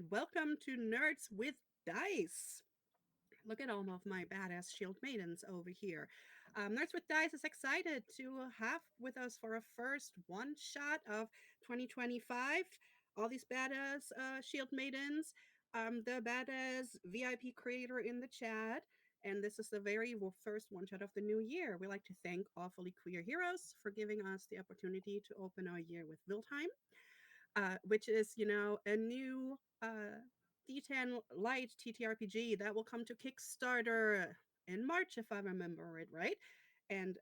and welcome to Nerds with Dice. Look at all of my badass shield maidens over here. Nerds with Dice is excited to have with us for a first one shot of 2025. All these badass shield maidens, the badass VIP creator in the chat. And this is the very first one shot of the new year. We like to thank Awfully Queer Heroes for giving us the opportunity to open our year with Vildheim, which is, a new D10 light TTRPG that will come to Kickstarter in March, if I remember it right. And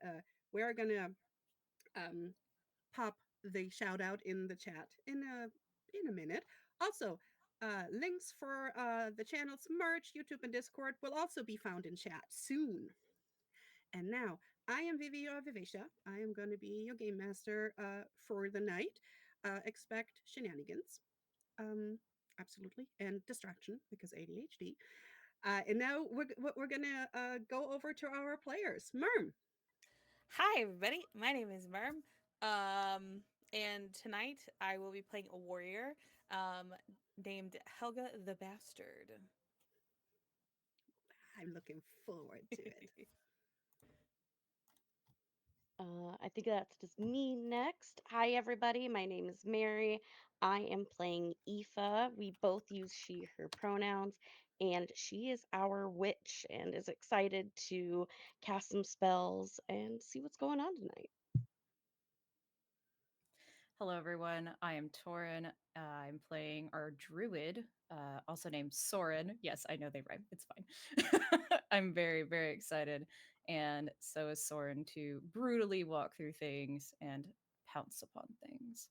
we're going to um, pop the shout out in the chat in a minute. Also, links for the channel's merch, YouTube, and Discord will also be found in chat soon. And now, I am Vivi or Vivacia. I am going to be your game master for the night. Expect shenanigans, um, absolutely, and distraction because ADHD. And now we're gonna go over to our players. Merm. Hi, everybody. My name is Merm. And tonight I will be playing a warrior named Helga the Bastard. I'm looking forward to it. I think that's just me next. Hi, everybody. My name is Mary. I am playing Aoife. We both use she, her pronouns, and she is our witch and is excited to cast some spells and see what's going on tonight. Hello, everyone. I am Torin. I'm playing our druid, also named Soren. Yes, I know they rhyme. It's fine. I'm very, very excited. And so is Soren to brutally walk through things and pounce upon things.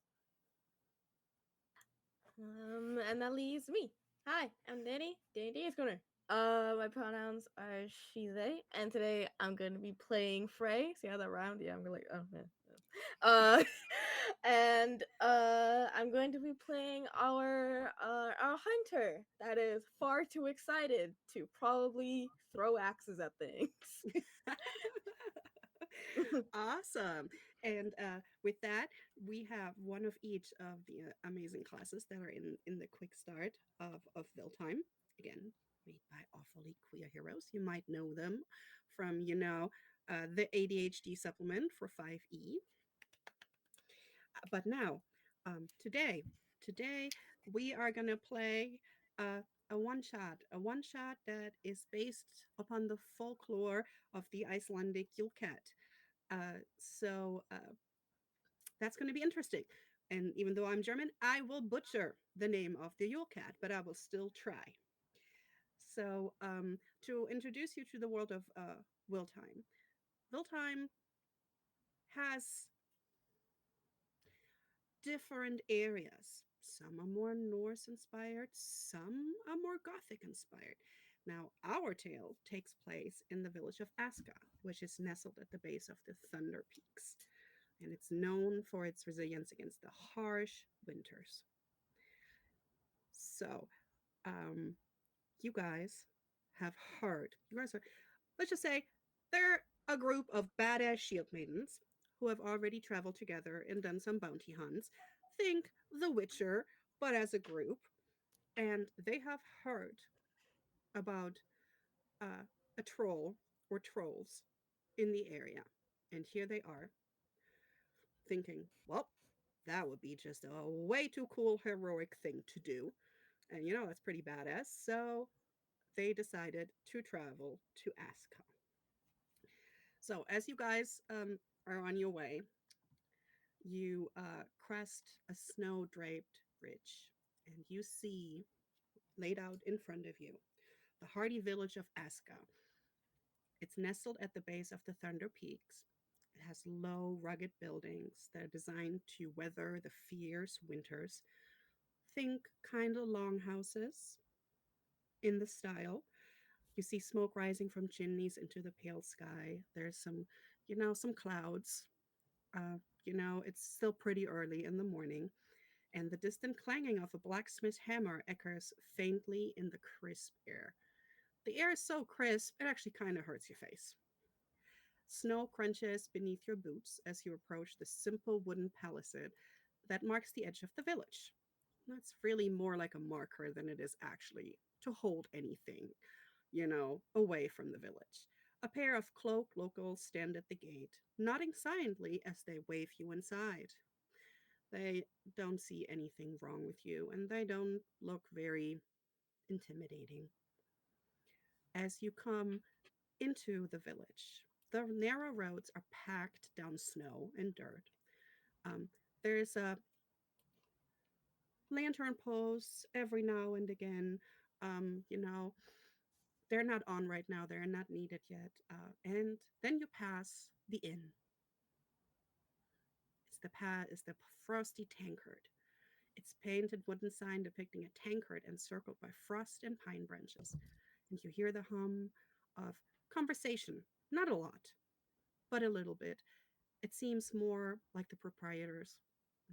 And that leaves me. Hi, I'm Danny. Danny Days Corner. My pronouns are she, they, and today I'm going to be playing Frey. See how that rhymed? Yeah, I'm like, oh man. Uh, and I'm going to be playing our hunter that is far too excited to probably throw axes at things. Awesome. And with that, we have one of each of the amazing classes that are in the quick start of Vildheim. Again, made by Awfully Queer Heroes. You might know them from, the ADHD supplement for 5E. But now, today we are gonna play a one shot that is based upon the folklore of the Icelandic Yule cat. So that's going to be interesting. And even though I'm German, I will butcher the name of the Yule cat, but I will still try. So, to introduce you to the world of Wildheim, Wildheim has different areas. Some are more Norse inspired, some are more Gothic inspired. Now, our tale takes place in the village of Aska, which is nestled at the base of the Thunder Peaks, and it's known for its resilience against the harsh winters. So, um, you guys have heard, let's just say, they're a group of badass shield maidens who have already traveled together and done some bounty hunts. Think The Witcher, but as a group. And they have heard about uh, a troll or trolls in the area. And here they are thinking, well, that would be just a way too cool, heroic thing to do. And that's pretty badass. So they decided to travel to Aska. So as you guys are on your way, you crest a snow draped ridge and you see laid out in front of you the hardy village of Aska. It's nestled at the base of the Thunder Peaks. It has low, rugged buildings that are designed to weather the fierce winters. Think kind of longhouses in the style. You see smoke rising from chimneys into the pale sky. There's some clouds. It's still pretty early in the morning, and the distant clanging of a blacksmith's hammer echoes faintly in the crisp air. The air is so crisp, it actually kind of hurts your face. Snow crunches beneath your boots as you approach the simple wooden palisade that marks the edge of the village. That's really more like a marker than it is actually to hold anything, away from the village. A pair of cloaked locals stand at the gate, nodding silently as they wave you inside. They don't see anything wrong with you, and they don't look very intimidating. As you come into the village, the narrow roads are packed down snow and dirt. Um, there's a lantern posts every now and again. Um, you know, they're not on right now. They're not needed yet. And then you pass the inn. It's the frosty tankard. Its painted wooden sign depicting a tankard encircled by frost and pine branches. And you hear the hum of conversation. Not a lot, but a little bit. It seems more like the proprietors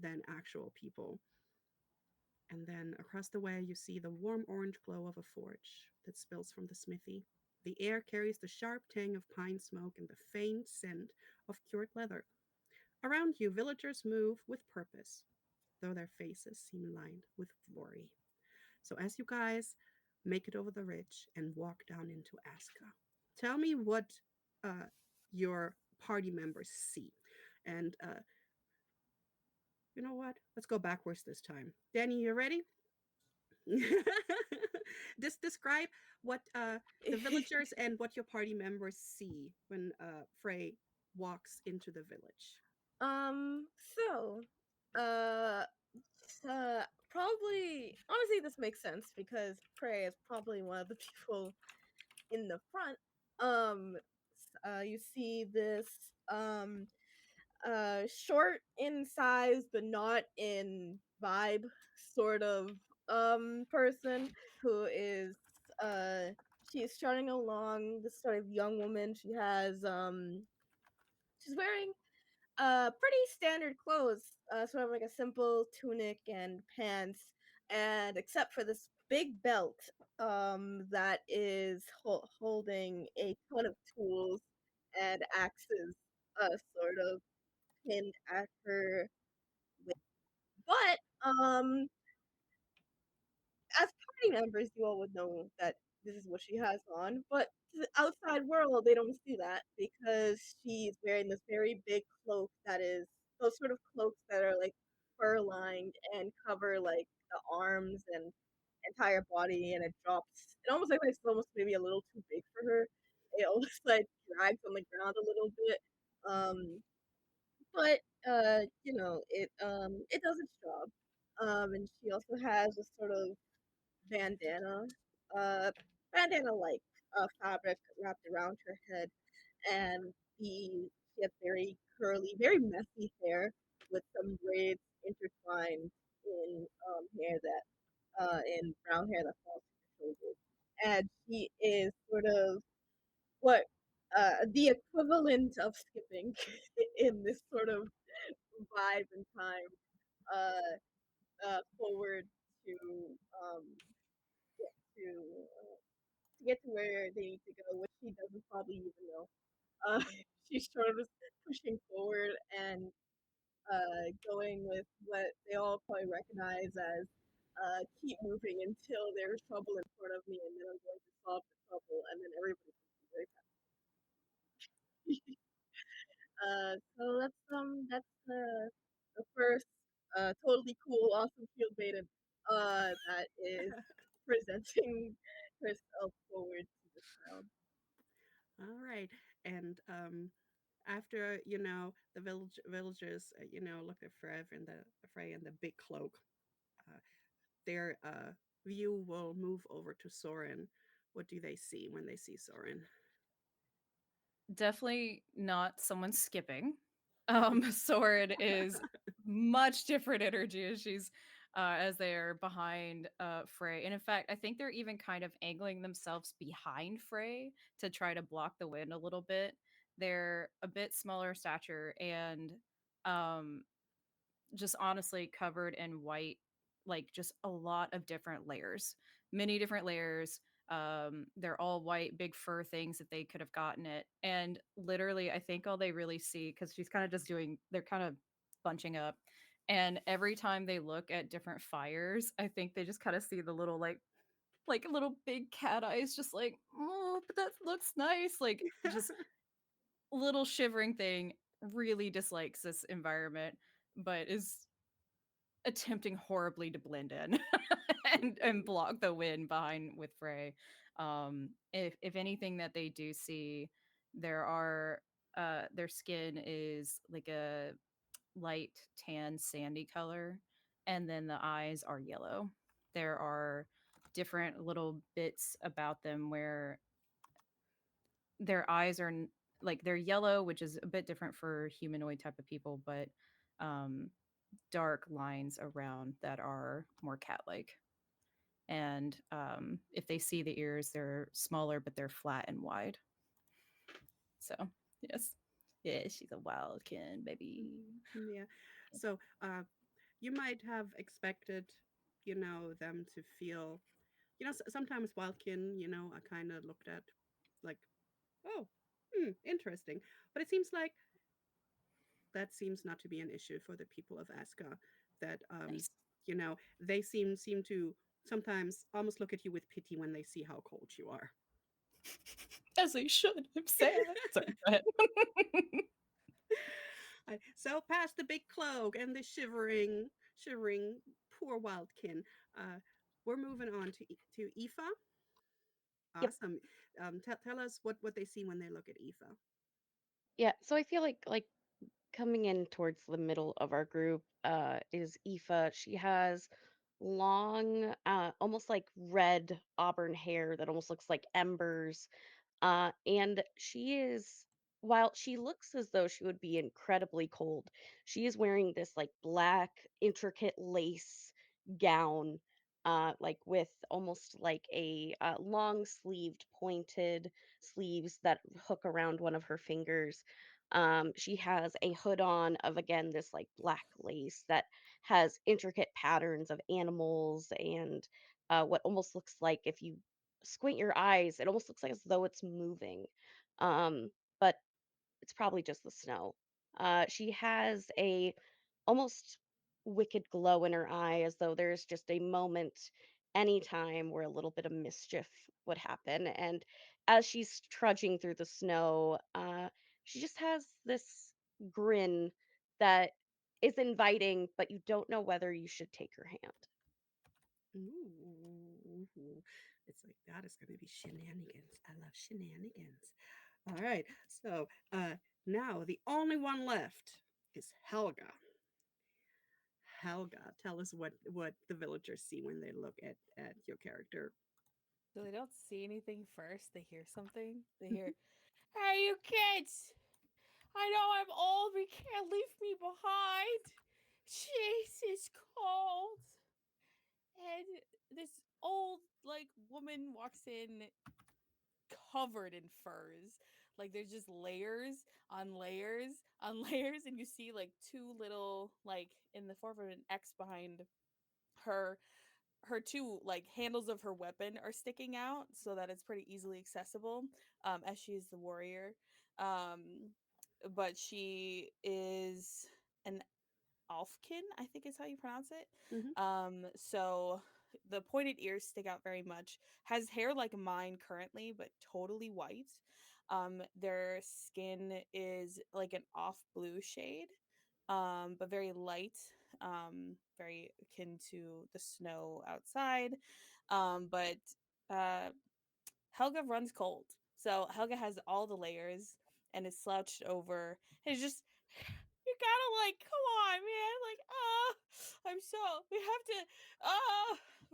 than actual people. And then across the way, you see the warm orange glow of a forge that spills from the smithy. The air carries the sharp tang of pine smoke and the faint scent of cured leather. Around you, villagers move with purpose, though their faces seem lined with worry. So, as you guys make it over the ridge and walk down into Aska, tell me what uh, your party members see. And you know what? Let's go backwards this time. Danny, you ready? Just describe what the villagers and what your party members see when Frey walks into the village. So, uh, probably honestly this makes sense because Prey is probably one of the people in the front. You see this short in size but not in vibe sort of person who is uh she's strutting along, this sort of young woman. She's wearing pretty standard clothes, sort of like a simple tunic and pants, and except for this big belt that is holding a ton of tools and axes, sort of pinned at her waist. But as party members, you all would know that this is what she has on. But to the outside world, they don't see that because she's wearing this very big cloak that is those sort of cloaks that are like fur lined and cover like the arms and entire body, and it drops. It almost like it's almost maybe a little too big for her. It almost like drags on the ground a little bit. Um, but it does its job. And she also has a sort of bandana, uh, bandana like fabric wrapped around her head, and she has very curly, very messy hair with some braids intertwined in hair that in brown hair that falls to her shoulders, and she is sort of what the equivalent of skipping in this sort of vibe and time uh, forward to um, get to get to where they need to go, which she doesn't probably even know. Uh, she's sort of pushing forward and going with what they all probably recognize as keep moving until there's trouble in front of me, and then I'm going to solve the trouble, and then everybody's going to be very happy. So that's the first totally cool, awesome field maiden that is presenting herself forward to this crowd. All right, and after the villagers, look at Frey and the big cloak. Uh, their view will move over to Soren. What do they see when they see Soren? Definitely not someone skipping. Sword is much different energy as she's as they're behind Frey. And in fact, I think they're even kind of angling themselves behind Frey to try to block the wind a little bit. They're a bit smaller stature and um just honestly covered in white, like just a lot of different layers, many different layers. They're all white, big fur things that they could have gotten it. And literally, I think all they really see, because she's kind of just doing, they're kind of bunching up. And every time they look at different fires, I think they just kind of see the little like little big cat eyes just like, "Oh, but that looks nice." Like just little shivering thing really dislikes this environment but is attempting horribly to blend in and block the wind behind with Frey. If anything that they do see, there are their skin is like a light tan sandy color, and then the eyes are yellow. There are different little bits about them where their eyes are like they're yellow, which is a bit different for humanoid type of people, but um dark lines around that are more cat-like. And if they see the ears, they're smaller, but they're flat and wide. So yes, yeah, she's a wildkin, baby. Yeah. So, you might have expected, them to feel, sometimes wildkin, are kind of looked at like, oh, interesting. But it seems like that seems not to be an issue for the people of Aska. That Nice. they seem to sometimes almost look at you with pity when they see how cold you are. As they should. I'm sad. Sorry, go ahead. So past the big cloak and the shivering poor wildkin, uh, we're moving on to Aoife. Yep. Awesome. Tell us what they see when they look at Aoife. Yeah. So I feel like coming in towards the middle of our group is Aoife. She has long, almost like red auburn hair that almost looks like embers. And she is, while she looks as though she would be incredibly cold, she is wearing this like black, intricate lace gown, like with almost like a long sleeved, pointed sleeves that hook around one of her fingers. She has a hood on of again this like black lace that has intricate patterns of animals and what almost looks like if you squint your eyes, it almost looks like as though it's moving. But it's probably just the snow. She has a almost wicked glow in her eye, as though there's just a moment anytime where a little bit of mischief would happen. And as she's trudging through the snow, she just has this grin that is inviting, but you don't know whether you should take her hand. Ooh, it's like that is going to be shenanigans. I love shenanigans. All right. So now the only one left is Helga. Helga, tell us what the villagers see when they look at your character. So they don't see anything first. They hear something. They hear, "Hey, you kids! I know I'm old, but you can't leave me behind. Jeez, it's cold." And this old like woman walks in covered in furs. Like there's just layers on layers on layers, and you see like two little like in the form of an X behind her two like handles of her weapon are sticking out so that it's pretty easily accessible as she is the warrior. um but she is an Alfkin, I think is how you pronounce it. Hmm. So the pointed ears stick out very much. Has hair like mine currently, but totally white. Their skin is like an off blue shade, but very light, very akin to the snow outside. But uh, Helga runs cold. So Helga has all the layers and is slouched over. And it's just you gotta like come on, man. Like, I'm so we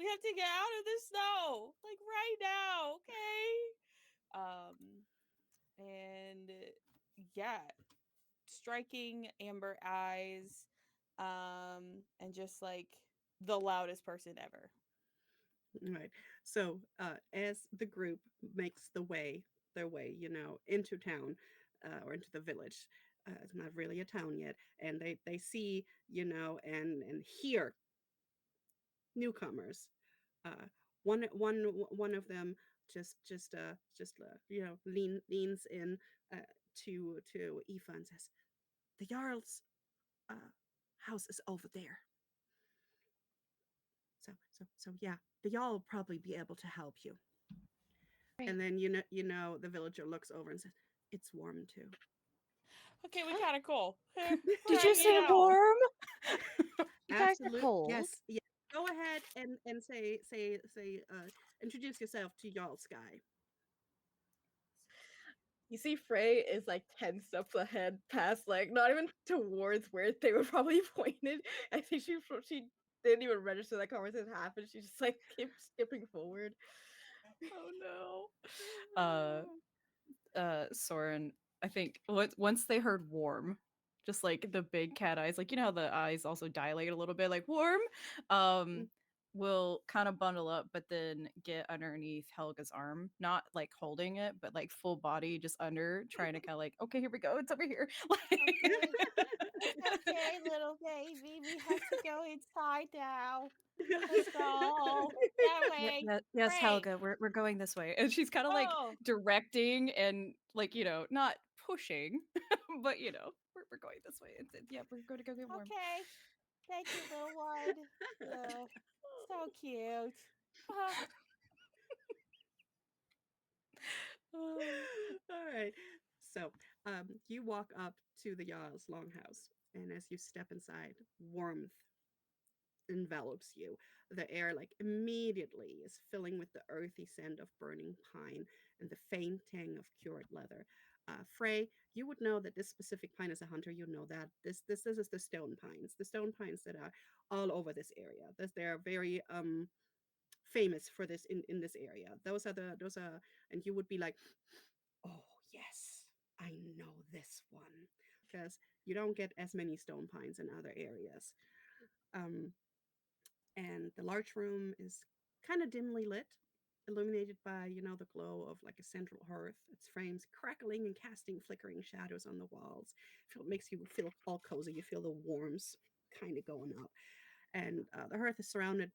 have to get out of the snow. Like right now, okay? And yeah, striking amber eyes, and just like the loudest person ever. Right. So as the group makes their way, into town, or into the village, it's not really a town yet, and they see, and hear newcomers. Uh, one of them leans in, to Aoife and says, "The Jarls uh, house is over there. So yeah, the y'all will probably be able to help you. Great. And then the villager looks over and says, "It's warm too." Okay, we gotta go. Did We're you hanging say out. warm? You guys are Absolute. cold. Yes. Yes. Go ahead and introduce yourself to y'all Sky. You see, Frey is like 10 steps ahead, past like not even towards where they were probably pointed. I think she didn't even register that conversation happened. She just like kept skipping forward. Oh no. Soren, I think once they heard warm, just like the big cat eyes, like you know how the eyes also dilate a little bit, like warm, Mm. um, will kind of bundle up, but then get underneath Helga's arm, not like holding it, but like full body just under, trying to kind of like, okay, here we go, it's over here. Okay. Okay, little baby, we have to go inside now. Let's go. That Yeah, way. yeah, yes, Great. Helga, we're going this way, and she's kind of like Oh, directing and like not pushing, but we're going this way. Yeah, we're going to go get warm. okay. Thank you, little one. Uh, so cute. Uh, All right. So, you walk up to the Jarl's longhouse, and as you step inside, warmth envelops you. The air, like, immediately is filling with the earthy scent of burning pine and the faint tang of cured leather. Frey, you would know that this specific pine is a hunter. You know that this is the stone pines, the stone pines that are all over this area. They're very famous for this in this area. Those are, and you would be like, oh yes, I know this one, because you don't get as many stone pines in other areas. Um, and the large room is kind of dimly lit, illuminated by the glow of like a central hearth. Its frames crackling and casting flickering shadows on the walls. It makes you feel all cozy. You feel the warmth kind of going up. And the hearth is surrounded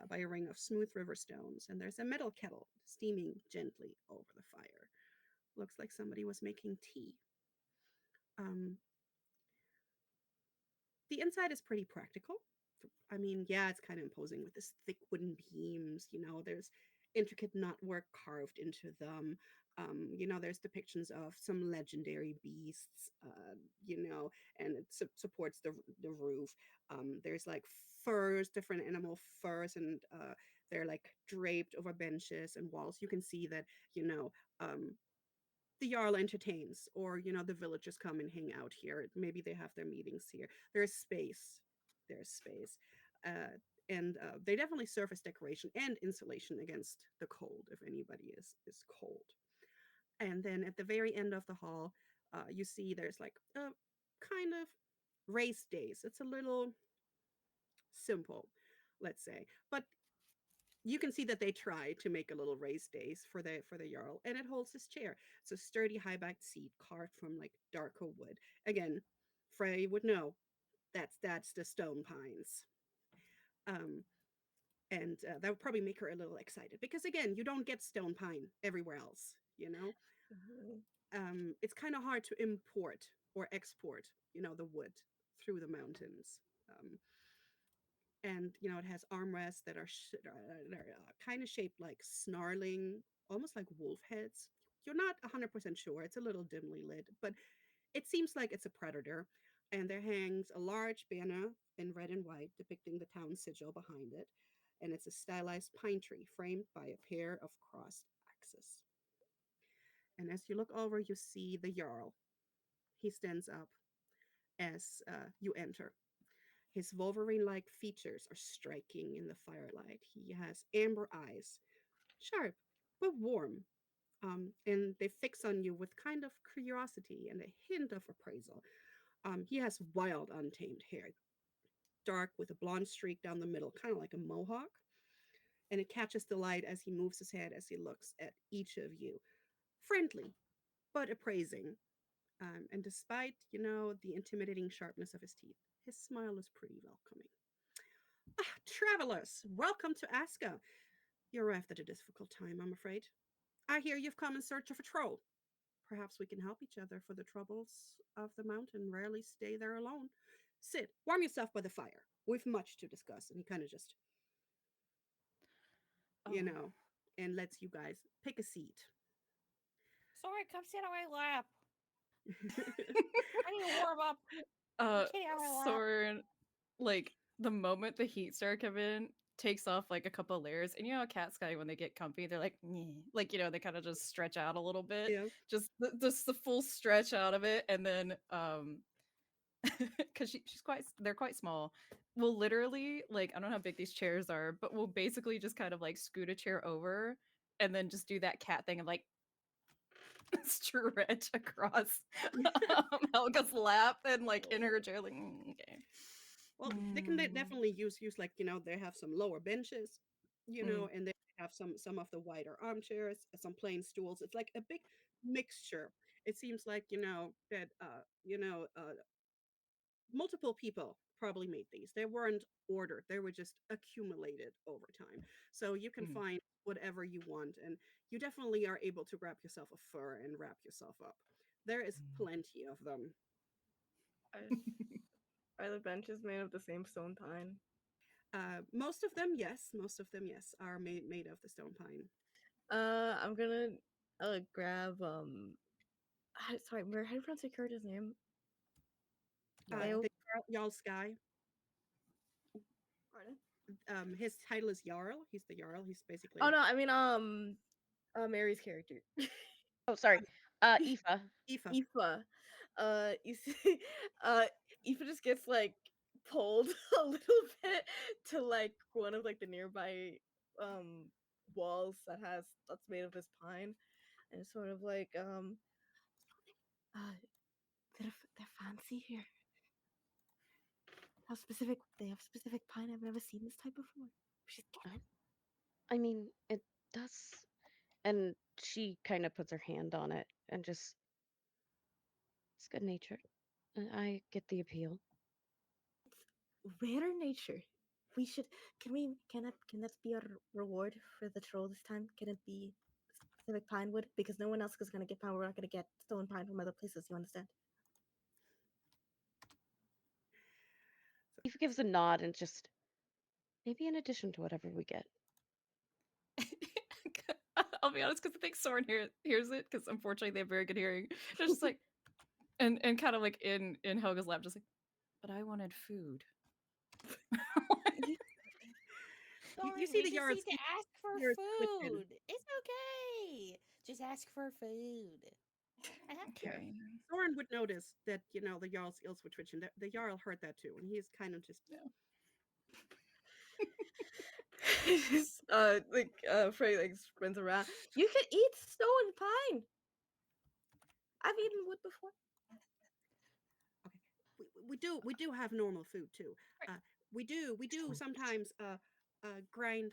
by a ring of smooth river stones, and there's a metal kettle steaming gently over the fire. Looks like somebody was making tea. Um, the inside is pretty practical. I mean, yeah, it's kind of imposing with this thick wooden beams. There's intricate knotwork carved into them. There's depictions of some legendary beasts. And it supports the roof. There's like furs, different animal furs, and they're like draped over benches and walls. You can see that you know um, the Jarl entertains, or the villagers come and hang out here. Maybe they have their meetings here. There's space. There's space. And they definitely serve as decoration and insulation against the cold if anybody is cold. And then at the very end of the hall, you see there's like a kind of race days. It's a little simple, let's say, but you can see that they try to make a little raised dais for the Jarl, and it holds his chair. It's a sturdy high-backed seat carved from like darker wood. Again, Frey would know that's the stone pines. Um, and that would probably make her a little excited because again, you don't get stone pine everywhere else. Mhm. It's kind of hard to import or export, the wood through the mountains. And it has armrests that are kind of shaped like snarling, almost like wolf heads. You're not 100% sure, it's a little dimly lit, but it seems like it's a predator. And there hangs a large banner in red and white depicting the town sigil behind it, and it's a stylized pine tree framed by a pair of crossed axes. And as you look over, you see the Jarl. He stands up as you enter. His Wolverine like features are striking in the firelight. He has amber eyes, sharp but warm, and they fix on you with kind of curiosity and a hint of appraisal. He has wild, untamed hair, dark with a blonde streak down the middle, kind of like a mohawk, and it catches the light as he moves his head as he looks at each of you. Friendly, but appraising. And despite, the intimidating sharpness of his teeth, his smile is pretty welcoming. Ah, travelers, welcome to Aska. You arrived at a difficult time, I'm afraid. I hear you've come in search of a troll. Perhaps we can help each other, for the troubles of the mountain rarely stay there alone. Sit, warm yourself by the fire. We've much to discuss. And he kind of just, you Oh, know, and lets you guys pick a seat. sorry, come sit on my lap. I need to warm up. uh Kitty on my lap. Soren, like the moment the heat started coming in, takes off like a couple layers, and you know how cats kind of when they get comfy, they're like, "Nyeh." Like you know they kind of just stretch out a little bit, Yeah. just the full stretch out of it, and then because she's quite they're quite small. We'll literally like I don't know how big these chairs are, but we'll basically just kind of like scoot a chair over, and then just do that cat thing of like stretch across Helga's lap and like in her chair, like okay. Well, they can Mm, definitely use like they have some lower benches, mm, and they have some of the wider armchairs, some plain stools. It's like a big mixture. It seems like that multiple people probably made these. They weren't ordered; they were just accumulated over time. So you can mm, find whatever you want, and you definitely are able to grab yourself a fur and wrap yourself up. There is plenty of them. Are, are the benches made of the same stone pine? Most of them, yes. Most of them, yes, are made of the stone pine. I'm gonna grab sorry, how do you pronounce your character's name? Y'all. Ao. The Jarl Sky. Pardon? His title is Jarl. He's the Jarl. He's Oh basically no, I mean Mary's character. Oh, sorry. Aoife. Aoife. Aoife. You see, uh, Aoife just gets like pulled a little bit to like one of like the nearby um walls that's made of this pine, and it's sort of like they're fancy here. How specific? They have specific pine. I've never seen this type before. She's Oh, I mean, it does. And she kind of puts her hand on it and just, it's good natured. I get the appeal. rare nature. We should. Can that be our reward for the troll this time? Can it be specific pine wood? Because no one else is gonna get pine. We're not gonna get stone pine from other places. You understand? Aoife gives a nod and just, maybe in addition to whatever we get. I'll be honest, because I think Soren hears it, because unfortunately they have very good hearing. They're just like, and kind of like in Helga's lap, just like, but I wanted food. You Soren, see we the just Jarl's need to ask for ears twitching. food. It's okay. Just ask for food. I don't care. Okay. Soren would notice that the Jarl's ears were twitching. The Jarl heard that too, and he's kind of just Just, Frey like sprints around. You can eat stone pine. I've eaten wood before. okay. We do have normal food too. Right. We do sometimes grind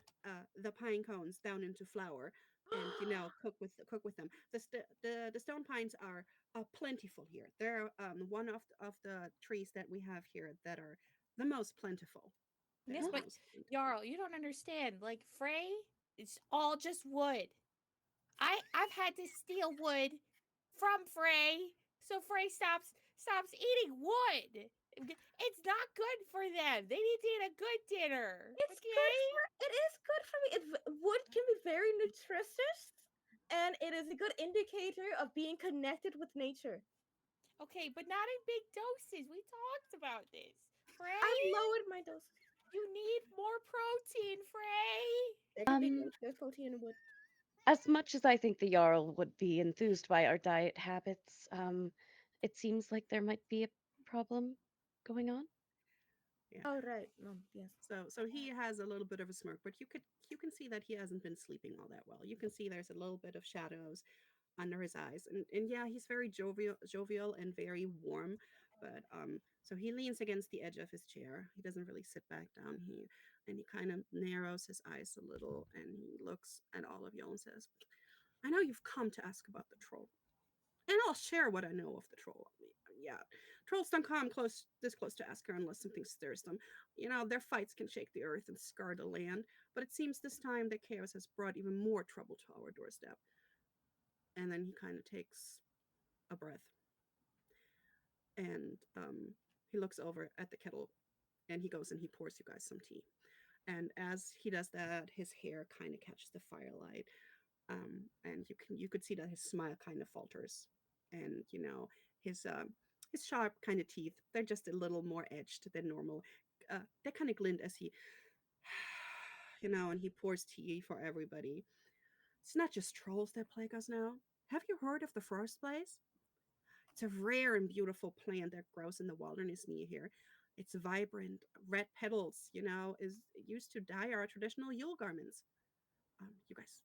the pine cones down into flour and cook with them. The stone pines are plentiful here. They're one of the trees that we have here that are the most plentiful. They're Yes, the Oh, but most plentiful. Jarl, you don't understand. Like Frey, it's all just wood. I've had to steal wood from Frey, so Frey stops eating wood. It's not good for them. They need to eat a good dinner. It's good Okay? for. It is good for me. Wood can be very nutritious, and it is a good indicator of being connected with nature. Okay, but not in big doses. We talked about this. I've Frey, lowered my dose. you need more protein, Frey. There can be um, there's protein in wood. as much as I think the Jarl would be enthused by our diet habits, it seems like there might be a problem going on. Yeah. Oh right, no, yes. So he has a little bit of a smirk, but you can see that he hasn't been sleeping all that well. You can see there's a little bit of shadows under his eyes, and yeah, he's very jovial and very warm. But so he leans against the edge of his chair. He doesn't really sit back down. He kind of narrows his eyes a little, and he looks at all of you and says, "I know you've come to ask about the troll, and I'll share what I know of the troll. Yeah, trolls don't come this close to Asker unless something stirs them. Their fights can shake the earth and scar the land, but it seems this time that chaos has brought even more trouble to our doorstep." And then he kind of takes a breath, and He looks over at the kettle and he goes and he pours you guys some tea. And as he does that, his hair kind of catches the firelight, and you could see that his smile kind of falters, and his his sharp kind of teeth, they're just a little more edged than normal. They kind of glint as he, and he pours tea for everybody. It's not just trolls that plague us now. Have you heard of the frost blaze? It's a rare and beautiful plant that grows in the wilderness near here. Its vibrant red petals, is used to dye our traditional Yule garments. You guys,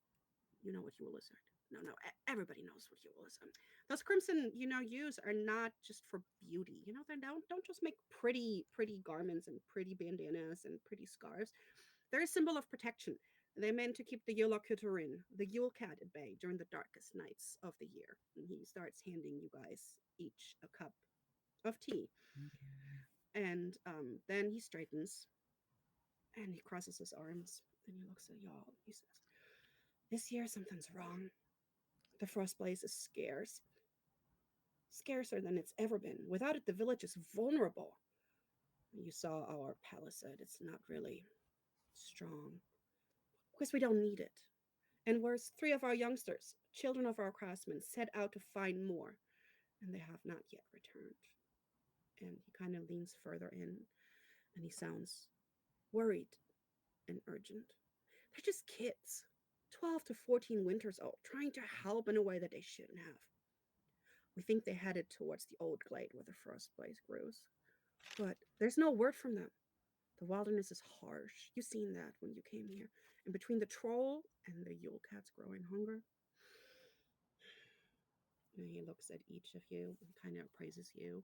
you know what Yule is, right? No, everybody knows what Yule is. Those crimson, hues are not just for beauty. They don't just make pretty garments and pretty bandanas and pretty scarves. They're a symbol of protection. They're meant to keep the Yule-Kuturin, the Yule cat, at bay during the darkest nights of the year. And he starts handing you guys each a cup of tea. And then he straightens and he crosses his arms and he looks at y'all. He says, "This year something's wrong. The frost blaze is scarce, scarcer than it's ever been. Without it, the village is vulnerable. You saw our palisade. It's not really strong because we don't need it. And worse, 3 of our youngsters, children of our craftsmen, set out to find more, and they have not yet returned." And he kind of leans further in, and he sounds worried and urgent. They're just kids, 12 to 14 winters old, trying to help in a way that they shouldn't have. We think they headed towards the old glade where the frost blaze grows, but there's no word from them. The wilderness is harsh. You seen that when you came here. And between the troll and the Yule cat's growing hunger, and he looks at each of you and kind of praises you,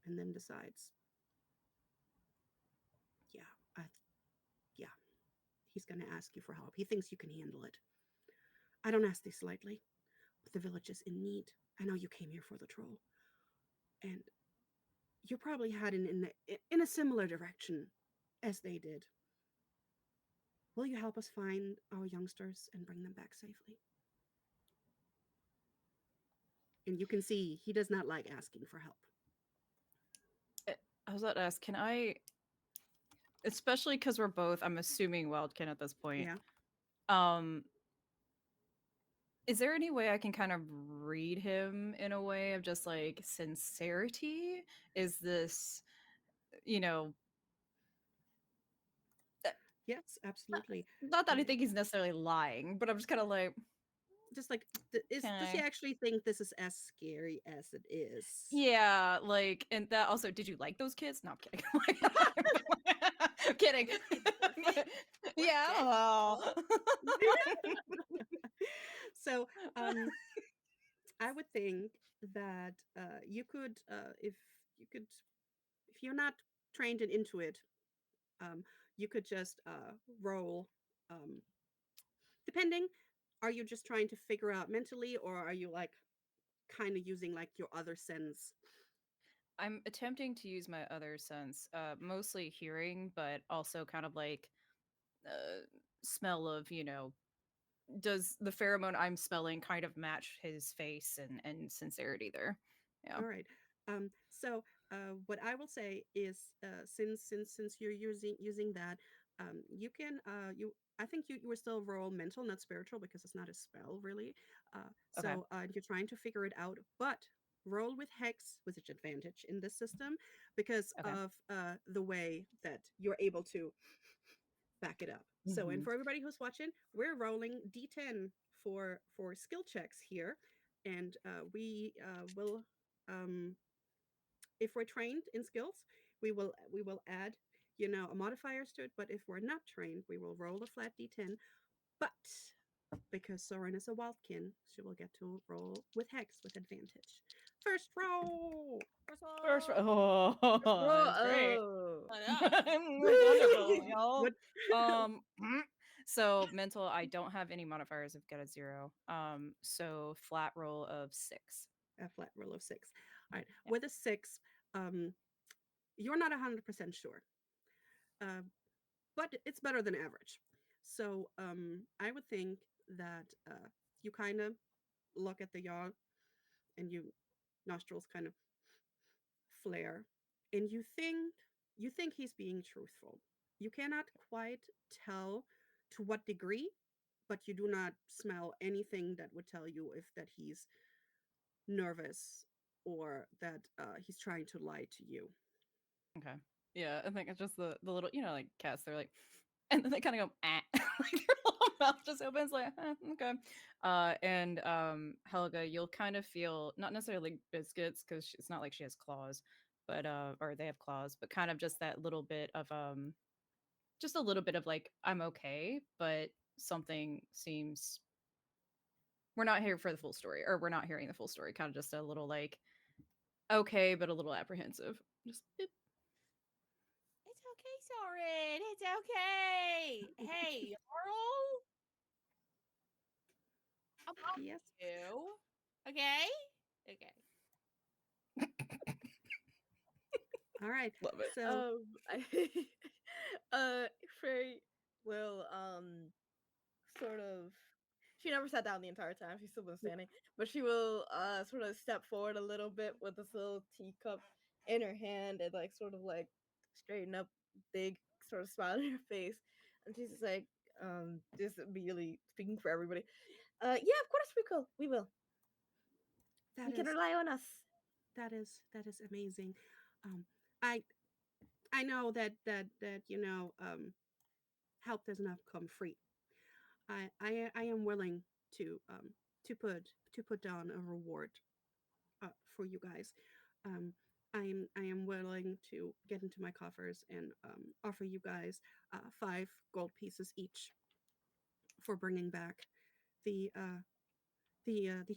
and then decides, yeah, I, yeah, he's going to ask you for help. He thinks you can handle it. I don't ask this lightly, but the village is in need. I know you came here for the troll, and you're probably heading in a similar direction as they did. Will you help us find our youngsters and bring them back safely?" And you can see he does not like asking for help. I was about to ask, can I, especially because we're both, I'm assuming Wildkin at this point. Yeah. Um, is there any way I can kind of read him in a way of just like sincerity? Is this, you know, Yes, absolutely. not that I Um, think he's necessarily lying, but I'm just kind of like, just like, can does he I? actually think this is as scary as it is? Yeah, like, and that also, did you like those kids? No, I'm kidding. I'm kidding. But, yeah, I don't know. So, I would think that you could, if you're not trained and into it, um, you could just roll. Um, Depending, are you just trying to figure out mentally, or are you like kind of using like your other sense? I'm attempting to use my other sense, mostly hearing, but also kind of like uh, smell of, does the pheromone I'm smelling kind of match his face and sincerity there? Yeah. All right. So what I will say is, since you're using that, you can you. I think you were still roll mental, not spiritual, because it's not a spell really. Okay. You're trying to figure it out, but roll with hex with advantage in this system because Okay. of the way that you're able to back it up. So, and Hmm. for everybody who's watching, we're rolling d10 for skill checks here, and we will um, if we're trained in skills, we will add a modifiers to it. But if we're not trained, we will roll a flat d10. But because Soren is a wildkin, she will get to roll with hex with advantage. First roll. First, Bro, that's great. oh. That's wonderful, y'all. What? So mental, I don't have any modifiers. I've got a 0. So flat roll of 6. A flat roll of 6. All right. Yeah. With a 6, um, you're not 100% sure, uh, but it's better than average. So I would think that you kind of look at the yaw and you nostrils kind of flare, and you think he's being truthful. You cannot quite tell to what degree, but you do not smell anything that would tell you if that he's nervous or that he's trying to lie to you. Okay. Yeah, I think it's just the little, like cats. They're like, and then they kind of go, ah, like their little mouth just opens, like, okay. And Helga, you'll kind of feel not necessarily like biscuits because it's not like she has claws, but or they have claws, but kind of just a little bit of like, I'm okay, but something seems we're not here for the full story, or we're not hearing the full story. Kind of just a little like, okay, but a little apprehensive. Just beep. It's okay, Soren. It's okay. Hey, Jarl, I'm Yes. you. Okay? Okay. All right. Love it. So I, Frey will sort of. She never sat down the entire time. She's still been standing, but she will sort of step forward a little bit with this little teacup in her hand and like sort of like straighten up, big sort of smile on her face, and she's just like just immediately speaking for everybody. Yeah, of course we will. We will. that You can is rely on us. that is amazing. Um, I I know that help does not come free. I am willing to um to put down a reward for you guys. Um, I am willing to get into my coffers and offer you guys 5 gold pieces each for bringing back the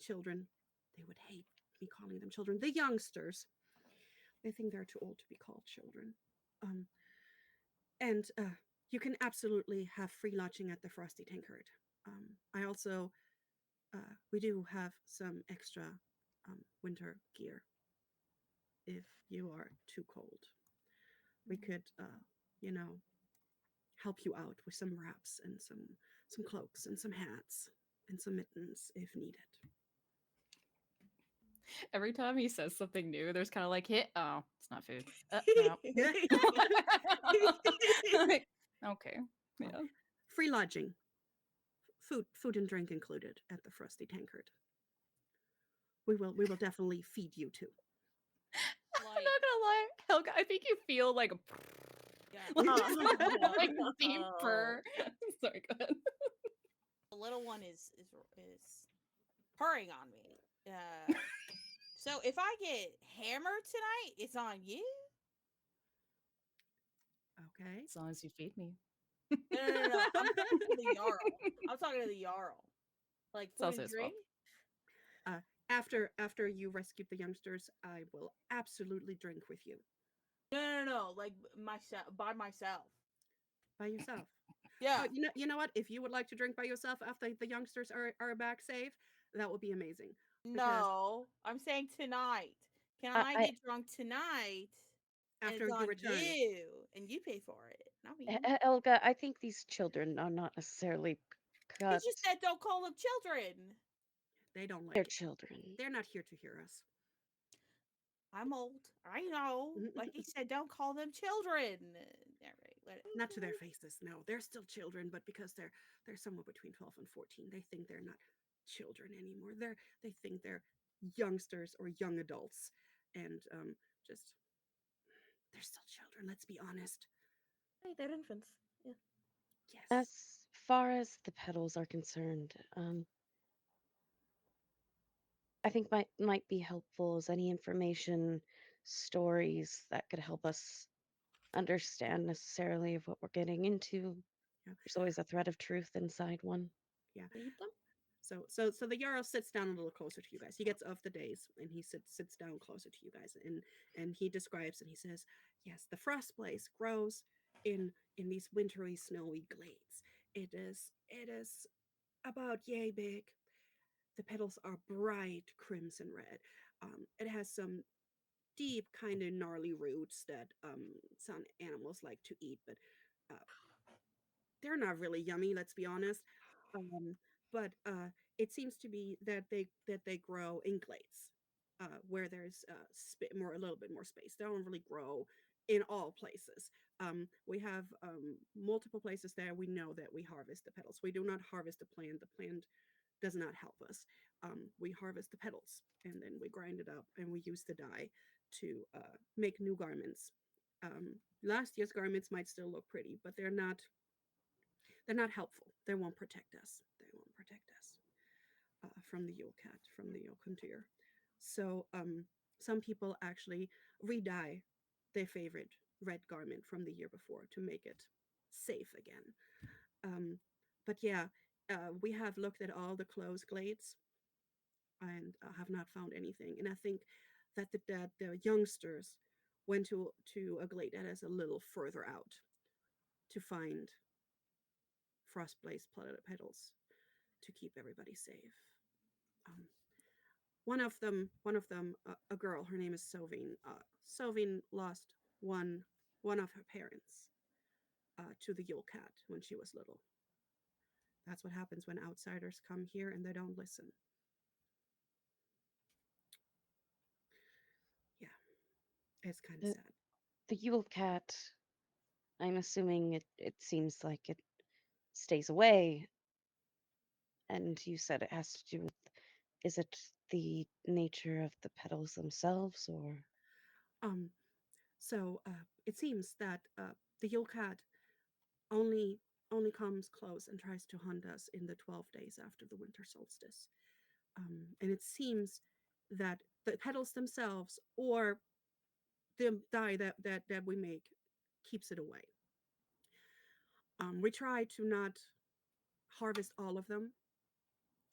children. They would hate me calling them children. The youngsters. They think they're too old to be called children. Um, and you can absolutely have free lodging at the Frosty Tankard. I also we do have some extra winter gear if you are too cold. We could, you know, help you out with some wraps and some cloaks and some hats and some mittens if needed. Every time he says something new, there's kind of like hit. Oh, it's not food. No. Like, okay. Oh, Yeah. free lodging, food and drink included at the Frosty Tankard. We will definitely feed you too. I'm not Like, gonna lie, Helga. I think you feel like yeah, like, Oh. like deeper. Sorry, go ahead. the little one is purring on me. So if I get hammered tonight, it's on you. Okay. As long as you feed me. No, no, no, no. I'm talking to the Jarl. I'm talking to the Jarl. Like It's food also and his fault. drink. After you rescued the youngsters, I will absolutely drink with you No, no, no. Like myself, by myself. by yourself. Yeah. Oh, you know what? If you would like to drink by yourself after the youngsters are back safe, that would be amazing. Because No, I'm saying tonight. Can I, I I get drunk tonight? And after it's you on return, you, and you pay for it, not me. Elga, I think these children are not necessarily He cut. just said don't call them children. they don't They're like it. children. They're not here to hear us. I'm old. I know. Like he said, don't call them children. All right, Not to their faces, no. They're still children, but because they're somewhere between 12 and 14, they think they're not children anymore. They think they're youngsters or young adults, and just they're still children. Let's be honest. Hey, they're infants. Yeah. Yes. As far as the petals are concerned, I think might be helpful is any information, stories that could help us understand necessarily of what we're getting into. Yeah. There's always a thread of truth inside one. Yeah. Lead them. So the Jarl sits down a little closer to you guys. He gets off the days and he sits down closer to you guys, and he describes and he says, "Yes, the frost blaze grows in these wintry, snowy glades. It is about yay big. The petals are bright crimson red. It has some deep, kind of gnarly roots that some animals like to eat, but uh, they're not really yummy. Let's be honest. Um, but it seems to be that they grow in glades. where there's more a little bit more space. They don't really grow in all places. We have multiple places there we know that we harvest the petals. We do not harvest the plant. The plant does not help us. We harvest the petals and then we grind it up and we use the dye to make new garments. Last year's garments might still look pretty, but they're not helpful. They won't protect us. They won't protect us from the Yule cat, from the Yule Kuntir. So some people actually re-dye their favorite red garment from the year before to make it safe again. Um, but yeah, we have looked at all the closed glades and have not found anything. And I think that the youngsters went to a glade that is a little further out to find frost blaze petals to keep everybody safe. Um, one of them, a girl. Her name is Sovine. Sovine lost one of her parents to the Yule cat when she was little. That's what happens when outsiders come here and they don't listen. Yeah, it's kind of The, sad. the Yule cat, I'm assuming it seems like it stays away, and you said it has to do with, is it the nature of the petals themselves, or? Um, so it seems that the Yule cat only only comes close and tries to hunt us in the 12 days after the winter solstice. And it seems that the petals themselves or the dye that we make keeps it away. We try to not harvest all of them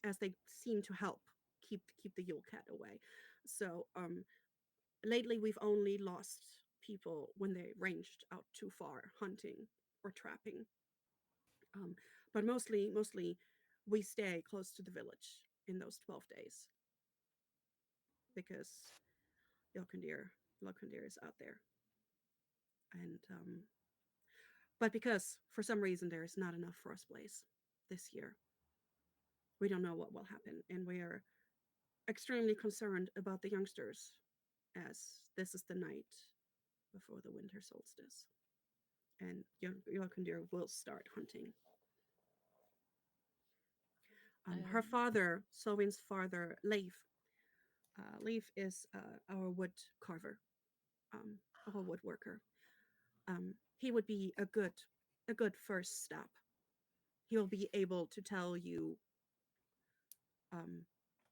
as they seem to help keep the Yule cat away. So lately we've only lost people when they ranged out too far hunting or trapping. Um, but mostly we stay close to the village in those 12 days because Yelkendir Yelkendir is out there. And but because for some reason there is not enough frost blaze this year, we don't know what will happen, and we are extremely concerned about the youngsters as this is the night before the winter solstice, and Yelkendir will start hunting. Her Um, father, Sovin's father, Leif is our wood carver, our woodworker. He would be a good first step. He will be able to tell you um,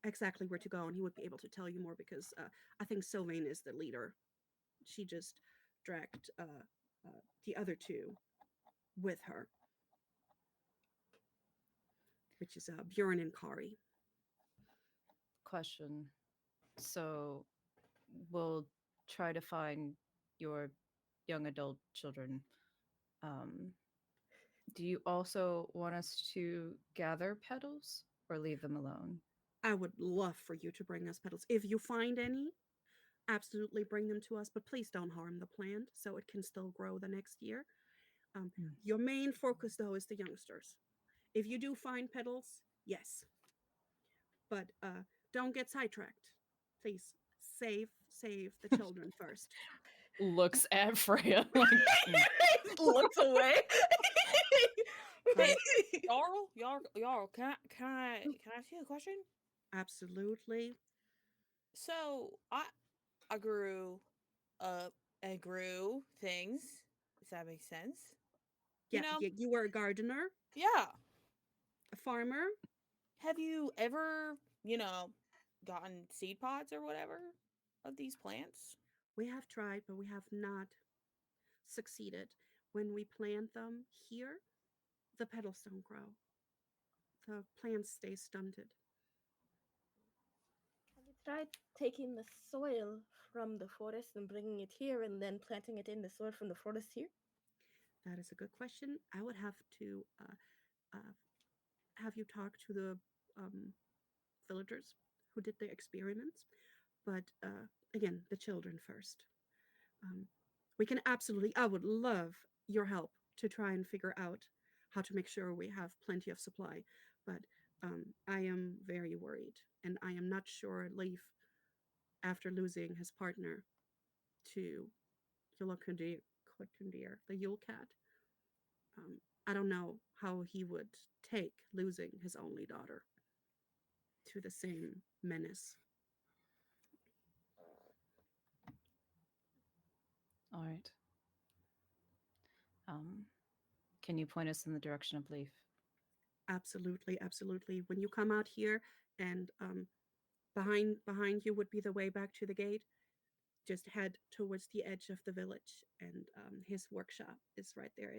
exactly where to go, and he would be able to tell you more because I think Sylvain is the leader. She just dragged the other two with her, which is Bjorn and Kari. question. So we'll try to find your young adult children. Um, do you also want us to gather petals or leave them alone? I would love for you to bring us petals. If you find any, absolutely bring them to us, but please don't harm the plant so it can still grow the next year. Um, Mm. your main focus, though, is the youngsters. If you do find petals, yes, but don't get sidetracked. Please save the children first. Looks at Freya like, "Mm, Looks away. Um, Jarl, can I ask you a question? absolutely. So I grew up and grew things. Does that make sense? You Yeah, know? you were a gardener, Yeah. a farmer. Have you ever, gotten seed pods or whatever of these plants? We have tried, but we have not succeeded. When we plant them here, the petals don't grow. The plants stay stunted. Have you tried taking the soil from the forest and bringing it here and then planting it in the soil from the forest here? That is a good question. I would have to uh, have you talk to the um, villagers who did the experiments. But again, the children first. Um, we can absolutely, I would love your help to try and figure out how to make sure we have plenty of supply. But I am very worried, and I am not sure Leaf after losing his partner to Yulakundir, the Yule Cat. I don't know how he would take losing his only daughter to the same menace. All right. Um, can you point us in the direction of Leaf? Absolutely, absolutely. When you come out here, and behind you would be the way back to the gate. Just head towards the edge of the village, and his workshop is right there.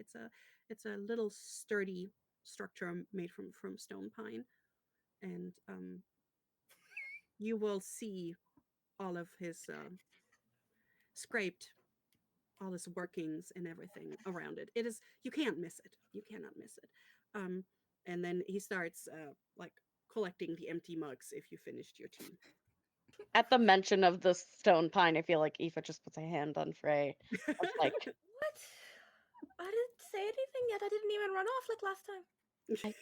It's a little sturdy structure made from stone pine, and you will see all of his scraped, all his workings and everything around it. It is, you can't miss it. You cannot miss it. Um, and then he starts like collecting the empty mugs if you finished your tea. At the mention of the stone pine, I feel like Aoife just puts a hand on Frey. Of like, What? I didn't say anything yet. I didn't even run off like last time.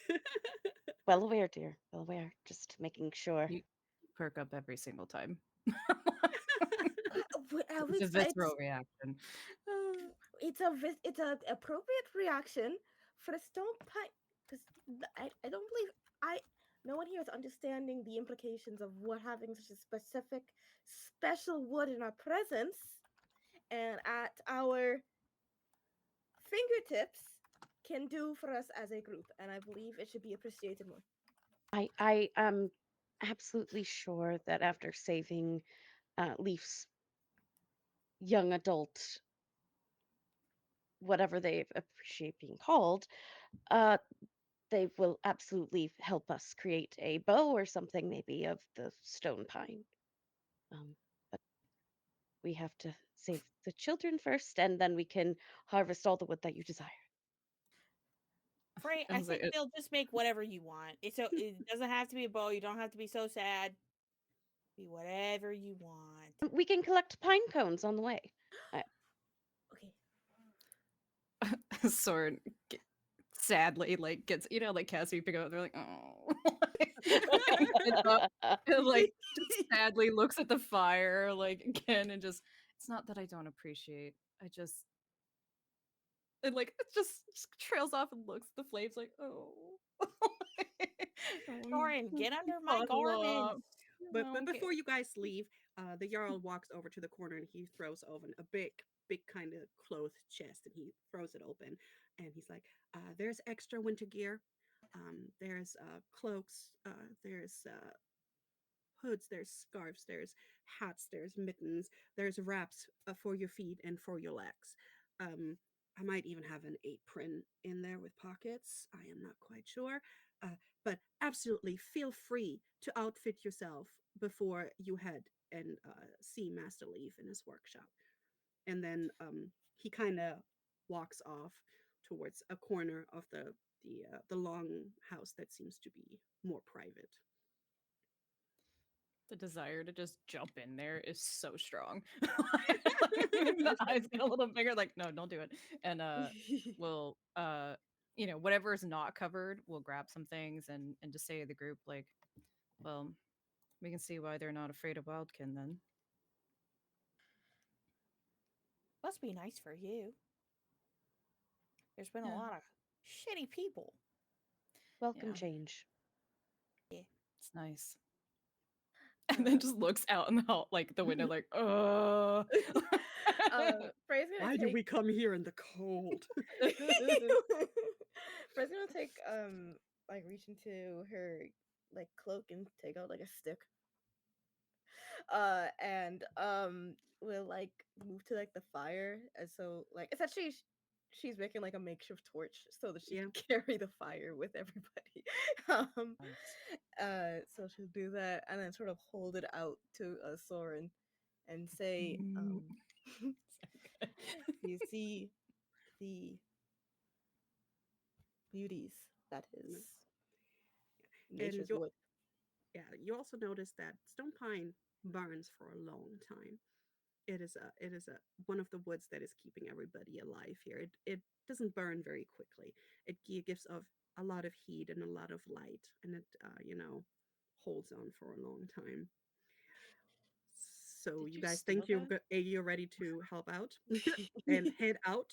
well aware, dear, well aware. Just making sure. You perk up every single time. We It's a visceral reaction. it's a appropriate reaction for the stone pine because I don't believe I no one here is understanding the implications of what having such a specific special wood in our presence and at our fingertips can do for us as a group, and I believe it should be appreciated more. I am absolutely sure that after saving Leaf's young adult, whatever they appreciate being called, uh, they will absolutely help us create a bow or something, maybe of the stone pine. But we have to save the children first, and then we can harvest all the wood that you desire. Frey, I I was like, think they'll just make whatever you want. It doesn't have to be a bow. You don't have to be so sad. Be whatever you want. We can collect pine cones on the way. Okay. Sword sadly like gets, like Cassie pick up, they're like, oh. Gets up and like just sadly looks at the fire like again and just, it's not that I don't appreciate, I just, and like it just trails off and looks at the flames like, oh. Thorin, get under my Bottle garment. up. But Okay. before you guys leave, the Jarl walks over to the corner and he throws open a big kind of clothed chest, and he throws it open, and he's like, "There's extra winter gear. There's cloaks. There's hoods. There's scarves. There's hats. There's mittens. There's wraps for your feet and for your legs. I might even have an apron in there with pockets. I am not quite sure. But absolutely feel free to outfit yourself before you head and see Master Leaf in his workshop." And then he kind of walks off towards a corner of the long house that seems to be more private. The desire to just jump in there is so strong. Like, the eyes get a little bigger, like, no, don't do it. And we'll whatever is not covered, we'll grab some things and just say to the group, like, well, we can see why they're not afraid of Wildkin then. Must be nice for you. There's been a Yeah. lot of shitty people. Welcome Yeah. change. It's nice. And then just looks out in the hall, like the window, like, oh. Frey's gonna Why do take we come here in the cold? Frey's gonna take like reach into her like cloak and take out like a stick. And will like move to like the fire, and so like essentially she's making like a makeshift torch so that she Yeah. can carry the fire with everybody. um so she'll do that and then sort of hold it out to Soren and say, you see the beauties that No. is And nature's you, wood. yeah, you also notice that stone pine burns for a long time. It is a one of the woods that is keeping everybody alive here. It doesn't burn very quickly. It gives off a lot of heat and a lot of light, and it holds on for a long time. So Did you you guys steal think that? you're ready to help out and head out,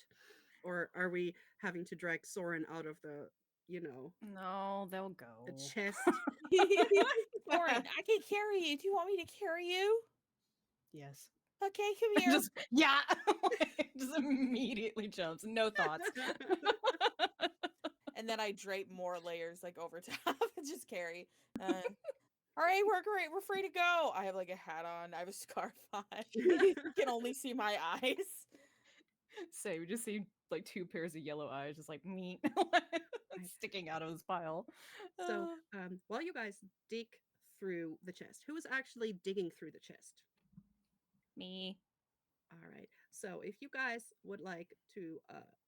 or are we having to drag Soren out of you know, No, they'll the go. chest? Lauren, I can carry you. Do you want me to carry you? Yes. Okay, come here. Just yeah. Just immediately jumps. No thoughts. And then I drape more layers like over top and just carry. All right, we're great. We're free to go. I have like a hat on. I have a scarf on. You can only see my eyes. So we just see like two pairs of yellow eyes, just like meat Right. sticking out of his pile. So Uh, while you guys dig through the chest, who is actually digging through the chest? me. All right. So if you guys would like to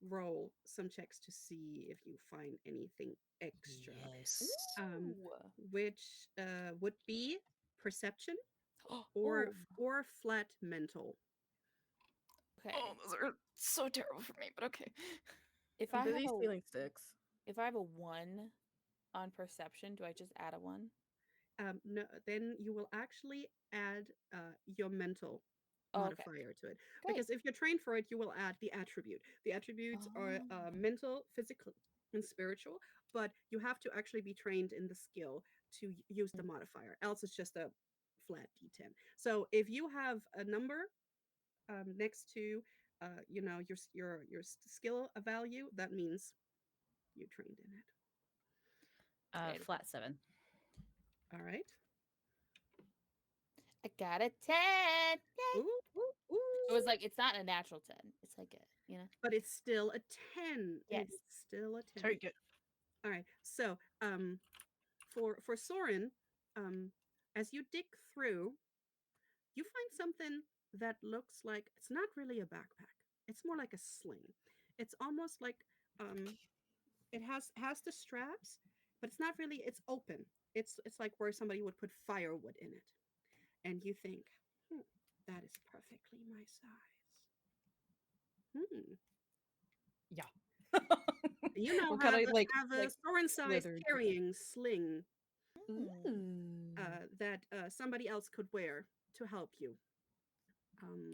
roll some checks to see if you find anything extra, Yes. Ooh. which would be perception Oh, or flat mental. okay. Oh, those are so terrible for me, but okay. If I'm I have busy a stealing sticks. if I have a 1 on perception, do I just add a 1? No, then you will actually add your mental Oh, okay. modifier to it. Great. Because if you're trained for it, you will add the attribute. The attributes are Oh. mental, physical, and spiritual, but you have to actually be trained in the skill to use the modifier. Else, it's just a flat D10. So if you have a number next to skill value, that means you trained in it. Great. Flat 7. All right. I got a 10. Yay. Ooh, ooh, So it's ooh. like it's not a natural 10. It's like a. But it's still a 10. Yes. It's still a 10. Take it. All right. So, for Soren, as you dig through, you find something that looks like it's not really a backpack. It's more like a sling. It's almost like um, it has the straps, but it's not really. It's open. It's like where somebody would put firewood in it, and you think, that is perfectly my size. Hmm. Yeah. You now We're kind of have a like Soren-sized slithered. carrying sling Hmm. that somebody else could wear to help you.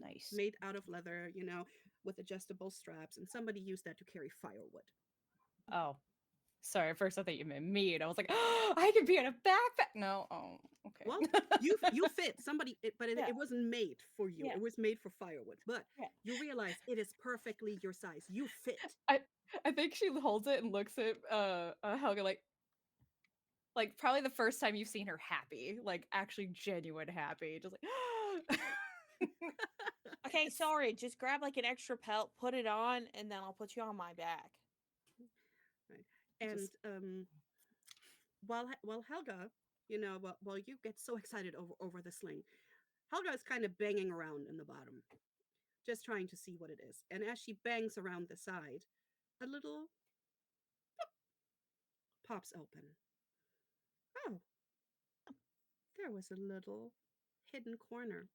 Nice. Made out of leather, with adjustable straps, and somebody used that to carry firewood. Oh, sorry. At first, I thought you meant me, and I was like, oh, I could be in a backpack. No. Oh, okay. Well, you fit but Yeah. it wasn't made for you. Yeah. It was made for firewood. But Yeah. you realize it is perfectly your size. You fit. I think she holds it and looks at Helga like probably the first time you've seen her happy, like actually genuine happy, just like Okay, sorry. Just grab like an extra pelt, put it on, and then I'll put you on my back. Right. And Just- while Helga, while you get so excited over the sling, Helga is kind of banging around in the bottom, just trying to see what it is. And as she bangs around the side, a little pops open. Oh, there was a little hidden corner.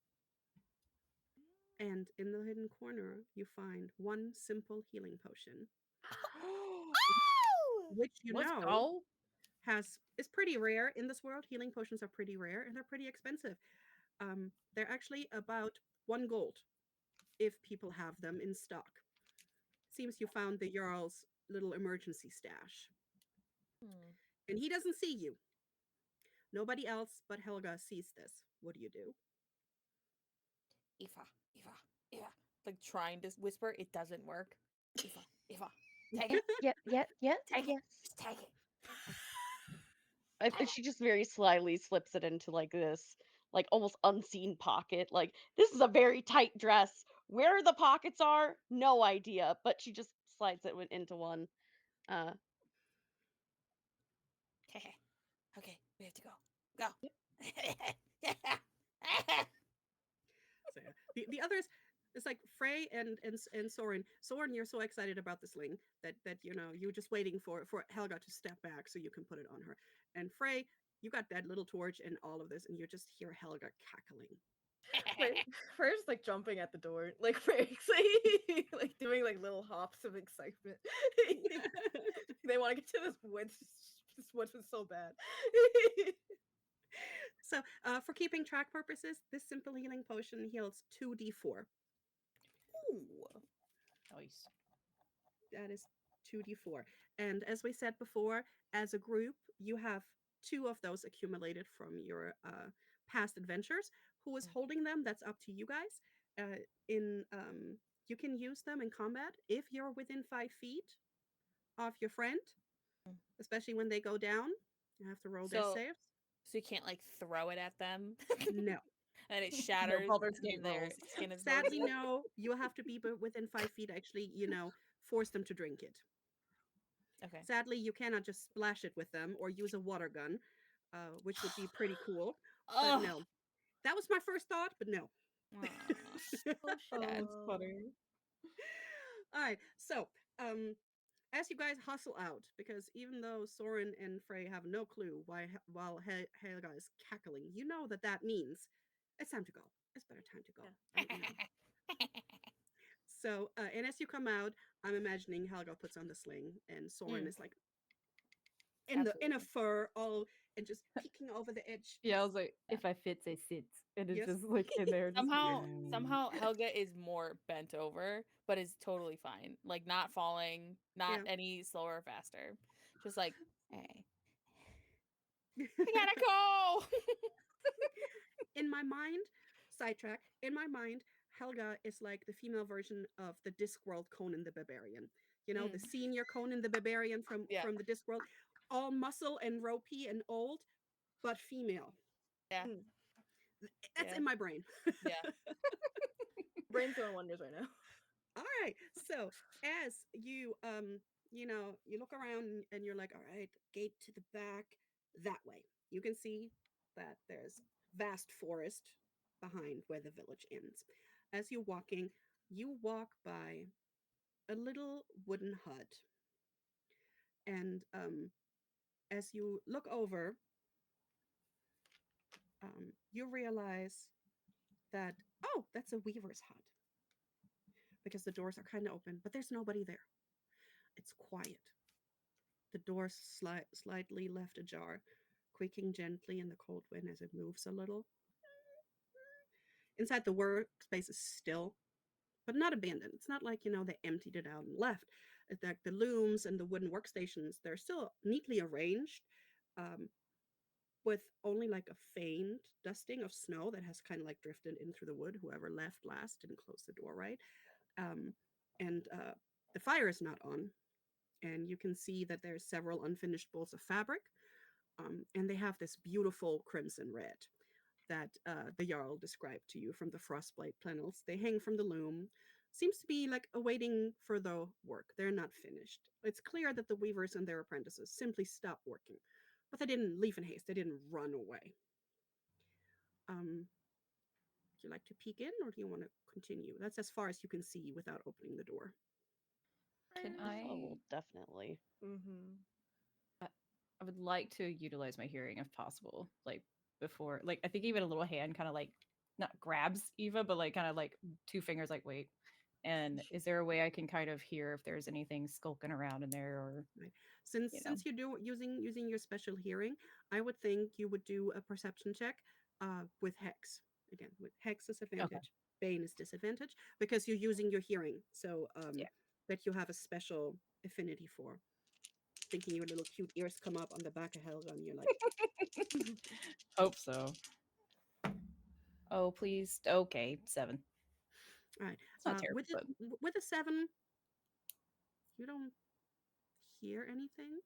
And in the hidden corner, you find one simple healing potion, Oh! which let's go. is pretty rare in this world. Healing potions are pretty rare and they're pretty expensive. They're actually about 1 gold if people have them in stock. Seems you found the Jarl's little emergency stash. Hmm. And he doesn't see you. Nobody else but Helga sees this. What do you do? Ifa, Ifa, Ifa. Like trying to whisper, it doesn't work. Ifa, Ifa. Take it. Yeah, Take it. yes. Just take it. She just very slyly slips it into like this, like almost unseen pocket. Like this is a very tight dress. Where the pockets are, no idea. But she just slides it into one. Uh, Okay. Okay, we have to go. Go. So yeah. The others, it's like Frey and Soren. Soren, you're so excited about the sling that you're just waiting for Helga to step back so you can put it on her. And Frey, you got that little torch and all of this, and you just hear Helga cackling. First, like jumping at the door, like very excited, like doing like little hops of excitement. They want to get to this woods. This woods was so bad. So, for keeping track purposes, this simple healing potion heals 2d4. Ooh. Nice. That is 2d4. And as we said before, as a group, you have two of those accumulated from your past adventures. Who is Mm. holding them? That's up to you guys. In You can use them in combat if you're within 5 feet of your friend, Mm. especially when they go down. You have to roll death So saves. so you can't like throw it at them No. and it No shatters Baldur's Gate and their rules. skin is Sadly, broken. no. You'll have to be within 5 feet, actually, force them to drink it. Okay. Sadly, you cannot just splash it with them or use a water gun, which would be pretty cool. But Oh. no, that was my first thought, but no. Oh, Oh, sad. that's funny. All right, so as you guys hustle out, because even though Soren and Frey have no clue while Helga is cackling, you know that means it's time to go. It's better time to go. Yeah. So, and as you come out, I'm imagining Helga puts on the sling, and Soren Mm, is like in a absolutely. fur, all and just peeking over the edge. Yeah, I was like, Yeah. if I fit, I sit. And it's Yes. just like in there, just. Somehow Helga is more bent over, but is totally fine. Like not falling, not Yeah. any slower or faster. Just like, hey, I gotta go. In my mind, sidetrack. In my mind, Helga is like the female version of the Discworld Conan the Barbarian. You know, the Mm, senior Conan the Barbarian from yeah, from the Discworld, all muscle and ropey and old, but female. yeah, Mm. That's yeah, in my brain. yeah. Brain's doing wonders right now. All right. So as you look around and you're like, all right, gate to the back that way. You can see that there's vast forest behind where the village ends. As you're walking, you walk by a little wooden hut. And as you look over, you realize that, oh, that's a weaver's hut because the doors are kind of open, but there's nobody there. It's quiet. The door slightly left ajar, creaking gently in the cold wind as it moves a little. Inside, the workspace is still, but not abandoned. It's not like, they emptied it out and left. The looms and the wooden workstations, they're still neatly arranged, um, with only like a faint dusting of snow that has kind of like drifted in through the wood. Whoever left last didn't close the door right. Um, and the fire is not on. And you can see that there's several unfinished bolts of fabric. And they have this beautiful crimson red that the Jarl described to you from the frostblade panels. They hang from the loom. Seems to be like awaiting further work. They're not finished. It's clear that the weavers and their apprentices simply stopped working, but they didn't leave in haste. They didn't run away. Would you like to peek in, or do you want to continue? That's as far as you can see without opening the door. Can Oh, definitely. Mm-hmm. I would like to utilize my hearing if possible. Like before, like I think even a little hand kind of like not grabs Eva, but like kind of like two fingers like wait. And is there a way I can kind of hear if there's anything skulking around in there or Right. Since you know? since you do using your special hearing, I would think you would do a perception check with hex. Again, with hex is Okay. advantage, bane is disadvantage because you're using your hearing. So Yeah. that you have a special affinity for. Thinking your little cute ears come up on the back of Helga and you're like, Hope so. Oh, please. Okay, 7. all right. It's not terrible, With it but with a 7, you don't hear anything.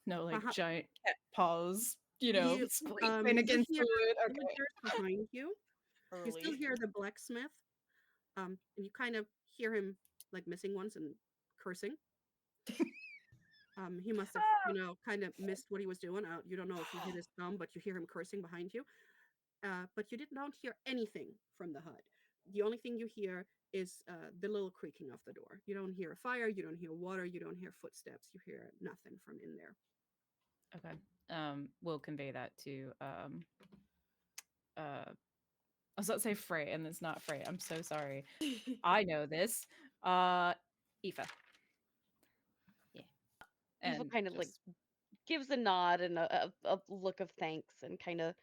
no like Behind giant cat paws, you scraping you against hear the wood. Okay. villagers behind you. You still Early. hear the blacksmith. And you kind of hear him like missing once and cursing. He must have, kind of missed what he was doing. You don't know if he hit his thumb, but you hear him cursing behind you. But you don't hear anything from the hut. The only thing you hear is the little creaking of the door. You don't hear a fire. You don't hear water. You don't hear footsteps. You hear nothing from in there. Okay. We'll convey that to I was about to say Frey, and it's not Frey. I'm so sorry. I know this. Aoife. Yeah. Eva And kind of like just gives a nod and a look of thanks and kind of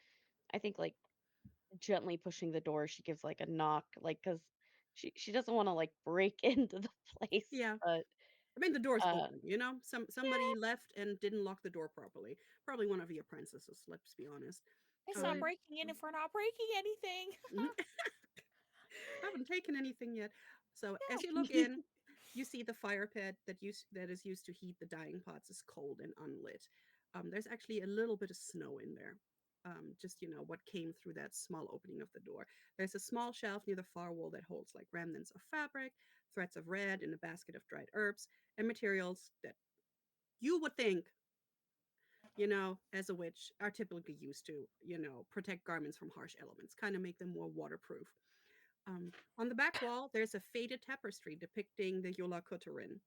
I think like gently pushing the door, she gives like a knock, like because she doesn't want to like break into the place, Yeah. but I mean, the door's uh, open, you know? Somebody left and didn't lock the door properly. Probably one of the apprentices, let's be honest. It's not Um, breaking in if we're not breaking anything. haven't taken anything yet. So as you Yeah. look in, you see the fire pit that is used to heat the dyeing pots is cold and unlit. There's actually a little bit of snow in there. Just what came through that small opening of the door. There's a small shelf near the far wall that holds like remnants of fabric, threads of red, and a basket of dried herbs and materials that you would think, as a witch, are typically used to, protect garments from harsh elements, kind of make them more waterproof. On the back wall, there's a faded tapestry depicting the Yola Kotorin.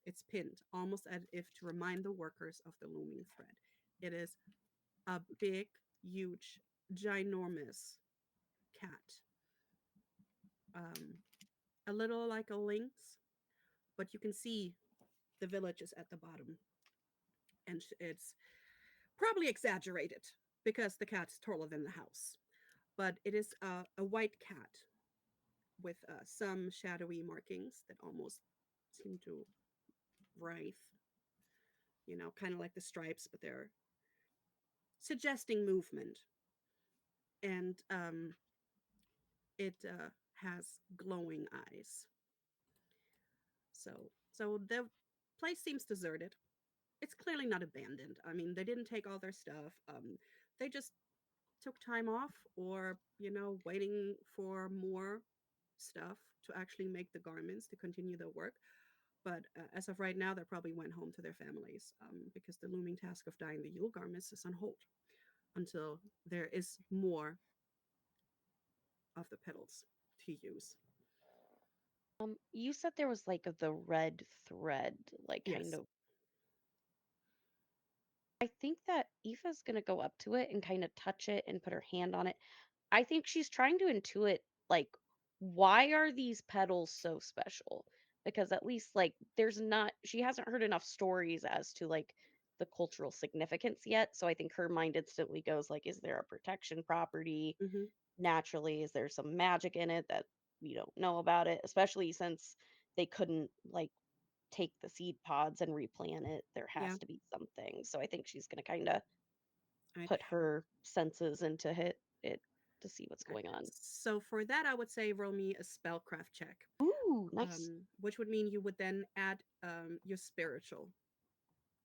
It's pinned, almost as if to remind the workers of the looming thread. It is a big, huge, ginormous cat, um, a little like a lynx, but you can see the village is at the bottom, and it's probably exaggerated because the cat's taller than the house. But it is a white cat with some shadowy markings that almost seem to writhe, kind of like the stripes, but they're suggesting movement. And it has glowing eyes. So the place seems deserted. It's clearly not abandoned. I mean, they didn't take all their stuff. They just took time off, or waiting for more stuff to actually make the garments to continue their work. But as of right now, they probably went home to their families, because the looming task of dyeing the Yule garments is on hold until there is more of the petals to use. you said there was like the red thread, like kind Yes. of. I think that Aoife's gonna go up to it and kind of touch it and put her hand on it. I think she's trying to intuit like why are these petals so special? Because at least like there's not she hasn't heard enough stories as to like the cultural significance yet. So I think her mind instantly goes like, is there a protection property? Hmm. Naturally, is there some magic in it that we don't know about it? Especially since they couldn't like take the seed pods and replant it. There Yeah. has to be something. So I think she's gonna kind of Right. put her senses into it to see what's Right. going on. So for that, I would say roll me a spellcraft check, Ooh, nice. which would mean you would then add your spiritual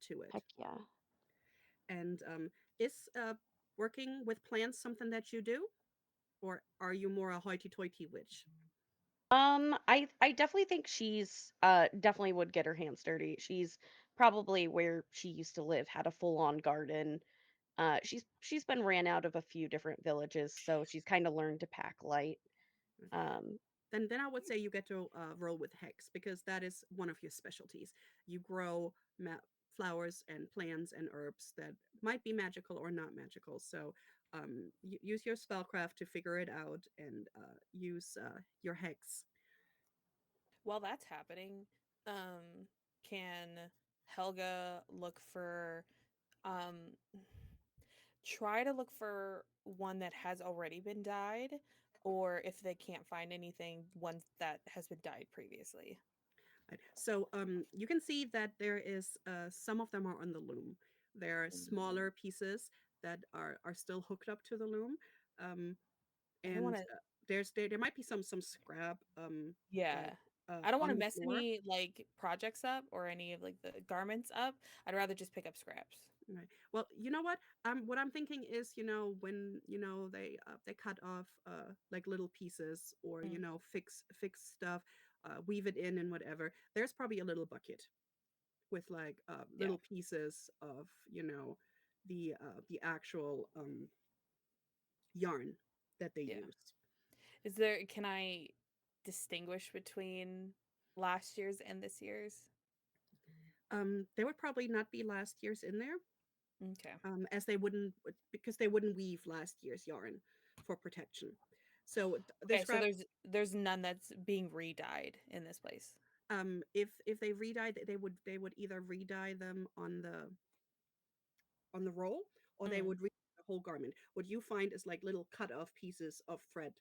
to it. Heck yeah. And is working with plants something that you do, or are you more a hoity-toity witch? I definitely think she's definitely would get her hands dirty. She's probably where she used to live had a full-on garden. She's been ran out of a few different villages, so she's kind of learned to pack light. Um, Then I would say you get to roll with hex, because that is one of your specialties. You grow flowers and plants and herbs that might be magical or not magical. So use your spellcraft to figure it out, and use your hex. While that's happening, can Helga look for um try to look for one that has already been dyed, or if they can't find anything, one that has been dyed previously. Right. So you can see that there is some of them are on the loom. There are Mm. smaller pieces that are still hooked up to the loom, um, I don't want and to. there might be some scrap that Yeah. I don't want on to the mess floor. any like projects up or any of like the garments up. I'd rather just pick up scraps. Right. Well, you know what? What I'm thinking is, when they cut off like little pieces, or Mm. fix stuff, weave it in and whatever. There's probably a little bucket with like Yeah. little pieces of the actual yarn that they Yeah. use. Is there? Can I distinguish between last year's and this year's? There would probably not be last year's in there, Okay. as they wouldn't, because they wouldn't weave last year's yarn for protection. So the Okay. So scrap, there's none that's being re-dyed in this place. if they re-dye, they would either re-dye them on the roll, or they Mm. would re the whole garment. What you find is like little cut off pieces of thread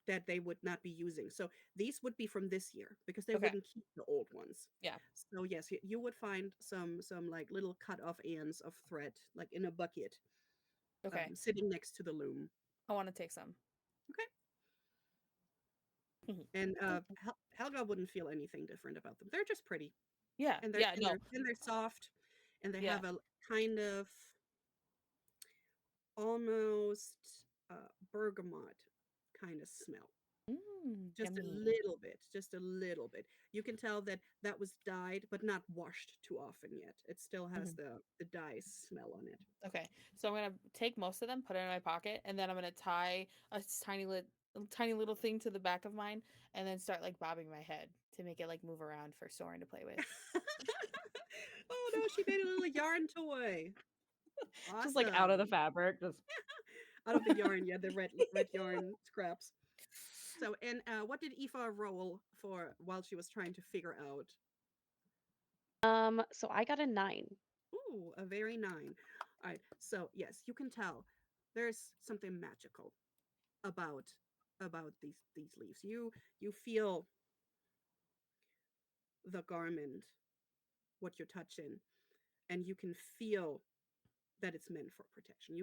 that they would not be using. So these would be from this year because they Okay. wouldn't keep the old ones. Yeah. So yes, you would find some like little cut off ends of thread like in a bucket, Okay. sitting next to the loom. I want to take some. Okay. Mhm. And Thank you. Helga wouldn't feel anything different about them. They're just pretty, Yeah. and Yeah. No. they're soft, and they Yeah. have a kind of almost bergamot kind of smell. Just a Yummy. little bit, just a little bit. You can tell that that was dyed, but not washed too often yet. It still has Mhm. the dye smell on it. Okay. So I'm gonna take most of them, put it in my pocket, and then I'm gonna tie a tiny little thing to the back of mine, and then start like bobbing my head to make it like move around for Soren to play with. Oh no, she made a little yarn toy. Just like out of the Awesome. fabric, just Out of the yarn, yeah, the red yarn scraps. So, and what did Aoife roll for while she was trying to figure out? So I got a 9. Ooh, a very 9. All right. So, yes, you can tell there's something magical about these leaves. You feel the garment, what you're touching, and you can feel that it's meant for protection.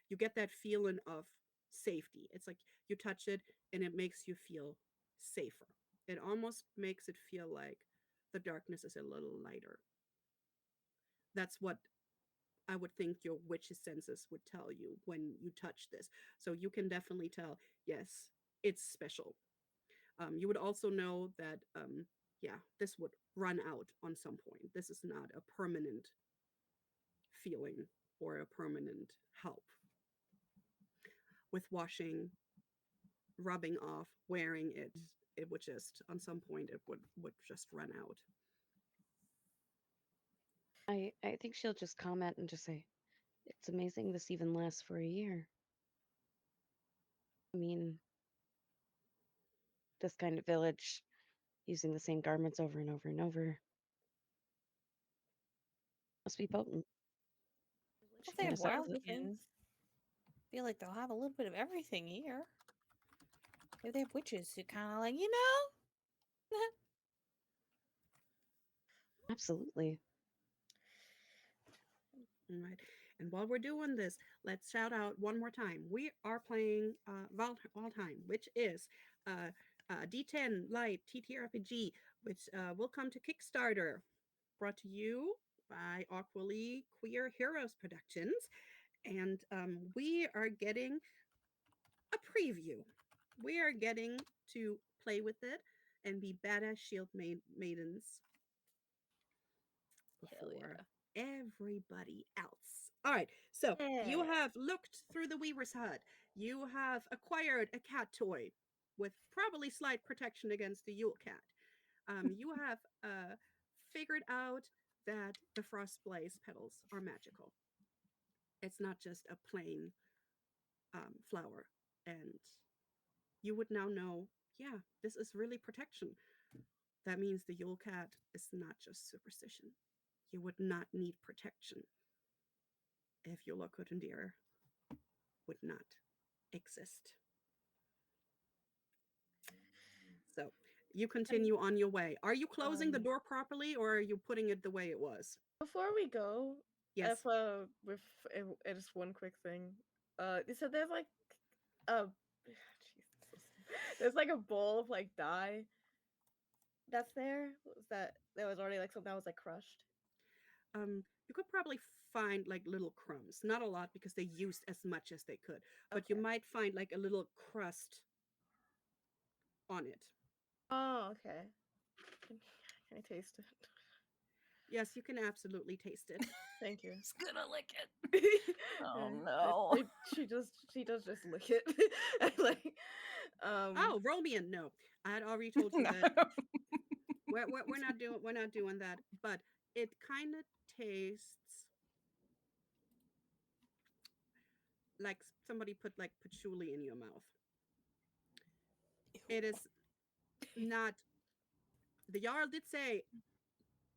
You get that feeling of safety. It's like you touch it and it makes you feel safer. It almost makes it feel like the darkness is a little lighter. That's what I would think your witch's senses would tell you when you touch this. So you can definitely tell, yes, it's special. You would also know that, yeah, this would run out on some point. This is not a permanent feeling or a permanent help. With washing, rubbing off, wearing it, it would just, on some point, it would just run out. I think she'll just comment and just say, "It's amazing this even lasts for a year." I mean, this kind of village using the same garments over and over and over must be potent. Well, She they kind have of says wild it. chickens. Feel like they'll have a little bit of everything here. Maybe they have witches who kind of like, Absolutely. All right. And while we're doing this, let's shout out one more time. We are playing Valdheim, which is D10 Light TTRPG, which will come to Kickstarter, brought to you by Aquily Queer Heroes Productions. And we are getting a preview. We are getting to play with it and be badass maidens Hell before yeah. everybody else. All right, so you Yeah. have looked through the Weaver's hut. You have acquired a cat toy with probably slight protection against the Yule cat. You have figured out that the frost blaze petals are magical. It's not just a plain flower, and you would now know. Yeah, this is really protection. That means the Yule cat is not just superstition. You would not need protection if Yule Cotendir would not exist. So you And continue on your way. Are you closing the um, door properly or are you putting it the way it was? before we go, Yes. if with just one quick thing, you said there's like Jesus, there's like a bowl of like dye that's there. Was that there was already like something that was like crushed? You could probably find like little crumbs. Not a lot because they used as much as they could, but you Okay. might find like a little crust on it. Oh, okay. Can, can I taste it? Yes, you can absolutely taste it. Thank you. he's gonna lick it. Oh Okay. no. She does just lick it. And, like Oh, roll me in. No, I had already told you No. that we're not doing that. But it kind of tastes like somebody put like patchouli in your mouth. It is not. The Jarl did say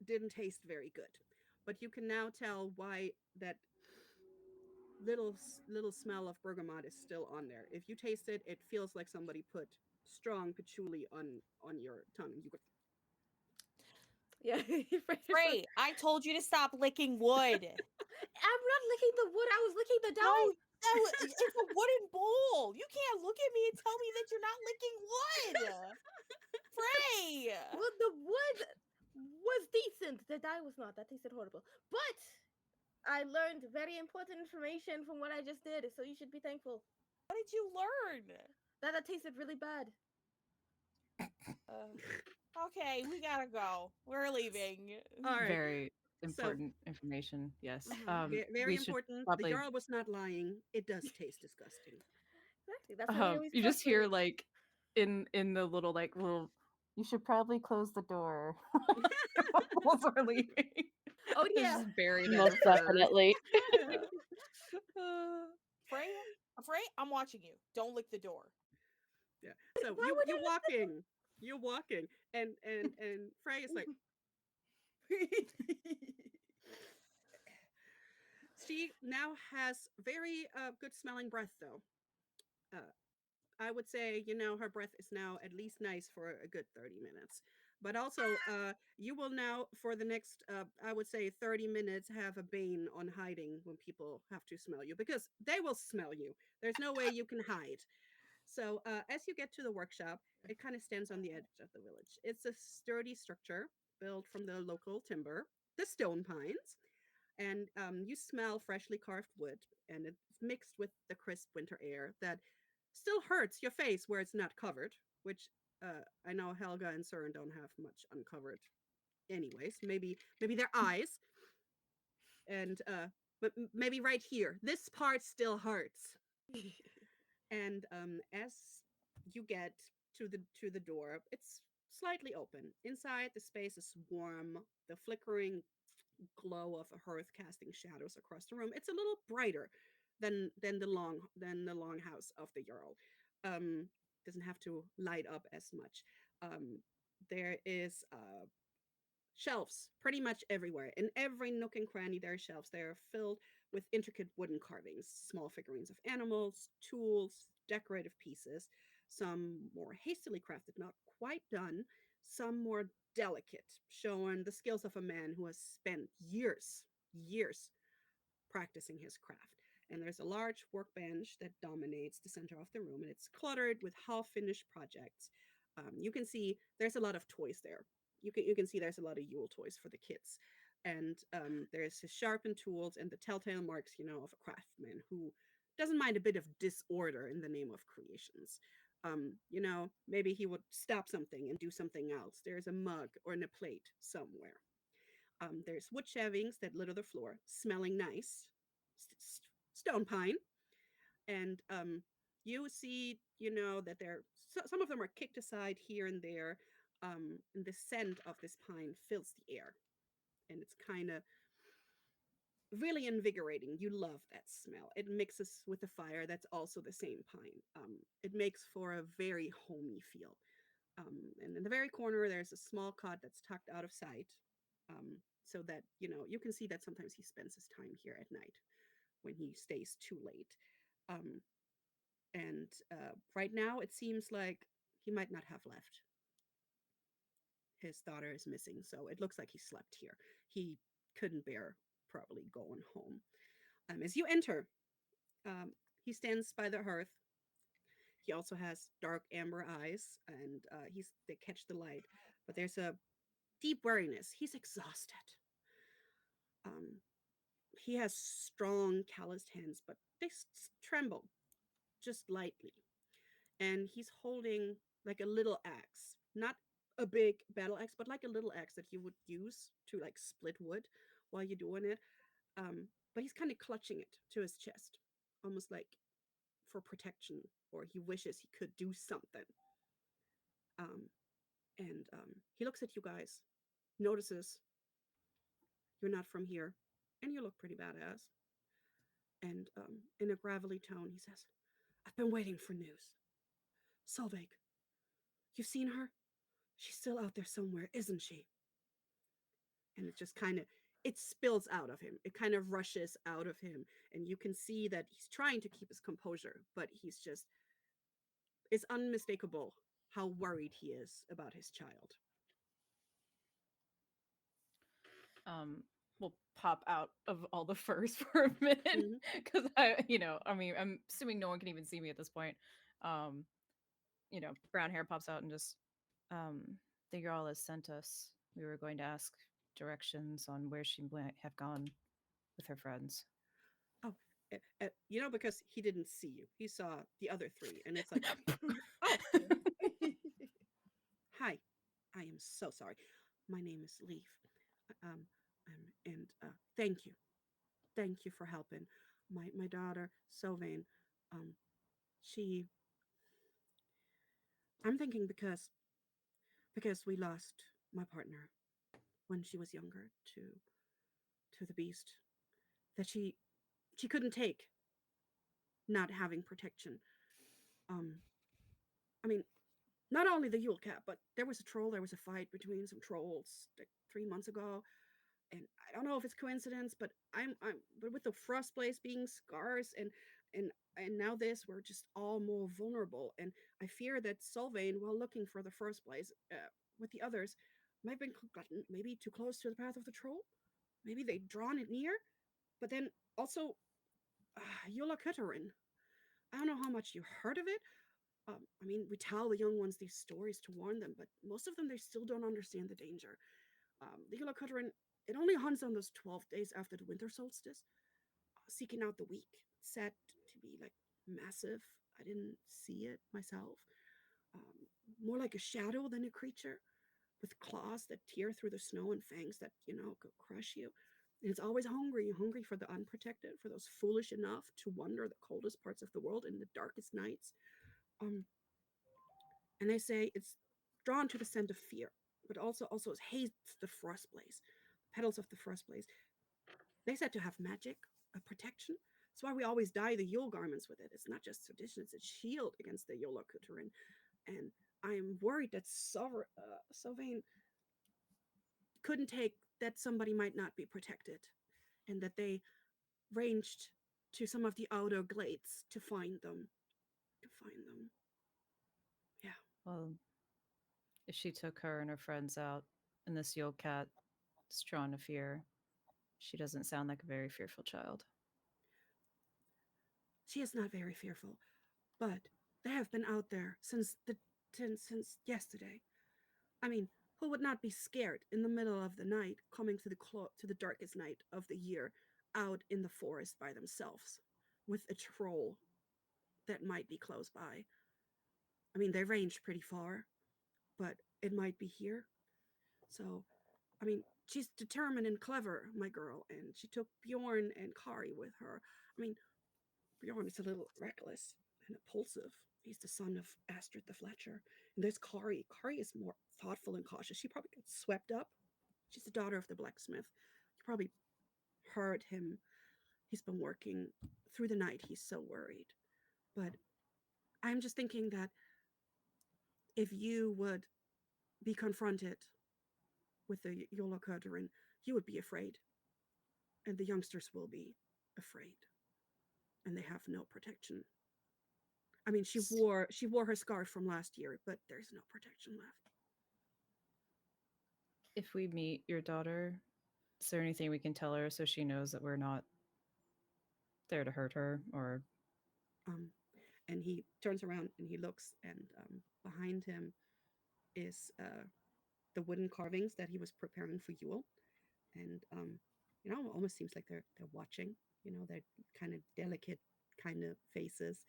didn't taste very good, but you can now tell why that little smell of bergamot is still on there. If you taste it, it feels like somebody put strong patchouli on your tongue. You go, Yeah, Freya's like, Frey, I told you to stop licking wood. I'm not licking the wood. I was licking the No, dye. it's a wooden bowl. You can't look at me and tell me that you're not licking wood. Frey. Well, the wood was decent. The dye was not. That tasted horrible. But I learned very important information from what I just did, so you should be thankful. What did you learn? That tasted really bad. Okay, we gotta go. We're leaving. all right. Very So important information. Yes. very We should important. The probably Jarl was not lying. It does taste disgusting. Exactly. That's why we always you trust just hear Freya. like in the little like little you should probably close the door. While we're leaving. Oh It's yeah. just buried in Most the fur. definitely. Frey, Frey, I'm watching you. Don't lick the door. Yeah. So Why would you're walking, and Frey is like, she now has very good smelling breath though. Uh, I would say, her breath is now at least nice for a good 30 minutes. But also, you will now, for the next, I would say, 30 minutes, have a bane on hiding when people have to smell you because they will smell you. There's no way you can hide. So, as you get to the workshop, it kind of stands on the edge of the village. It's a sturdy structure built from the local timber, the stone pines, and you smell freshly carved wood, and it's mixed with the crisp winter air that still hurts your face where it's not covered, which I know Helga and Søren don't have much uncovered anyways. Maybe their eyes, and but maybe right here this part still hurts. And as you get to the door, it's slightly open. Inside, the space is warm. The flickering glow of a hearth casting shadows across the room. It's a little brighter than the long house of the Jarl. Doesn't have to light up as much. Um, there is shelves pretty much everywhere. In every nook and cranny, there are shelves. They are filled with intricate wooden carvings, small figurines of animals, tools, decorative pieces, some more hastily crafted, not quite done, some more delicate, showing the skills of a man who has spent years practicing his craft. And there's a large workbench that dominates the center of the room, and it's cluttered with half finished projects. You can see there's a lot of toys there. You can see there's a lot of Yule toys for the kids, and there's his sharpened tools and the telltale marks, of a craftsman who doesn't mind a bit of disorder in the name of creations. Maybe he would stop something and do something else. There's a mug or a plate somewhere. There's wood shavings that litter the floor, smelling nice, stone pine, and you see, that some of them are kicked aside here and there, and the scent of this pine fills the air, and it's kind of really invigorating. You love that smell. It mixes with the fire that's also the same pine. It makes for a very homey feel. And in the very corner, there's a small cot that's tucked out of sight, so that you can see that sometimes he spends his time here at night when he stays too late. Um, and right now, it seems like he might not have left. His daughter is missing, so it looks like he slept here. He couldn't bear probably going home. As you enter, he stands by the hearth. He also has dark amber eyes, and they catch the light. But there's a deep weariness. He's exhausted. Um, he has strong, calloused hands, but they tremble just lightly. And he's holding like a little axe, not a big battle axe, but like a little axe that you would use to like split wood while you're doing it. But he's kind of clutching it to his chest, almost like for protection, or he wishes he could do something. Um, and he looks at you guys, notices you're not from here, and you look pretty badass. And in a gravelly tone, he says, "I've been waiting for news. Solveig, you've seen her? She's still out there somewhere, isn't she?" And it just kind of it spills out of him. It kind of rushes out of him, and you can see that he's trying to keep his composure, but he's just, it's unmistakable how worried he is about his child. We'll pop out of all the furs for a minute Mhm. because I mean, I'm assuming no one can even see me at this point. Um, brown hair pops out and just, the girl has sent us. We were going to ask directions on where she might have gone with her friends. Oh, because he didn't see you. He saw the other three, and it's like, oh, hi. I am so sorry. My name is Leaf. Um, and thank you for helping. My daughter Sylvain, um, she. I'm thinking because we lost my partner when she was younger to the beast, that she couldn't take not having protection. Um, I mean, not only the Yule Cat, but there was a troll. There was a fight between some trolls like 3 months ago, and I don't know if it's coincidence, but but with the frost blaze being scarce and and now this, we're just all more vulnerable. And I fear that Sylvain, while looking for the first blaze with the others, might have been gotten maybe too close to the path of the troll. Maybe they'd drawn it near, but then also Yola Kutterin. I don't know how much you heard of it. I mean, we tell the young ones these stories to warn them, but most of them, they still don't understand the danger. The Yola Kutterin, it only hunts on those 12 days after the winter solstice, seeking out the weak. It's said to be like massive. I didn't see it myself. Um, More like a shadow than a creature, with claws that tear through the snow and fangs that, could crush you. And it's always hungry, hungry for the unprotected, for those foolish enough to wander the coldest parts of the world in the darkest nights. Um, and they say it's drawn to the scent of fear, but also it hates the frost blaze, petals of the frost blaze. They said to have magic, a protection. That's why we always dye the Yule garments with it. It's not just tradition; it's a shield against the Yola Kuturin. And I am worried that Sylvain couldn't take that somebody might not be protected, and that they ranged to some of the outer glades to find them. To find them. Yeah. Well, if she took her and her friends out, and this Yule cat is drawn to fear, she doesn't sound like a very fearful child. She is not very fearful, but they have been out there since yesterday. I mean, who would not be scared in the middle of the night, coming to the darkest night of the year, out in the forest by themselves, with a troll that might be close by? I mean, they range pretty far, but it might be here. So, I mean, she's determined and clever, my girl, and she took Bjorn and Kari with her. I mean, Bjorn is a little reckless and impulsive. He's the son of Astrid the Fletcher. And there's Kari. Kari is more thoughtful and cautious. She probably gets swept up. She's the daughter of the blacksmith. You probably heard him. He's been working through the night. He's so worried. But I'm just thinking that if you would be confronted with the Yola Kurderin, you would be afraid. And the youngsters will be afraid. And they have no protection. I mean, she wore her scarf from last year, but there's no protection left. If we meet your daughter, is there anything we can tell her so she knows that we're not there to hurt her or Um, and he turns around and he looks, and behind him is the wooden carvings that he was preparing for Yule, and almost seems like they're watching. They're kind of delicate, kind of faces,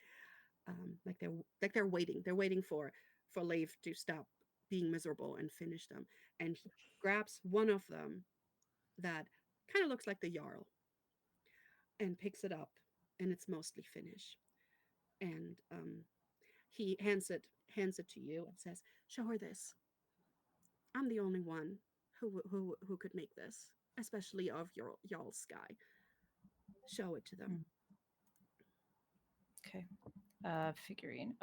like they're waiting. They're waiting for Leif to stop being miserable and finish them. And he grabs one of them that kind of looks like the Jarl and picks it up, and it's mostly finished. And he hands it to you and says, "Show her this. I'm the only one who could make this, especially of y'all's sky. Show it to them." Hmm. Okay. Figurine.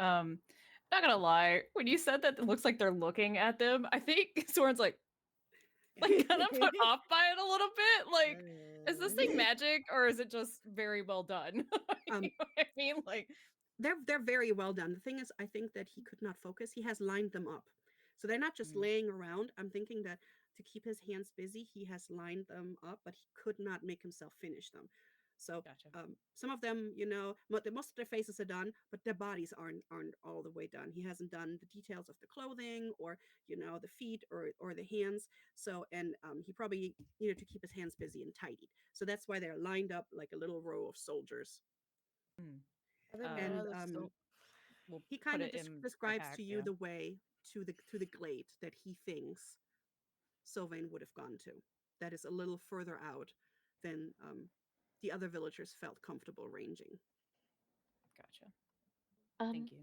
Not gonna lie, when you said that it looks like they're looking at them, I think Soren's like, like kind of put off by it a little bit. Like, is this thing magic or is it just very well done? You Um, know what I mean? Like, they're very well done. The thing is, I think that he could not focus. He has lined them up, so they're not just mm, laying around. I'm thinking that to keep his hands busy, he has lined them up, but he could not make himself finish them. So gotcha. some of them, most of their faces are done, but their bodies aren't all the way done. He hasn't done the details of the clothing or the feet or the hands. So and he probably to keep his hands busy and tidied. So that's why they're lined up like a little row of soldiers. Mm. I think that And looks dope. We'll he put kind of it in the describes pack. to you Yeah. the way to the glade that he thinks Sylvain would have gone to. That is a little further out than the other villagers felt comfortable ranging. Gotcha. Um, Thank you.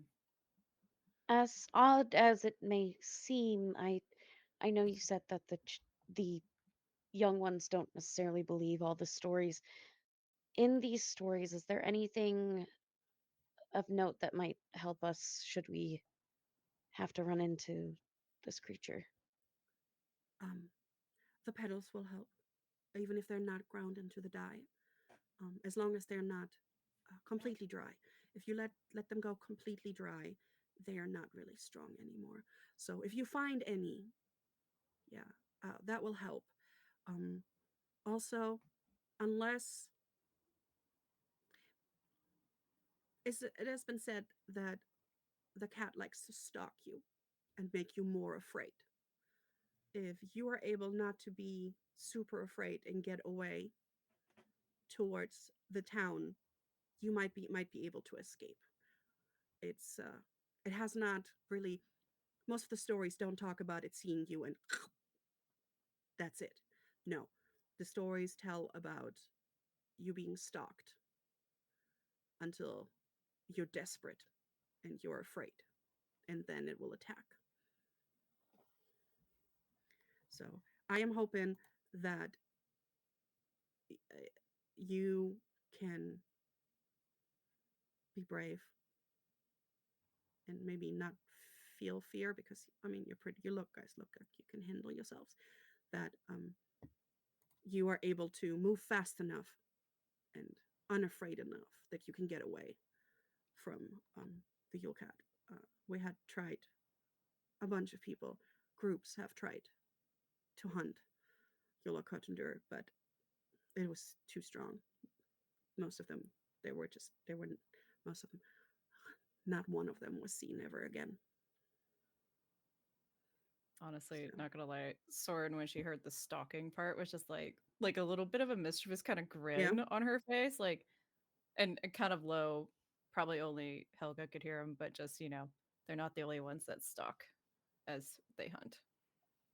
as odd as it may seem, I know you said that the young ones don't necessarily believe all the stories. In these stories, is there anything of note that might help us should we have to run into this creature? Um, the petals will help, even if they're not ground into the dye, as long as they're not completely dry. If you let them go completely dry, they are not really strong anymore. So if you find any, yeah, that will help. Um, Also, unless it has been said that the cat likes to stalk you and make you more afraid. If you are able not to be super afraid and get away towards the town, you might be able to escape. It has not really. Most of the stories don't talk about it seeing you and that's it. No, the stories tell about you being stalked until you're desperate and you're afraid, and then it will attack. So I am hoping that uh, you can be brave and maybe not feel fear because I mean you look guys look like you can handle yourselves. That you are able to move fast enough and unafraid enough that you can get away from the Yule Cat. We had tried a bunch of people, groups have tried to hunt Yola Cottondur, but it was too strong. Most of them, they were most of them. Not one of them was seen ever again. Honestly, So not gonna lie, Soren when she heard the stalking part was just like a little bit of a mischievous kind of yeah, grin on her face, like and kind of low. Probably only Helga could hear him, but just they're not the only ones that stalk as they hunt,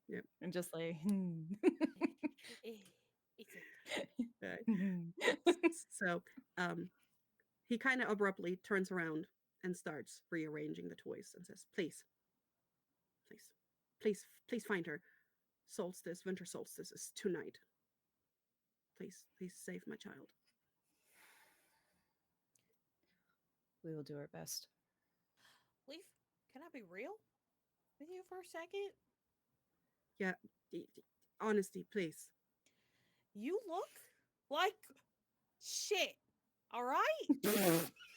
yeah. and just like. It's okay. Okay. So he kind of abruptly turns around and starts rearranging the toys and says, "Please, please, please find her. Solstice, winter solstice is tonight. Please save my child." We will do our best. Leaf, can I be real with you for a second? Yeah, honesty, please. You look like shit. All right?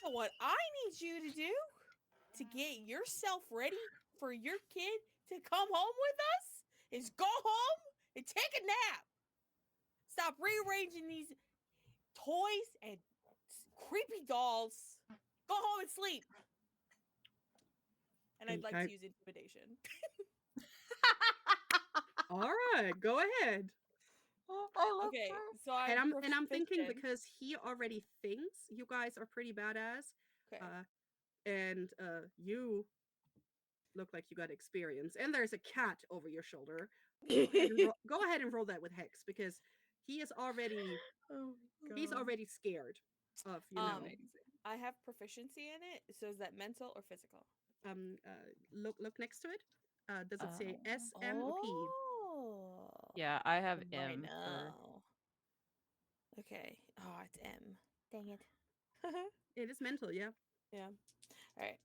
So what I need you to do to get yourself ready for your kid to come home with us is go home and take a nap. Stop rearranging these toys and creepy dolls. Go home and sleep. And I'd like Okay. to use intimidation. All right, go ahead. I love Okay, her. so I'm And I'm thinking proficient. because he already thinks you guys are pretty badass, Okay. and you look like you got experience, and there's a cat over your shoulder. Go ahead and roll that with Hex because he is already Oh my he's god. already scared of Amazing. I have proficiency in it. So is that mental or physical? look next to it. Does it say Uh, S, M, or P? Oh, yeah, I have I M for. know. Okay. Oh, it's M. Dang it. It is mental, yeah. Yeah. All right.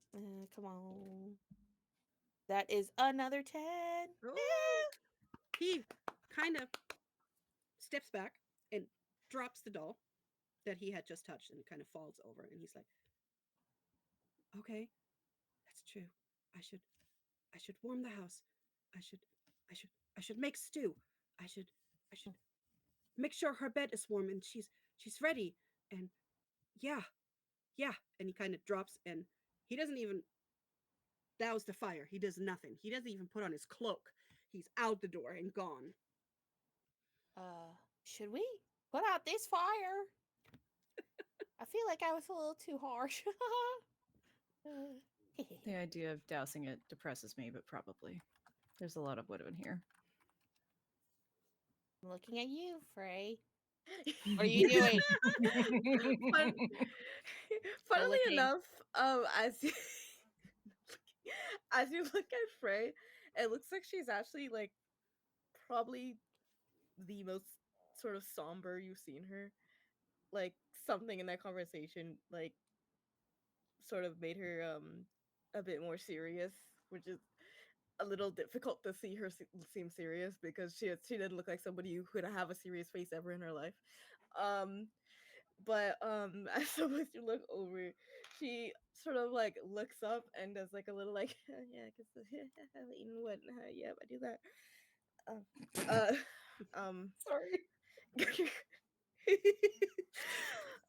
Come on. That is another 10. Oh, he kind of steps back and drops the doll that he had just touched, and it kind of falls over. And he's like, "Okay, that's true. I should I should warm the house. I should I should I should make stew. I should I should make sure her bed is warm and she's ready. And yeah, yeah." And he kind of drops, and he doesn't even douse the fire. He does nothing. He doesn't even put on his cloak. He's out the door and gone. Should we put out this fire? I feel like I was a little too harsh. The idea of dousing it depresses me, but probably. There's a lot of wood in here. I'm looking at you, Frey. What are you doing? Fun- Funnily looking. enough, as you as you look at Frey, it looks like she's actually like probably the most sort of somber you've seen her. Like something in that conversation, like sort of made her a bit more serious, which is a little difficult to see her seem serious because she didn't look like somebody who could have a serious face ever in her life. Um, but as soon as you look over, she sort of like looks up and does like a little like yeah, I guess eating what? Yeah, I do that. Uh, um, Sorry.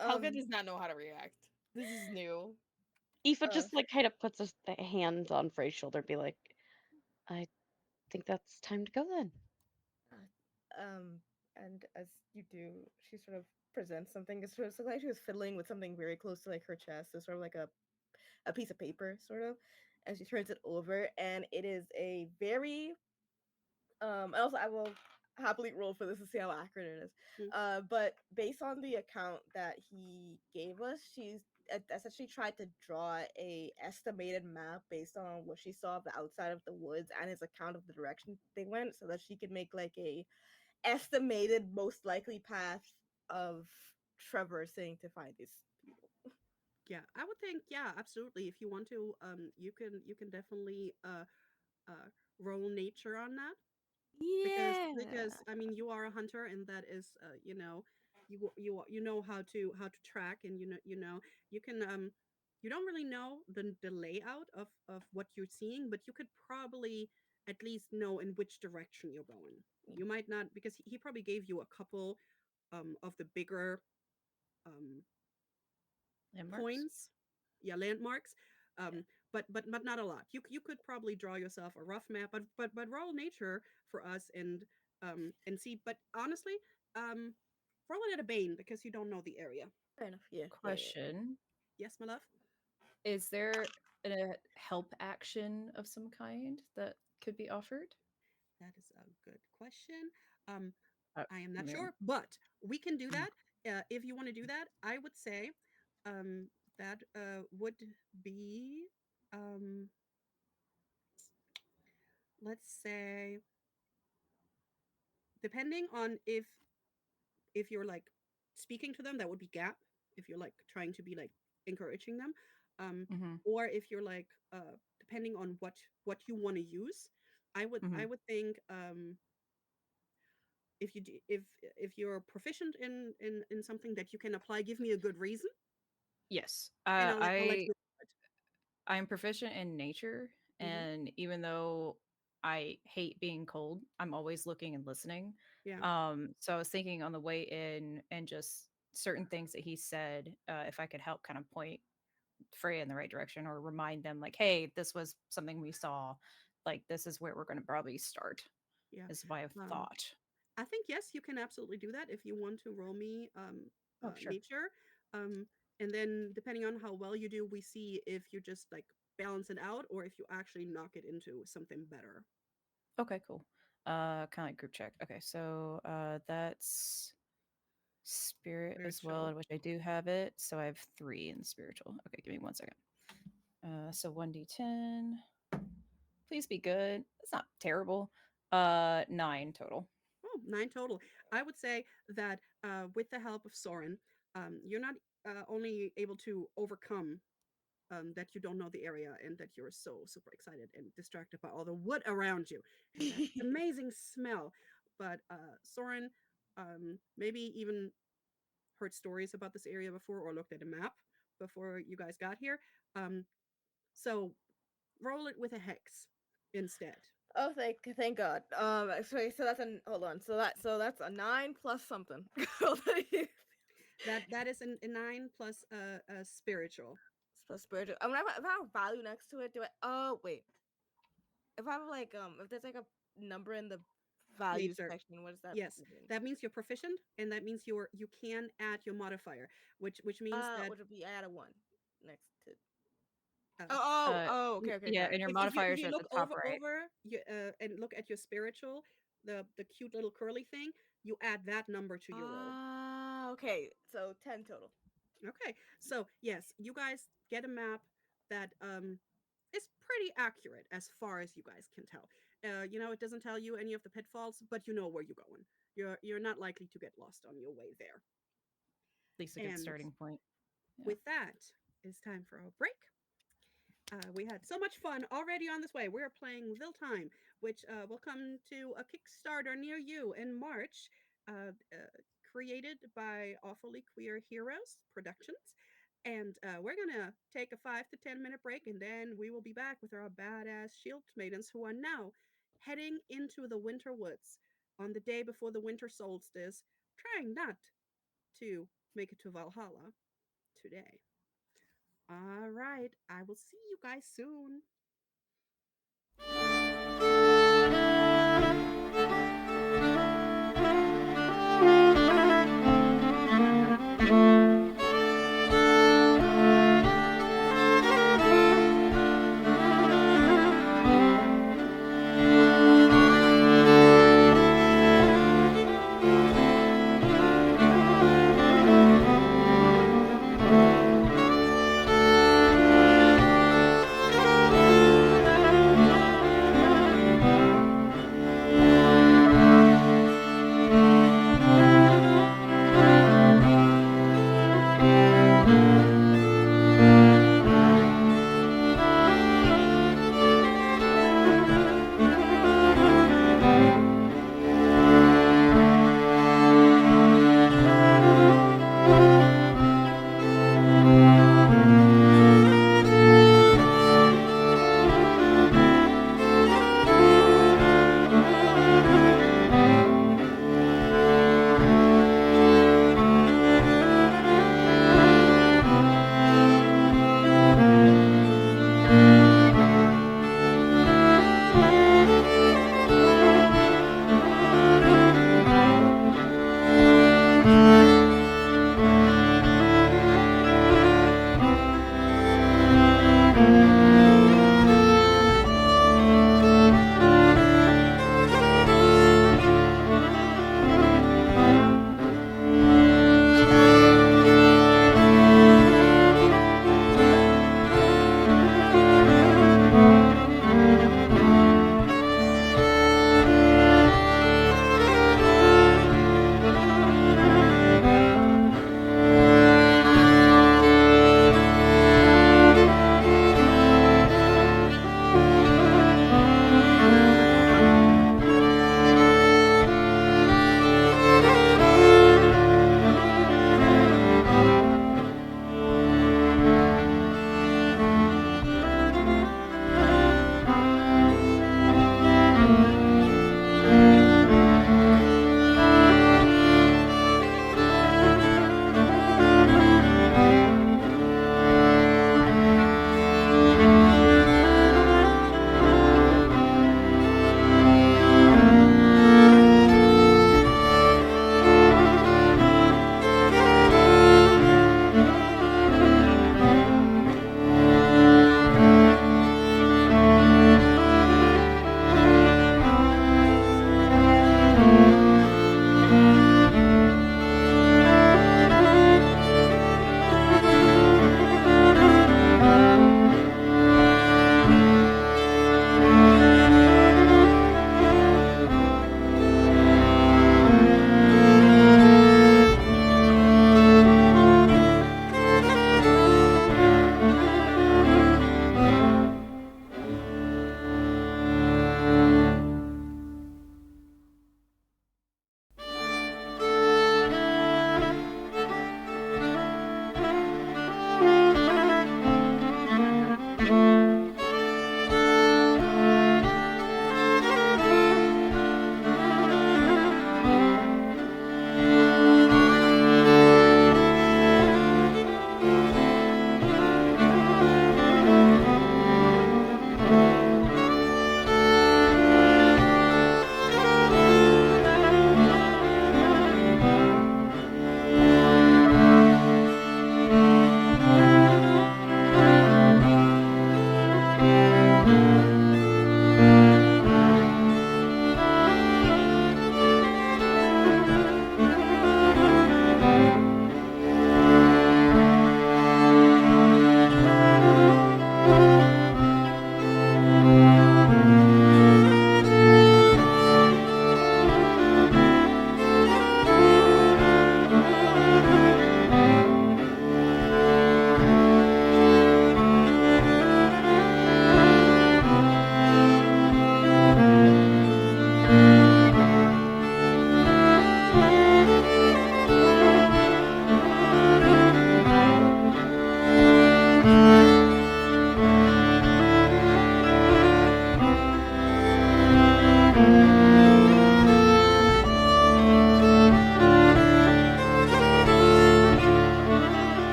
Helga um, does not know how to react. This is new. Aoife uh, just like kind of puts a hand on Frey's shoulder, be like, I think that's time to go then. and as you do, she sort of presents something. It's sort of like she was fiddling with something very close to like her chest. So sort of like a piece of paper, sort of. And she turns it over, and it is a very and also I will happily roll for this to see how accurate it is. Mm. But based on the account that he gave us, she's essentially tried to draw a estimated map based on what she saw of the outside of the woods and his account of the direction they went, so that she could make like a estimated most likely path of traversing to find these people. Yeah, I would think, yeah, absolutely. If you want to, you can definitely uh roll nature on that, because Yeah. I mean you are a hunter, and that is you know how to track, and you can you don't really know the layout of what you're seeing, but you could probably at least know in which direction you're going. You might not, because he probably gave you a couple of the bigger um Landmarks? points, yeah, landmarks, Yeah. um but not a lot. You could probably draw yourself a rough map, but roll nature for us, and see. But honestly, um roll it at a bane, because you don't know the area. Fair enough. Yeah. Yeah. Yeah. Yeah. Question. Yes, my love. Is there a help action of some kind that could be offered? That is a good question. um Uh, I am not mm, sure, but we can do mm, that. If you want to do that, I would say that would be, um let's say, depending on if you're like speaking to them, that would be gap. If you're like trying to be like encouraging them, um mhm, or if you're like depending on what you want to use, I mhm. would think, if you're proficient in something that you can apply, give me a good reason, Yes. and I'll let you. I'm proficient in nature, Hmm. and even though I hate being cold, I'm always looking and listening. Yeah, So I was thinking on the way in, and just certain things that he said, if I could help kind of point Freya in the right direction, or remind them like, hey, this was something we saw. Like, this is where we're going to probably start. yeah. Is my um thought. I think, yes, you can absolutely do that if you want to roll me Oh, sure. nature. Um, and then depending on how well you do, we see if you just like balance it out, or if you actually knock it into something better. Okay, cool. Kind of like group check. Okay, so that's spirit as well, Spiritual. in which I do have it. So I have 3 in spiritual. Okay, give me 1 second. So 1d10. Please be good. That's not terrible. 9 total. Oh, 9 total. I would say that with the help of Soren, you're not only able to overcome that you don't know the area, and that you're so super excited and distracted by all the wood around you and that amazing smell. but Soren maybe even heard stories about this area before or looked at a map before you guys got here. Um, so roll it with a hex instead. Oh, thank God. So that's a hold on. So that's a 9 plus something. That is a 9 plus a spiritual. Plus spiritual. I mean, if I have value next to it, do I? Oh wait. If I have like if there's like a number in the Yeah, values sir. section, what does that Yes, mean? that means you're proficient, and that means you can add your modifier, which means that Which would be I add a 1 next to. uh, Okay, Yeah, got it. and your if modifiers you are at look the top right. over you, and look at your spiritual, the cute little curly thing, you add that number to your roll. Okay. So 10 total. Okay, so yes, you guys get a map that is pretty accurate as far as you guys can tell. You know, it doesn't tell you any of the pitfalls, but you know where you're going. You're not likely to get lost on your way there. At least a good And starting point. Yeah. with that, it's time for a break. We had so much fun already on this way. We're playing Vildheim, which will come to a Kickstarter near you in March, created by Awfully Queer Heroes Productions. And we're going to take a 5 to 10 minute break, and then we will be back with our badass shield maidens who are now heading into the winter woods on the day before the winter solstice, trying not to make it to Valhalla today. All right. I will see you guys soon.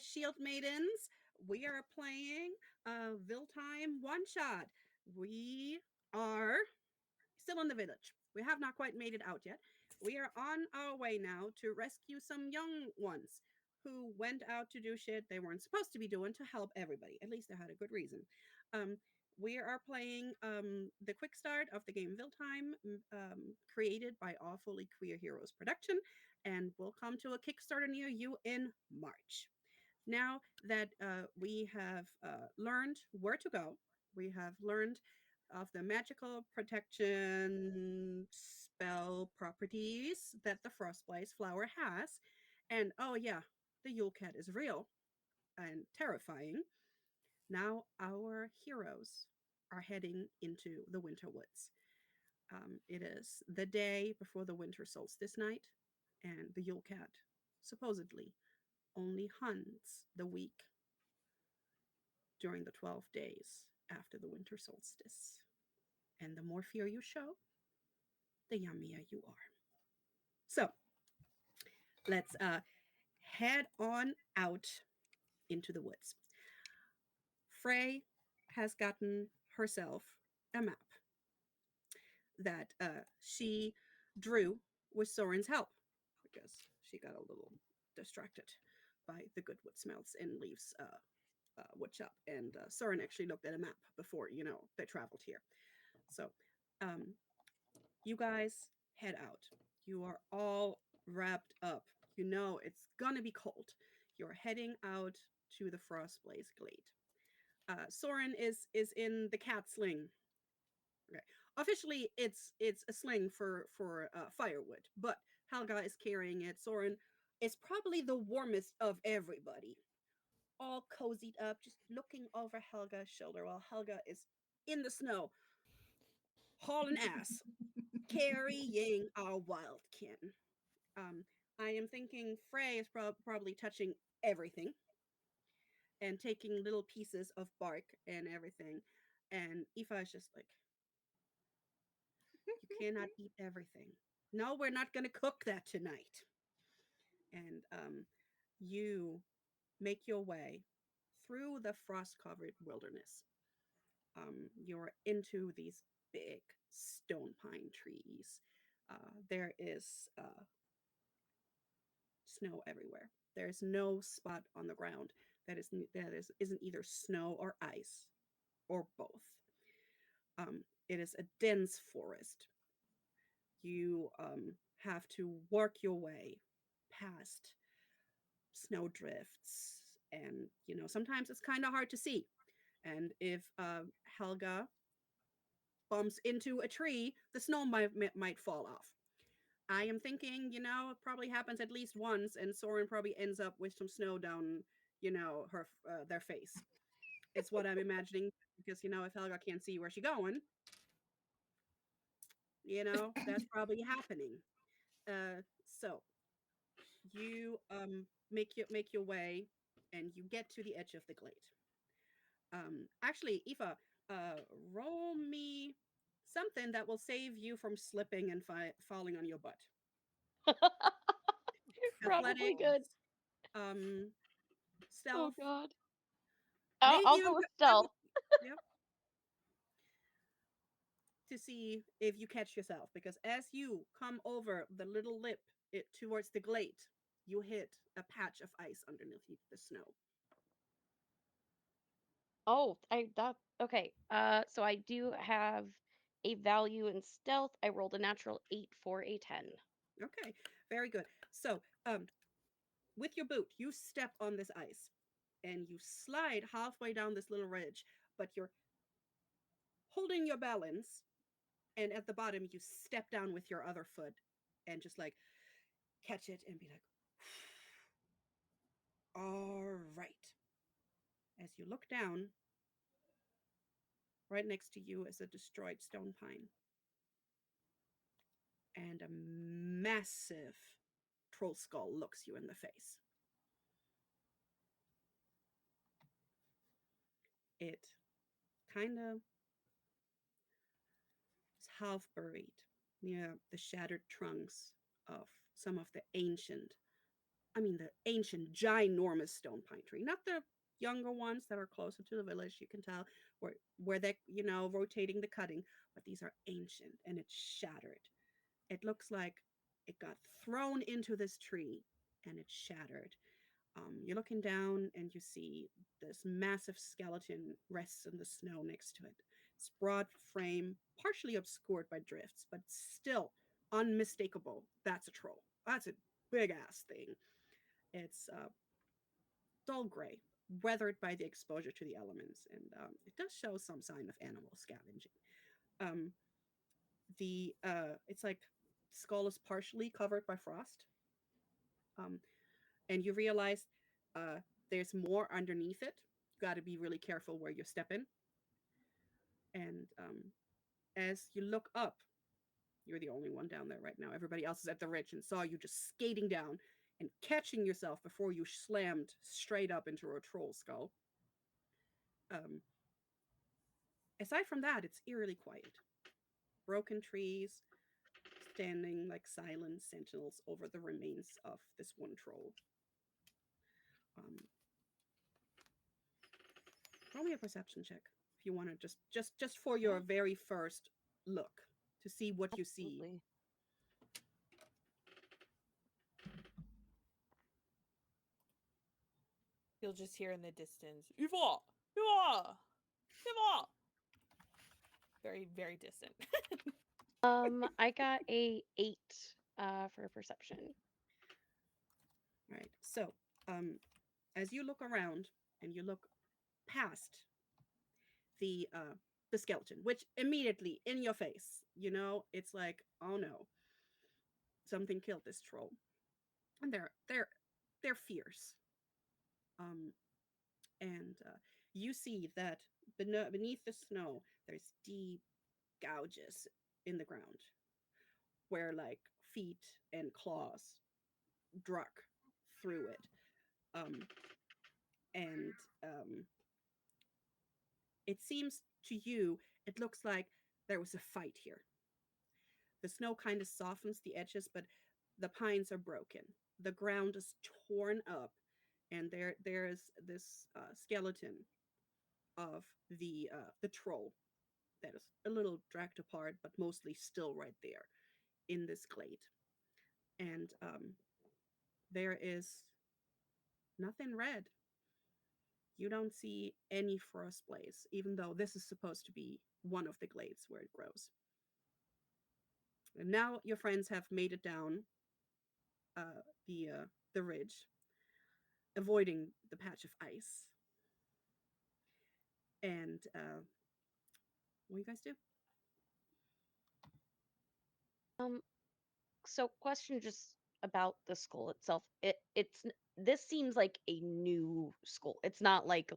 Shield Maidens. We are playing Vildheim one shot. We are still in the village. We have not quite made it out yet. We are on our way now to rescue some young ones who went out to do shit they weren't supposed to be doing to help everybody. At least they had a good reason. Um, we are playing the quick start of the game Vildheim, created by Awfully Queer Heroes Production, and will come to a Kickstarter near you in March. Now that we have learned where to go, we have learned of the magical protection spell properties that the Frostblaze flower has. And oh, yeah, the Yule Cat is real and terrifying. Now our heroes are heading into the winter woods. It is the day before the winter solstice night, and the Yule Cat supposedly only hunts the weak during the 12 days after the winter solstice. And the more fear you show, the yummier you are. So let's head on out into the woods. Frey has gotten herself a map that she drew with Soren's help because she got a little distracted by the good wood smells and leaves wood shop. And Soren actually looked at a map before, they traveled here. So um, you guys head out. You are all wrapped up. You know it's gonna be cold. You're heading out to the Frostblaze Glade. Soren is in the cat sling. Okay. Officially, it's a sling for firewood, but Helga is carrying it. Soren is probably the warmest of everybody, all cozied up, just looking over Helga's shoulder while Helga is in the snow, hauling ass, carrying our wildkin. Um, I am thinking Frey is probably touching everything and taking little pieces of bark and everything. And Aoife is just like, you cannot eat everything. No, we're not going to cook that tonight. And you make your way through the frost covered wilderness. You're into these big stone pine trees. There is snow everywhere. There's no spot on the ground that isn't either snow or ice or both. It is a dense forest. You have to work your way past snow drifts, and sometimes it's kind of hard to see. And if Helga bumps into a tree, the snow might fall off. I am thinking, it probably happens at least once, and Soren probably ends up with some snow down, her their face. It's what I'm imagining because if Helga can't see where she's going, that's probably happening. So you make your way, and you get to the edge of the glade. Actually, Aoife, uh, roll me something that will save you from slipping and falling on your butt. Probably good. Athletics, um, Oh stealth, God. maybe I'll even go with travel. stealth. Yep, to see if you catch yourself, because as you come over the little lip towards the glade, you hit a patch of ice underneath the snow. Oh, I that okay. So I do have a value in stealth. I rolled a natural 8 for a 10. Okay, very good. So, with your boot, you step on this ice and you slide halfway down this little ridge, but you're holding your balance. And at the bottom, you step down with your other foot and just like catch it and be like, all right. As you look down, right next to you is a destroyed stone pine and a massive troll skull looks you in the face. It kind of is half buried near the shattered trunks of some of the ancient I mean, the ancient, ginormous stone pine tree, not the younger ones that are closer to the village. You can tell where they, rotating the cutting, but these are ancient and it's shattered. It looks like it got thrown into this tree and it shattered. You're looking down and you see this massive skeleton rests in the snow next to it. Its broad frame, partially obscured by drifts, but still unmistakable. That's a troll. That's a big ass thing. It's dull gray, weathered by the exposure to the elements, and it does show some sign of animal scavenging. Um, the It's like skull is partially covered by frost, um, and you realize uh, there's more underneath it. You got to be really careful where you step in. And as you look up, you're the only one down there right now. Everybody else is at the ridge and saw you just skating down and catching yourself before you slammed straight up into a troll skull. Um, Aside from that, it's eerily quiet. Broken trees standing like silent sentinels over the remains of this one troll. Um, Roll me a perception check if you want to just for your Yeah, very first look to see what you see. absolutely. You'll just hear in the distance, Eva! Eva! Eva! Very, very distant. I got a 8 for perception. All right. So, as you look around and you look past the uh, the skeleton, which immediately in your face, it's like, oh no, something killed this troll, and they're fierce. Um, and You see that beneath the snow, there's deep gouges in the ground where like feet and claws struck through it. Um, and It seems to you, it looks like there was a fight here. The snow kind of softens the edges, but the pines are broken. The ground is torn up, and there's this skeleton of the troll that is a little dragged apart, but mostly still right there in this glade. And there is nothing red. You don't see any frost blaze, even though this is supposed to be one of the glades where it grows. And now your friends have made it down uh, the ridge, avoiding the patch of ice. And what do you guys do? Um, so question just about the skull itself. This seems like a new skull. It's not like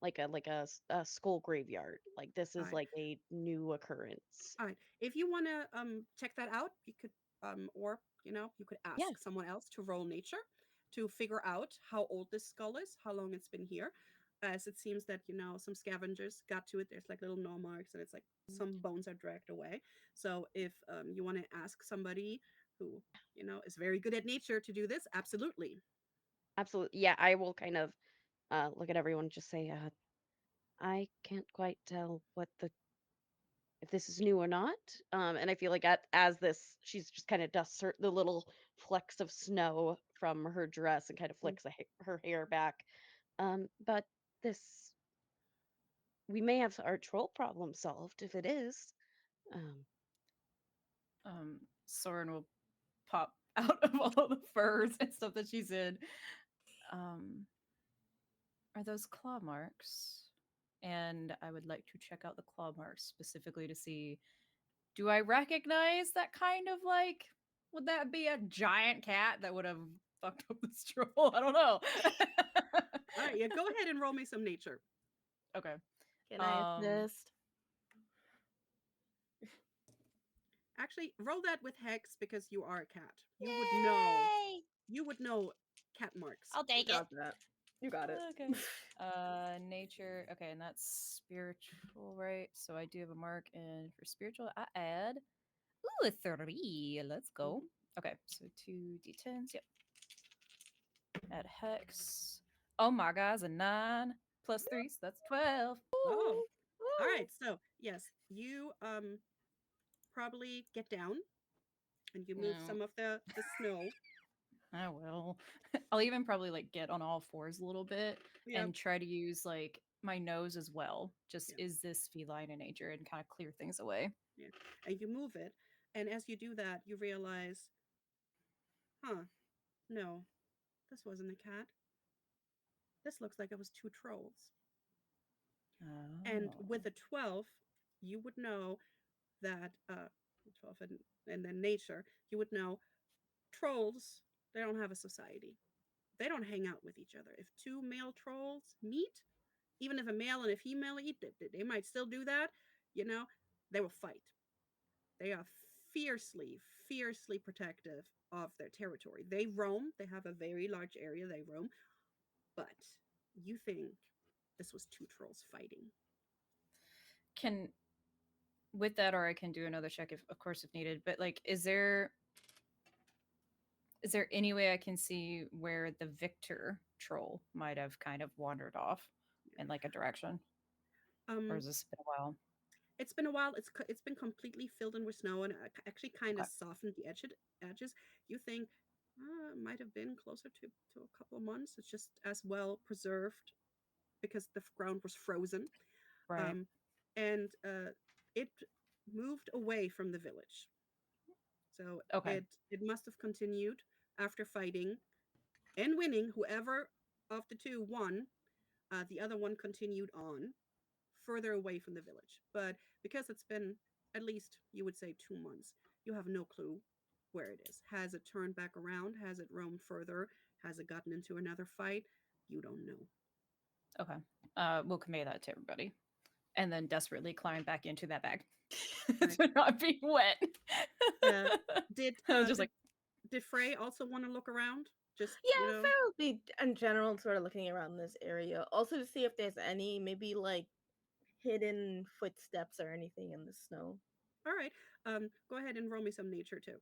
a skull graveyard. Like this All is right, like a new occurrence. all right. If you want to check that out, you could or you could Yeah, ask someone else to roll nature to figure out how old this skull is, how long it's been here. As it seems that some scavengers got to it. There's like little gnaw marks, and it's like some bones are dragged away. So if you want to ask somebody who is very good at nature to do this, absolutely. absolutely. Yeah, I will kind of look at everyone and just say, I can't quite tell what the if this is new or not. And I feel like as this, she's just kind of dusts the little flecks of snow from her dress and kind of Mm. flicks her hair back. But this, we may have our troll problem solved if it is. Um, Soren will pop out of all the furs and stuff that she's in. Um, are those claw marks? And I would like to check out the claw marks specifically to see, do I recognize that kind of like, would that be a giant cat that would have fucked up this troll? I don't know. All right, yeah, go ahead and roll me some nature. Okay. Can I assist? Actually, roll that with hex because you are a cat. You would know. Yay! You would know cat marks. I'll You take it. got that. You got it. Okay. Nature. Okay, and that's spiritual, right? So I do have a mark, and for spiritual, I add ooh a 3. Let's go. Mhm. Okay, so 2d10s. Yep. at Hex. Oh my god, it's a 9 plus 3, so that's 12. Oh, Ooh, all ooh. right. So yes, you probably get down and you move No, some of the snow. I will. I'll even probably like get on all fours a little bit Yep. and try to use like my nose as well. Just Yeah. is this feline in nature and kind of clear things away. Yeah. And you move it, and as you do that, you realize, huh? No, this wasn't a cat. This looks like it was two trolls. And Oh. with a 12, you would know that 12 and then nature, you would know trolls, they don't have a society. They don't hang out with each other. If two male trolls meet, even if a male and a female eat, they might still do that, you know, they will fight. They are fiercely, fiercely protective of their territory. They roam, they have a very large area they roam, but you think this was two trolls fighting. Can with that, or I can do another check if, of course, if needed. But like, is there any way I can see where the victor troll might have kind of wandered off in like a direction, or Um, has this been a while? it's been a while. It's been completely filled in with snow and actually kind of Okay, softened the edges. You think it might have been closer to a couple of months. It's just as well preserved because the ground was frozen. right. Um, and it moved away from the village. So Okay, it must have continued after fighting and winning. Whoever of the two won, the other one continued on further away from the village. But because it's been at least, you would say, 2 months, you have no clue where it is. Has it turned back around? Has it roamed further? Has it gotten into another fight? You don't know. okay. We'll convey that to everybody, and then desperately climb back into that bag Right. to not be wet. Uh, did I was uh, just did like, did Frey also want to look around? Just Yeah, Fair will be in general sort of looking around this area, also to see if there's any maybe like hidden footsteps or anything in the snow. all right. Go ahead and roll me some nature too.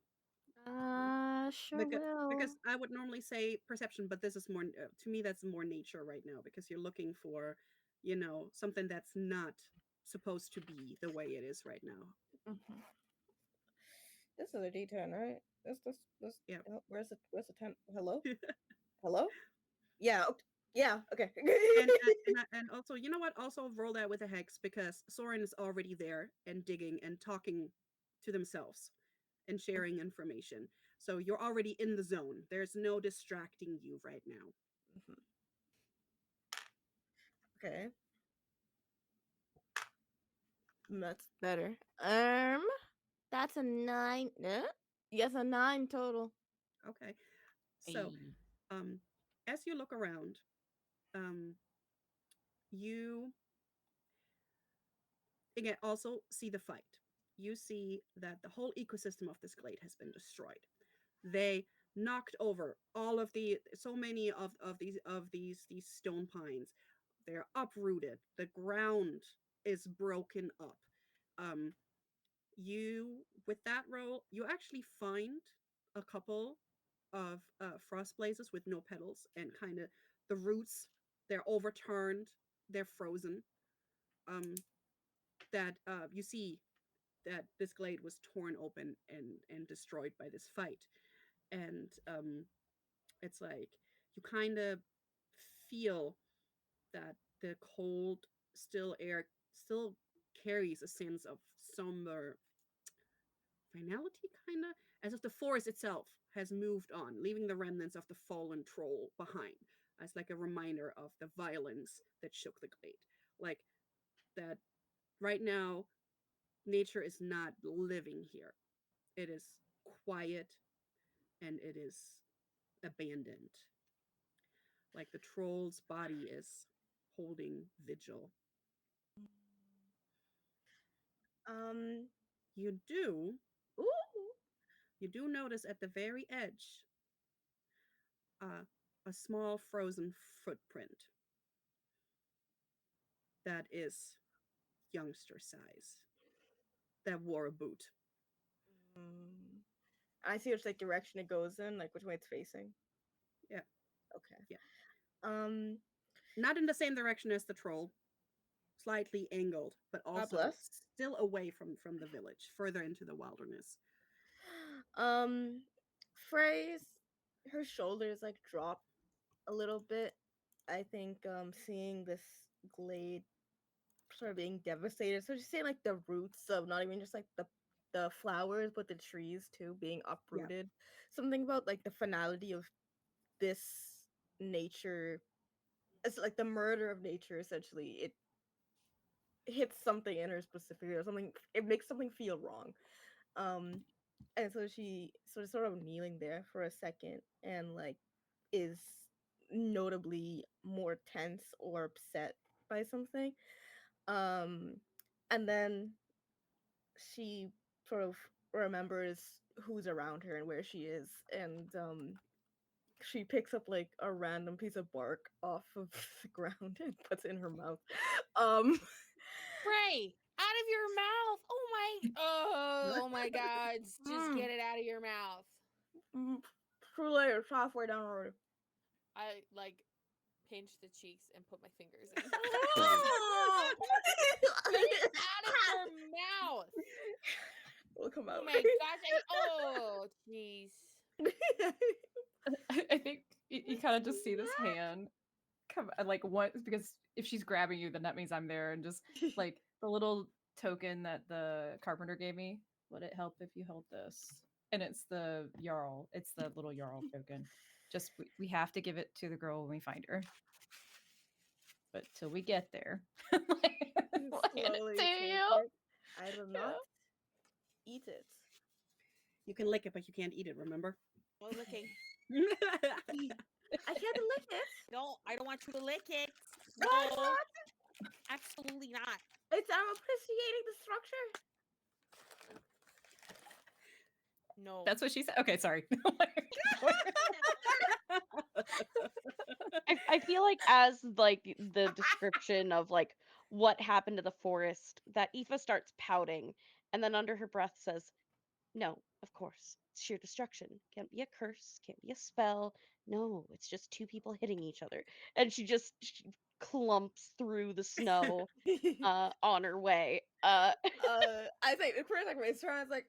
Sure Because will. I would normally say perception, but this is more to me that's more nature right now because you're looking for, something that's not supposed to be the way it is right now. Mhm. This is a D10, right? This. Yeah. Where's the 10? Hello? Hello? Yeah. Okay. Yeah. Okay. And also, you know what? Also roll that with a hex because Soren is already there and digging and talking to themselves and sharing information. So you're already in the zone. There's no distracting you right now. Mhm. Okay. That's better. That's a 9. Yes, a 9 total. Okay. So, "Ay." um, as you look around, um, you again also see the fight. You see that the whole ecosystem of this glade has been destroyed. They knocked over all of the so many of these stone pines. They're uprooted. The ground is broken up. Um, you with that roll, you actually find a couple of frost blazes with no petals and kind of the roots. They're overturned. They're frozen. Um, that you see that this glade was torn open and destroyed by this fight, and it's like you kind of feel that the cold, still air still carries a sense of somber finality, kind of, as if the forest itself has moved on, leaving the remnants of the fallen troll behind, as like a reminder of the violence that shook the glade. Like that right now, nature is not living here. It is quiet and it is abandoned. Like the troll's body is holding vigil. Um. You do, Ooh. you do notice at the very edge uh, a small frozen footprint that is youngster size that wore a boot. Mm. I see which like direction it goes in, like which way it's facing. Yeah. Okay. Yeah. Um, Not in the same direction as the troll, slightly angled, but God also bless. still away from the village, further into the wilderness. Um, Frey's her shoulders like drop a little bit. I think seeing this glade sort of being devastated. So she's seeing like the roots of not even just like the flowers, but the trees too being Yeah. uprooted. Something about like the finality of this nature. It's like the murder of nature. Essentially, it hits something in her specifically, or something. It makes something feel wrong. Um, and so she sort of kneeling there for a second and like is notably more tense or upset by something. Um, and then she sort of remembers who's around her and where she is, and she picks up like a random piece of bark off of the ground and puts it in her mouth. Um, Frey, out of your mouth. Oh my god. Just mm, get it out of your mouth. too late. It's halfway down already. I like pinch the cheeks and put my fingers in. Get it out of your mouth. Will come Oh out. my gosh. Oh, jeez. I think you kind of just see this hand come like what because if she's grabbing you, then that means I'm there, and just like the little token that the carpenter gave me. Would it help if you held this? And it's the Jarl. It's the little Jarl token. Just we have to give it to the girl when we find her. But till we get there, like, we'll hand it Slowly to take you. it. I will Yeah. not eat it. You can lick it, but you can't eat it, remember? No licking. I can't lick it. No, I don't want you to lick it. Why No, not? absolutely not. I'm appreciating the structure. No. That's what she said. Okay, sorry. I feel like as like the description of like what happened to the forest, that Aoife starts pouting and then under her breath says, "No, of course. It's sheer destruction. Can't be a curse, can't be a spell. No, it's just two people hitting each other." And she clumps through the snow on her way. I think the first like my turn, it's like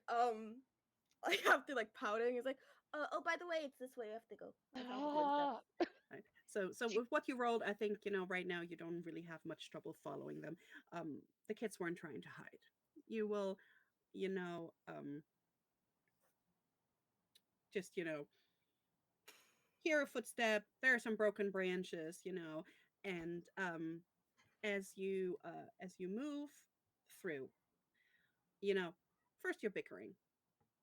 after like pouting, it's like, oh, by the way, it's this way. You have to go. Like, I'll go with that. Ah, Right. So she- with what you rolled, I think right now you don't really have much trouble following them. The kids weren't trying to hide. You will, you know, just hear a footstep. There are some broken branches, and as you move through, you know, first you're bickering,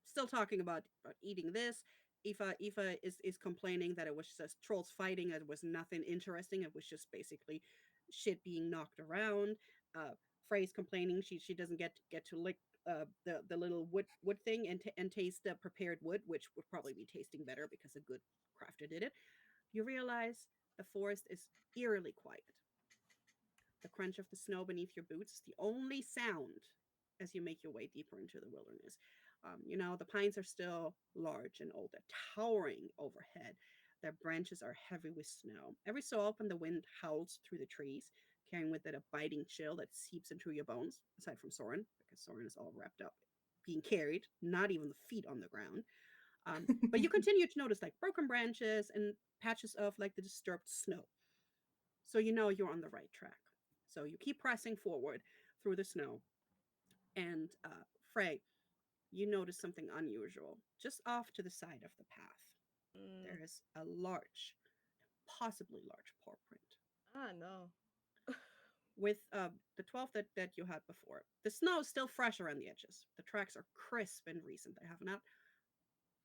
still talking about eating this. Aoife is complaining that it was just trolls fighting. It was nothing interesting. It was just basically shit being knocked around. Frey's complaining she doesn't get to lick the little wood thing and taste the prepared wood, which would probably be tasting better because a good crafter did it. You realize the forest is eerily quiet. The crunch of the snow beneath your boots is the only sound as you make your way deeper into the wilderness. The pines are still large and old. They're towering overhead. Their branches are heavy with snow. Every so often, the wind howls through the trees, carrying with it a biting chill that seeps into your bones, aside from Soren, because Soren is all wrapped up, being carried, not even the feet on the ground. But you continue to notice like broken branches and patches of like the disturbed snow. So you know you're on the right track. So you keep pressing forward through the snow. And Frey, you notice something unusual just off to the side of the path. Mm. There is a large, possibly large paw print. Ah, no. With the 12 that you had before, the snow is still fresh around the edges. The tracks are crisp and recent. They have not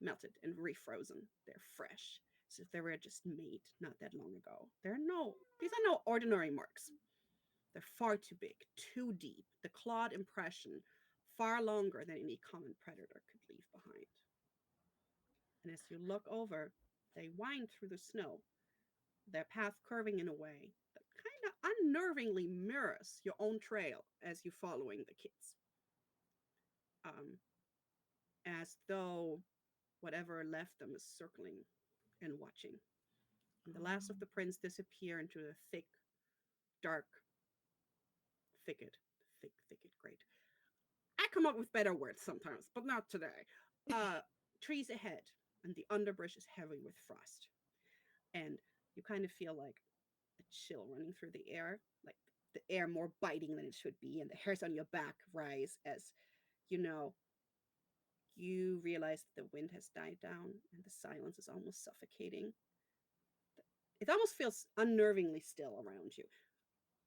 melted and refrozen. They're fresh, as if they were just made not that long ago. These are no ordinary marks. They're far too big, too deep. The clawed impression far longer than any common predator could leave behind. And as you look over, they wind through the snow, their path curving in a way that kind of unnervingly mirrors your own trail as you're following the kids. Um, as though whatever left them is circling and watching. And the last of the prints disappear into a thick, dark thicket. Thicket, great. I come up with better words sometimes, but not today. Uh, Trees ahead, and the underbrush is heavy with frost. And you kind of feel like a chill running through the air, like the air more biting than it should be, and the hairs on your back rise as you know you realize that the wind has died down and the silence is almost suffocating. It almost feels unnervingly still around you.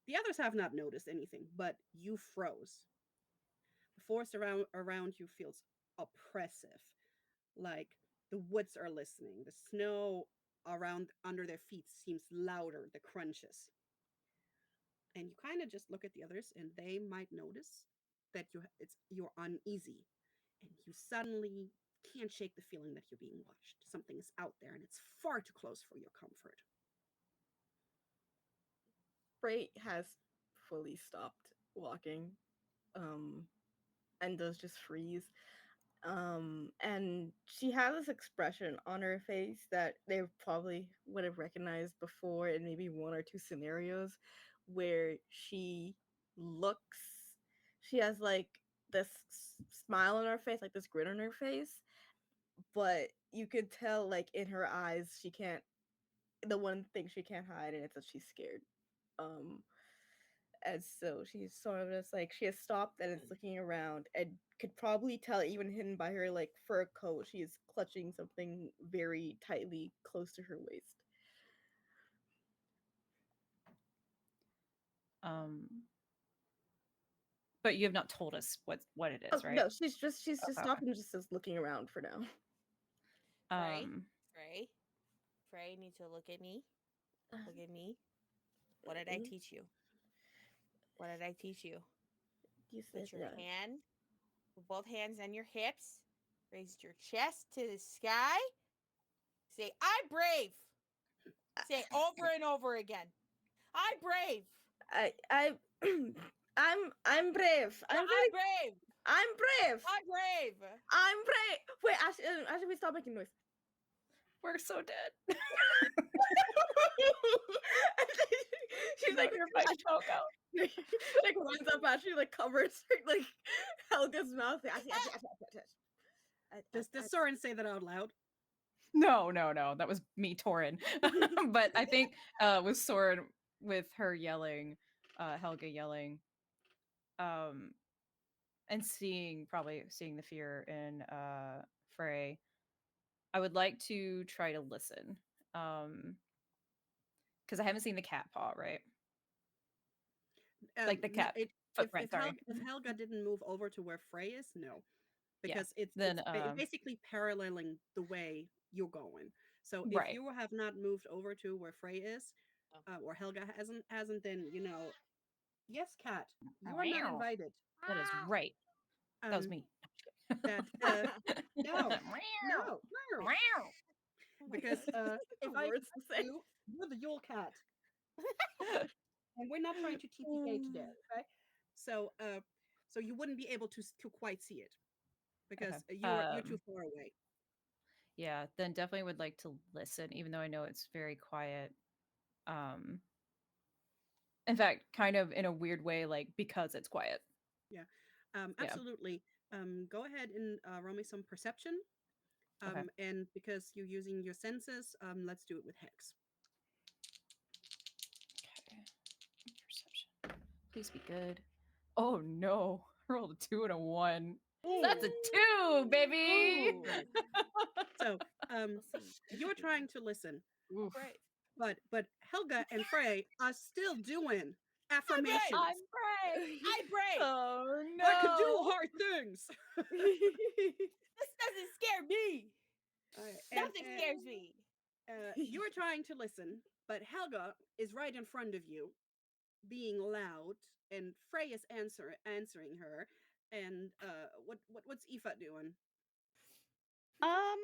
The others have not noticed anything, but you froze. The forest around you feels oppressive, like the woods are listening. The snow around under their feet seems louder, the crunches. And you kind of just look at the others and they might notice that you're uneasy and you suddenly can't shake the feeling that you're being watched. Something is out there and it's far too close for your comfort. Frey has fully stopped walking, and does just freeze. And she has this expression on her face that they probably would have recognized before in maybe one or two scenarios where looks she has like this smile on her face, like this grin on her face, but you could tell like in her eyes she can't the one thing she can't hide, and it's that she's scared. Um and so she's sort of just like she has stopped and is looking around and could probably tell, even hidden by her like fur coat, she is clutching something very tightly close to her waist. Um, but you have not told us what it Oh is, right? no, she's just Okay. stopped and just is looking around for now. Frey, Um, Frey, Frey, need to look at me. Look at me. What did I teach you? What did I teach you? You said Put your hand, put both hands on your hips. Raise your chest to the sky. Say, "I'm brave." Say over and over again. "I'm brave." I I'm brave. No, I'm brave. I'm brave. I'm brave. I'm brave. Wait, actually, we stop making noise. we're so dead. And then she's like, Your mic broke out. she like runs up at you, like covers like Helga's mouth. Does Soren say that out loud? No, that was me, Torin. But I think with Soren, with her yelling, Helga yelling, um, and probably seeing the fear in Frey, I would like to try to listen. Because I haven't seen the cat paw, right? Like the No, cat footprint, sorry. If Helga didn't move over to where Frey is, no, Yeah. because Then basically paralleling the way you're going. So if right. you have not moved over to where Frey is, Oh. or Helga hasn't, then yes, cat, you are not invited. That is right. That was Um, me. that no, no, no, Oh my because God. if I Words to say. you, you're the Yule cat, and we're not trying to TPK today, okay? So so you wouldn't be able to quite see it because Okay. you're too far away. Yeah, then definitely would like to listen, even though I know it's very quiet. Um, in fact, kind of in a weird way, like because it's quiet. Yeah, Yeah. absolutely. Go ahead and roll me some perception. Okay. And because you're using your senses, let's do it with hex. Okay. Perception. Please be good. Oh no. I rolled a 2 and a 1. That's a 2, baby. Ooh. So We'll see. you're trying to listen, Oof. Brave. but Helga and Frey are still doing affirmations. I'm brave. I'm brave. Oh no. I can do hard things. This doesn't scare me. Nothing scares me. You are trying to listen, but Helga is right in front of you, being loud, and Frey is answering her. And what's Aoife doing? Um,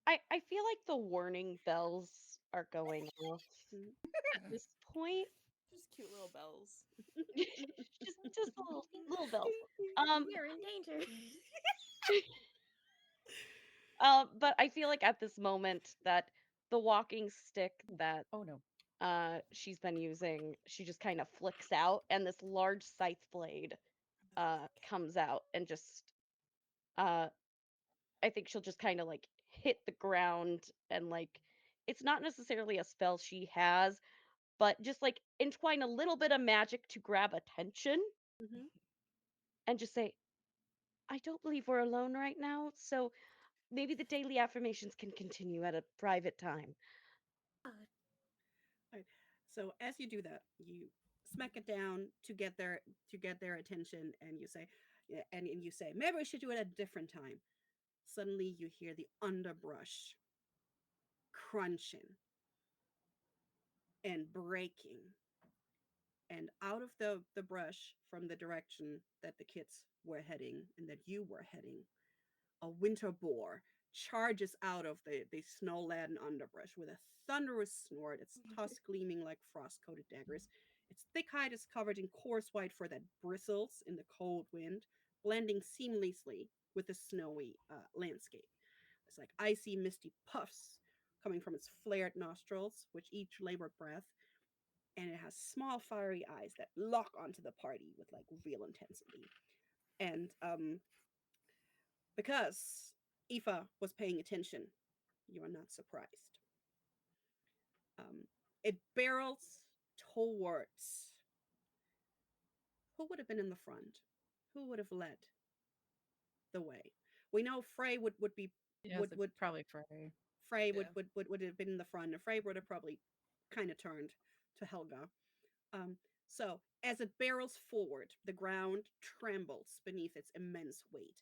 I feel like the warning bells are going off Mhm. at this point. Just cute little bells. just little bells. Um, We're in danger. but I feel like at this moment that the walking stick that Oh no. she's been using, she just kind of flicks out, and this large scythe blade comes out and just uh I think she'll just kind of like hit the ground and like it's not necessarily a spell she has, but just like entwine a little bit of magic to grab attention Hmm. and just say, I don't believe we're alone right now, so maybe the daily affirmations can continue at a private time. Right. So as you do that, you smack it down to get their attention, and you say, yeah, and you say, maybe we should do it at a different time. Suddenly, you hear the underbrush crunching and breaking, and out of the brush from the direction that the kids were heading and that you were heading, a winter boar charges out of the snow laden underbrush with a thunderous snort, its tusks gleaming like frost coated daggers. Its thick hide is covered in coarse white fur that bristles in the cold wind, blending seamlessly with the snowy landscape. It's like icy, misty puffs coming from its flared nostrils, which each labored breath, and it has small, fiery eyes that lock onto the party with like real intensity. And because Aoife was paying attention, you are not surprised. Um, it barrels towards who would have been in the front, who would have led the way. We know Frey would be Yeah, so would probably Frey. Frey Yeah. would have been in the front, and Frey would have probably kind of turned to Helga. Um, so as it barrels forward, the ground trembles beneath its immense weight,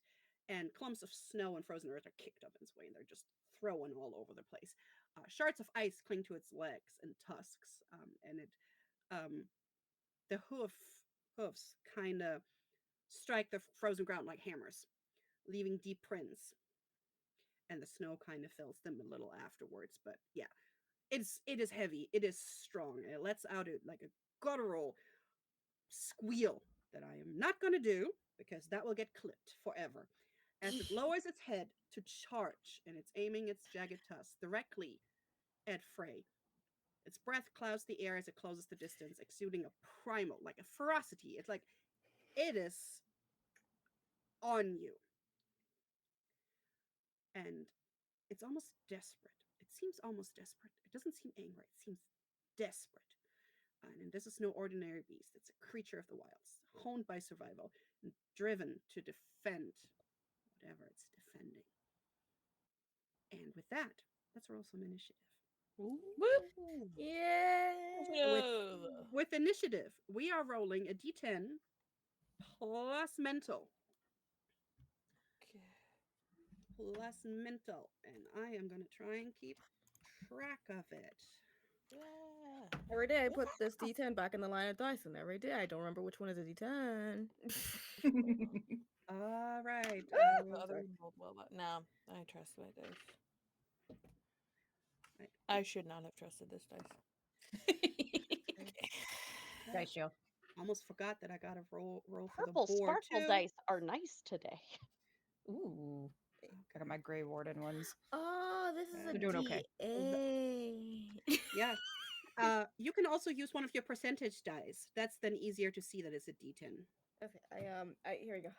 and clumps of snow and frozen earth are kicked up in its way, and they're just thrown all over the place. Shards of ice cling to its legs and tusks, and um, the hoofs kind of strike the frozen ground like hammers, leaving deep prints, and the snow kind of fills them a little afterwards. But yeah, it is heavy, it is strong, and it lets out like a guttural squeal that I am not going to do because that will get clipped forever. As it lowers its head to charge, and it's aiming its jagged tusks directly at Frey. Its breath clouds the air as it closes the distance, exuding a primal, like a ferocity. It's like it is on you. And it's almost desperate. It seems almost desperate. It doesn't seem angry, it seems desperate. And this is no ordinary beast. It's a creature of the wilds, honed by survival and driven to defend whatever it's defending. And with that, let's roll some initiative. Whoop. Yeah. With Initiative. with initiative, we are rolling a d10 plus mental. Okay. Plus mental. And I am going to try and keep track of it. Yeah. Every day I put this D10 back in the line of dice, and every day I don't remember which one is a D10. All right. The other one rolled well, but no, I trust my dice. Right. I should not have trusted this dice. Dice show. Almost forgot that I got to roll for the Purple board sparkle too. dice are nice today. Ooh. Got my Grey Warden ones. Oh, this is a They're doing okay. D8. Yeah. You can also use one of your percentage dice. That's then easier to see that it's a D10. Okay, here we go.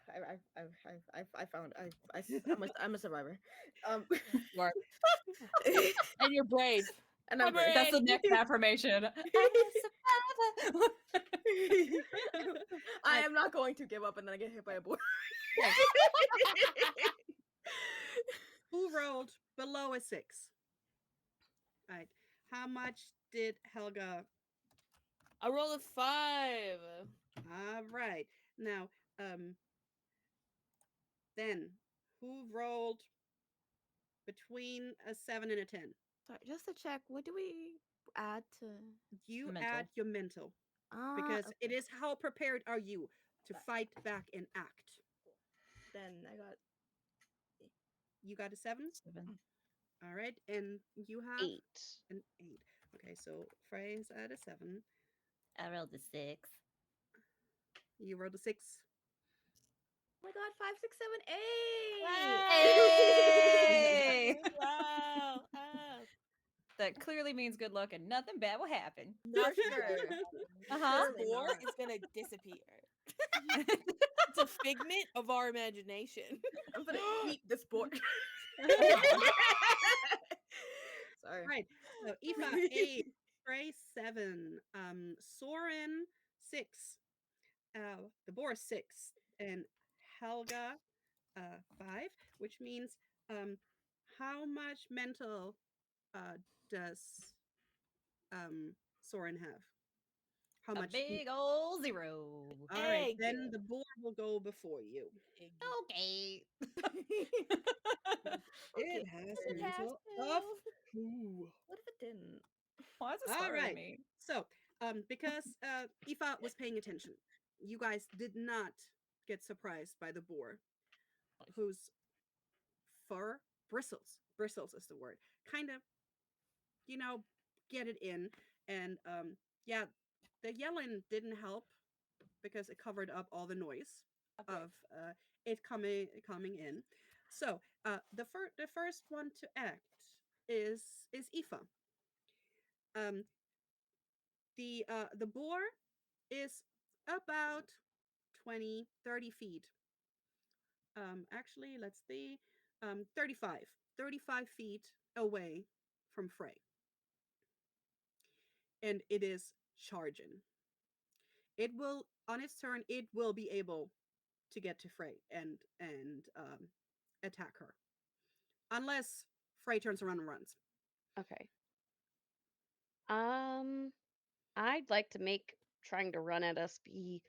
I found, I'm a survivor. You are. And you're brave. And I'm brave. That's the next affirmation. I'm a survivor. I am not going to give up and then I get hit by a board. Who rolled below a 6? All right. How much did Helga? I rolled a 5. All right. Now, then who rolled between a 7 and a 10? Sorry, just to check, what do we add to? You Mental. add your mental because it Okay. is how prepared are you to fight back and act. Then I got You got a 7? 7. All right. And you have 8. an 8. Okay, so Frey's at a 7. I rolled a 6. You rolled a 6. Oh my god, 5, 6, 7, 8. Hey! Wow. Oh. that clearly means good luck and nothing bad will happen. Not sure. Uh-huh. This Surely boar not. is gonna disappear. It's a figment of our imagination. I'm gonna eat the sport. Sorry. Right. So Aoife 8, Frey 7, Soren 6, the boar 6, and Helga 5, which means how much mental does Soren have? How A much? big old 0. All right, Egg. then the boar will go before you. Egg. Okay. It Okay. has It has mental of to. 2. What if it didn't? Why is it All smarter than right. me? So, because Aoife was paying attention, you guys did not get surprised by the boar, whose fur bristles is the word, kind of, you know, get it in. And yeah, the yelling didn't help because it covered up all the noise Okay. of it coming in. So the first one to act is Aoife. Um, the boar is about 20, 30 feet. Actually, let's see, 35 feet away from Frey, and it is charging. It will, on its turn, it will be able to get to Frey and attack her, unless Frey turns around and runs. Okay. Um, I'd like to make trying to run at us be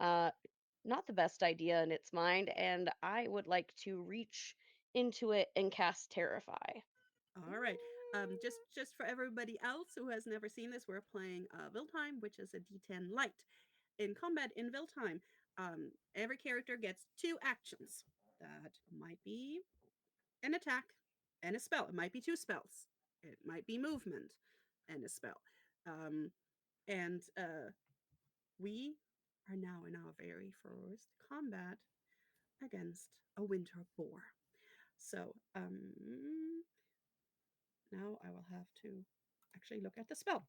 uh not the best idea in its mind, and I would like to reach into it and cast Terrify. All right. Just for everybody else who has never seen this, we're playing Vildheim, which is a D10 light. In combat in Vildheim, every character gets 2 actions. That might be an attack and a spell. It might be 2 spells. It might be movement and a spell. And we are now in our very first combat against a winter boar. So now I will have to actually look at the spell.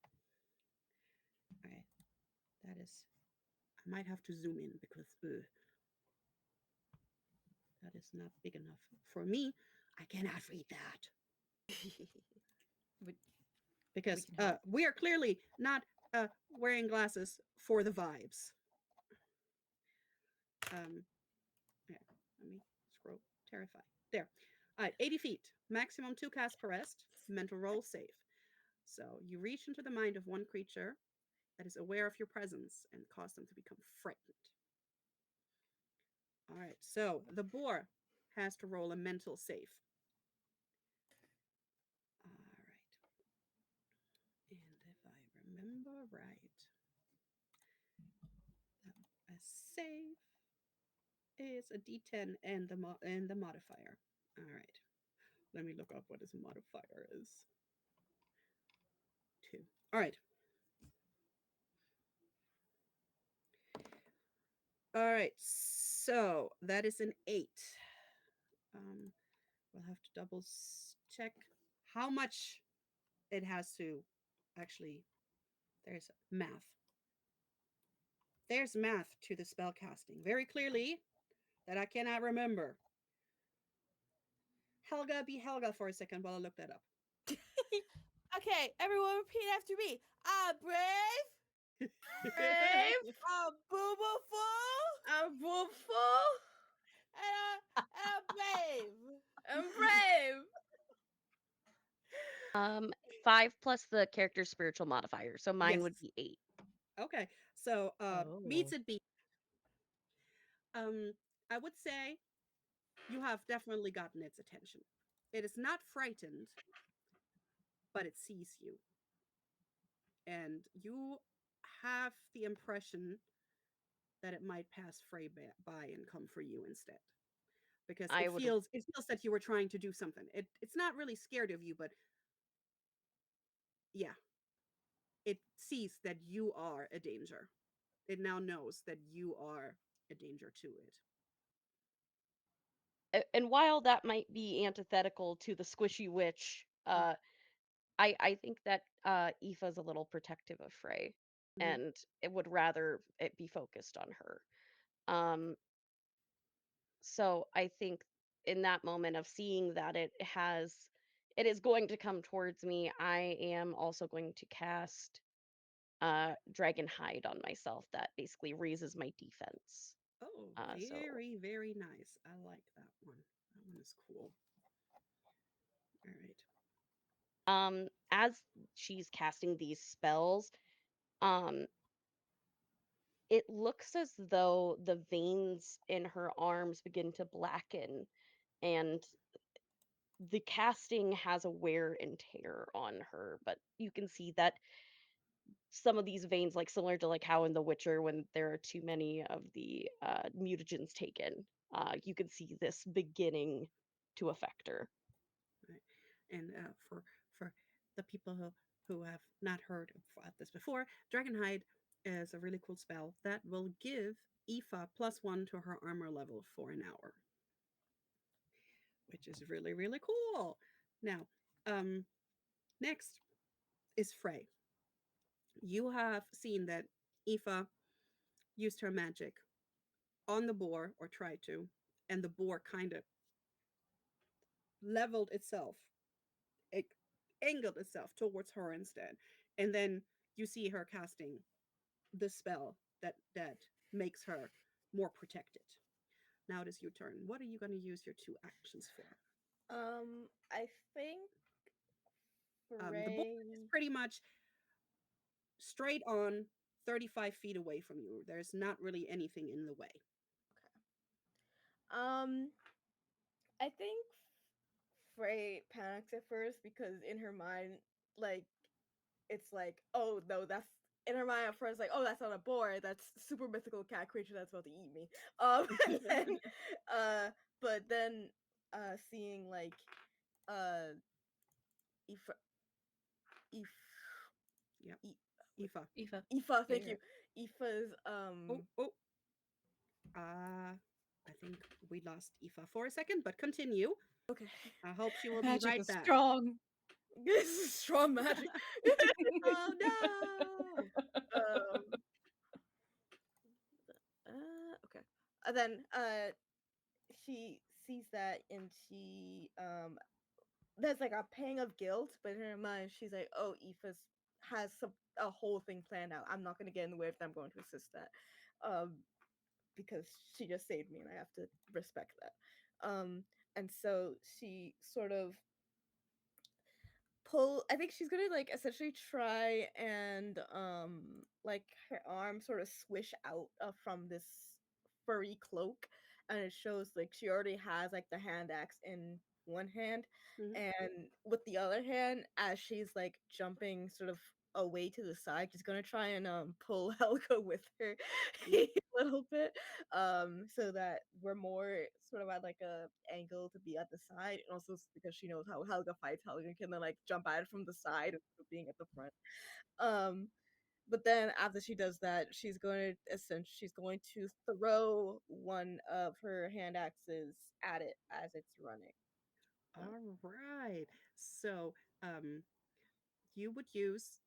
Okay, that is. I might have to zoom in because that is not big enough for me. I cannot read that We, we because can help. we are clearly not wearing glasses for the vibes. Yeah, let me scroll. Terrify. There. All right, 80 feet. Maximum 2 casts per rest. Mental roll save. So you reach into the mind of one creature that is aware of your presence and cause them to become frightened. All right, so the boar has to roll a mental save. All right. And if I remember right, a save is a D10 and the modifier. All right. Let me look up what his modifier is. 2. All right. All right. So that is an 8. We'll have to double check how much it has to actually. There's math. There's math to the spell casting very clearly that I cannot remember. Helga, be Helga for a second while I look that up. Okay, everyone repeat after me. I'm brave. Brave. I'm boobaful. I'm wolfful. And I'm brave. I'm brave. 5 plus the character's spiritual modifier, so mine Yes. would be 8. Okay. So Oh. meets it be. Um, I would say you have definitely gotten its attention. It is not frightened, but it sees you. And you have the impression that it might pass Frey by and come for you instead. Because I would it feels that you were trying to do something. It's not really scared of you, but yeah, it sees that you are a danger. It now knows that you are a danger to it. and while that might be antithetical to the squishy witch, I think that Aoife's a little protective of Frey, Mhm. and it would rather it be focused on her. Um, so I think in that moment of seeing that it is going to come towards me, I am also going to cast Dragon Hide on myself. That basically raises my defense. Oh, So very, very nice. I like that one. That one is cool. All right. as she's casting these spells, um it looks as though the veins in her arms begin to blacken, and the casting has a wear and tear on her, but you can see that some of these veins, like similar to like how in The Witcher when there are too many of the mutagens taken, you can see this beginning to affect her. Right. And for the people who have not heard of this before, Dragonhide is a really cool spell that will give Aoife +1 to her armor level for an hour, which is really, really cool. Now, um, next is Frey. You have seen that Aoife used her magic on the boar, or tried to, and the boar kind of leveled itself, it angled itself towards her instead. And then you see her casting the spell that makes her more protected. Now it is your turn. What are you going to use your 2 actions for? I think The boar is Frey. pretty much straight on 35 feet away from you. There's not really anything in the way. Okay. I think Frey panics at first because in her mind, like, it's like, oh no, that's in her mind at first, like, oh, that's not a boar, that's super mythical cat creature that's about to eat me. And then, uh, but then, seeing like, uh, if if Yep. Aoife. Aoife. Aoife, Yeah, thank you're you. right. Aoife's Oh. I think we lost Aoife for a second, but continue. okay. I hope she will be Magic right is back. strong. This is strong magic. Oh no! um okay. Then she sees that and she there's like a pang of guilt, but in her mind she's like, oh, Aoife has a whole thing planned out. I'm not gonna get in the way if I'm going to assist that. Because she just saved me and I have to respect that. And so she sort of pull, I think she's gonna like essentially try and like her arm sort of swish out from this furry cloak, and it shows like she already has like the hand axe in one hand, Mhm. and with the other hand, as she's like jumping sort of away to the side, she's gonna try and pull Helga with her Yep. a little bit, so that we're more sort of at like a angle to be at the side, and also because she knows how Helga fights, Helga can then like jump at it from the side instead of being at the front. um but then after she does that, she's going to throw one of her hand axes at it as it's running. All right. So, you would use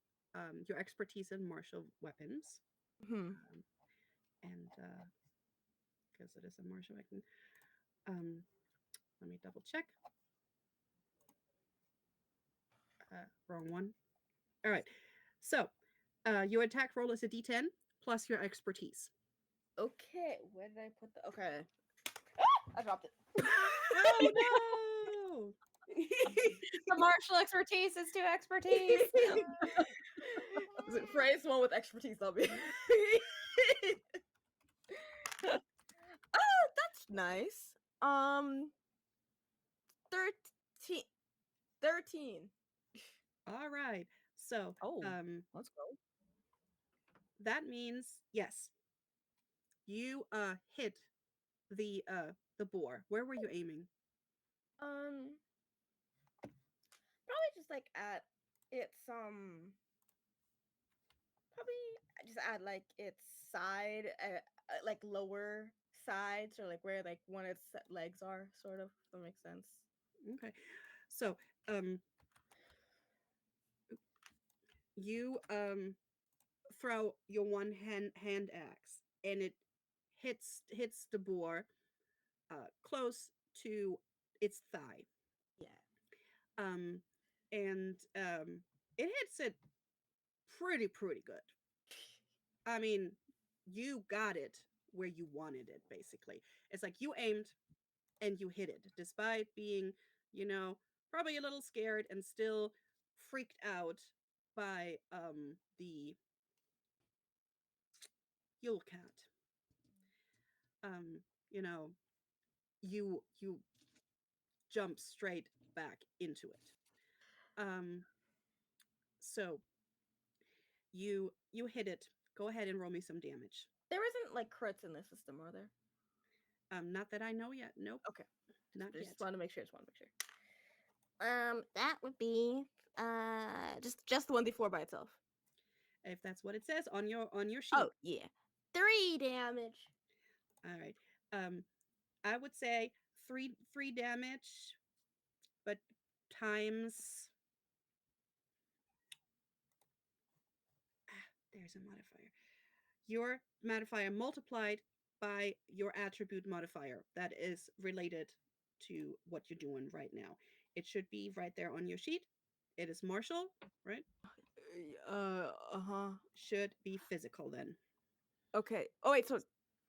your expertise in martial weapons, Hmm. um, and because it is a martial weapon. Um, Let me double check. Wrong one. All right. So, your attack roll is a D10 plus your expertise. Okay, where did I put the okay? I dropped it. Oh no! The martial expertise is to expertise. Phrase one with expertise, I'll be. That's nice. Um, 13. 13. All right. So, Oh, um, let's go. that means yes, you hit the boar. Where were you aiming? Um, probably just like at its probably just at like its side, like lower sides, or like where like one of its legs are, sort of. If that makes sense. Okay. So, um, you throw your one hand axe, and it hits the boar close to its thigh. Yeah. Um, and it hits it pretty good. I mean, you got it where you wanted it. Basically, it's like you aimed and you hit it, despite being, you know, probably a little scared and still freaked out by the Yule cat. Um, you know, you jump straight back into it. Um, so you hit it. Go ahead and roll me some damage. There isn't like crits in this system, are there? Not that I know yet. Nope, Okay. not Just yet. want to make sure. Just want to make sure. That would be just the 1d4 by itself. If that's what it says on your sheet. Oh yeah, 3 damage. All right. I would say three damage, but times there's a modifier. Your modifier multiplied by your attribute modifier that is related to what you're doing right now. It should be right there on your sheet. It is martial, right? Uh-huh. Should be physical then. Okay. Oh wait, so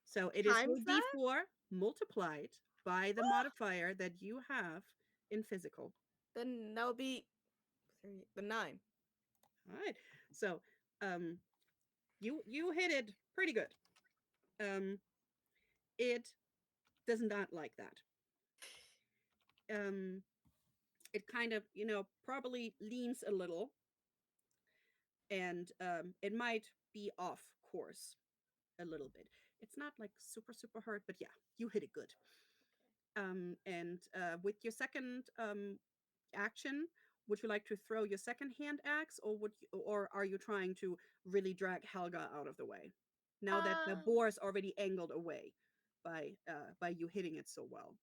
So it is your times that? d4 multiplied by the modifier that you have in physical. Then that would be the 9. All right. So um you hit it pretty good. Um it does not like that. Um it kind of, probably leans a little, and it might be off course a little bit. It's not like super hurt, but yeah, you hit it good. And with your second action, would you like to throw your second hand axe, or are you trying to really drag Helga out of the way? Now that the Um, boar is already angled away by you hitting it so well.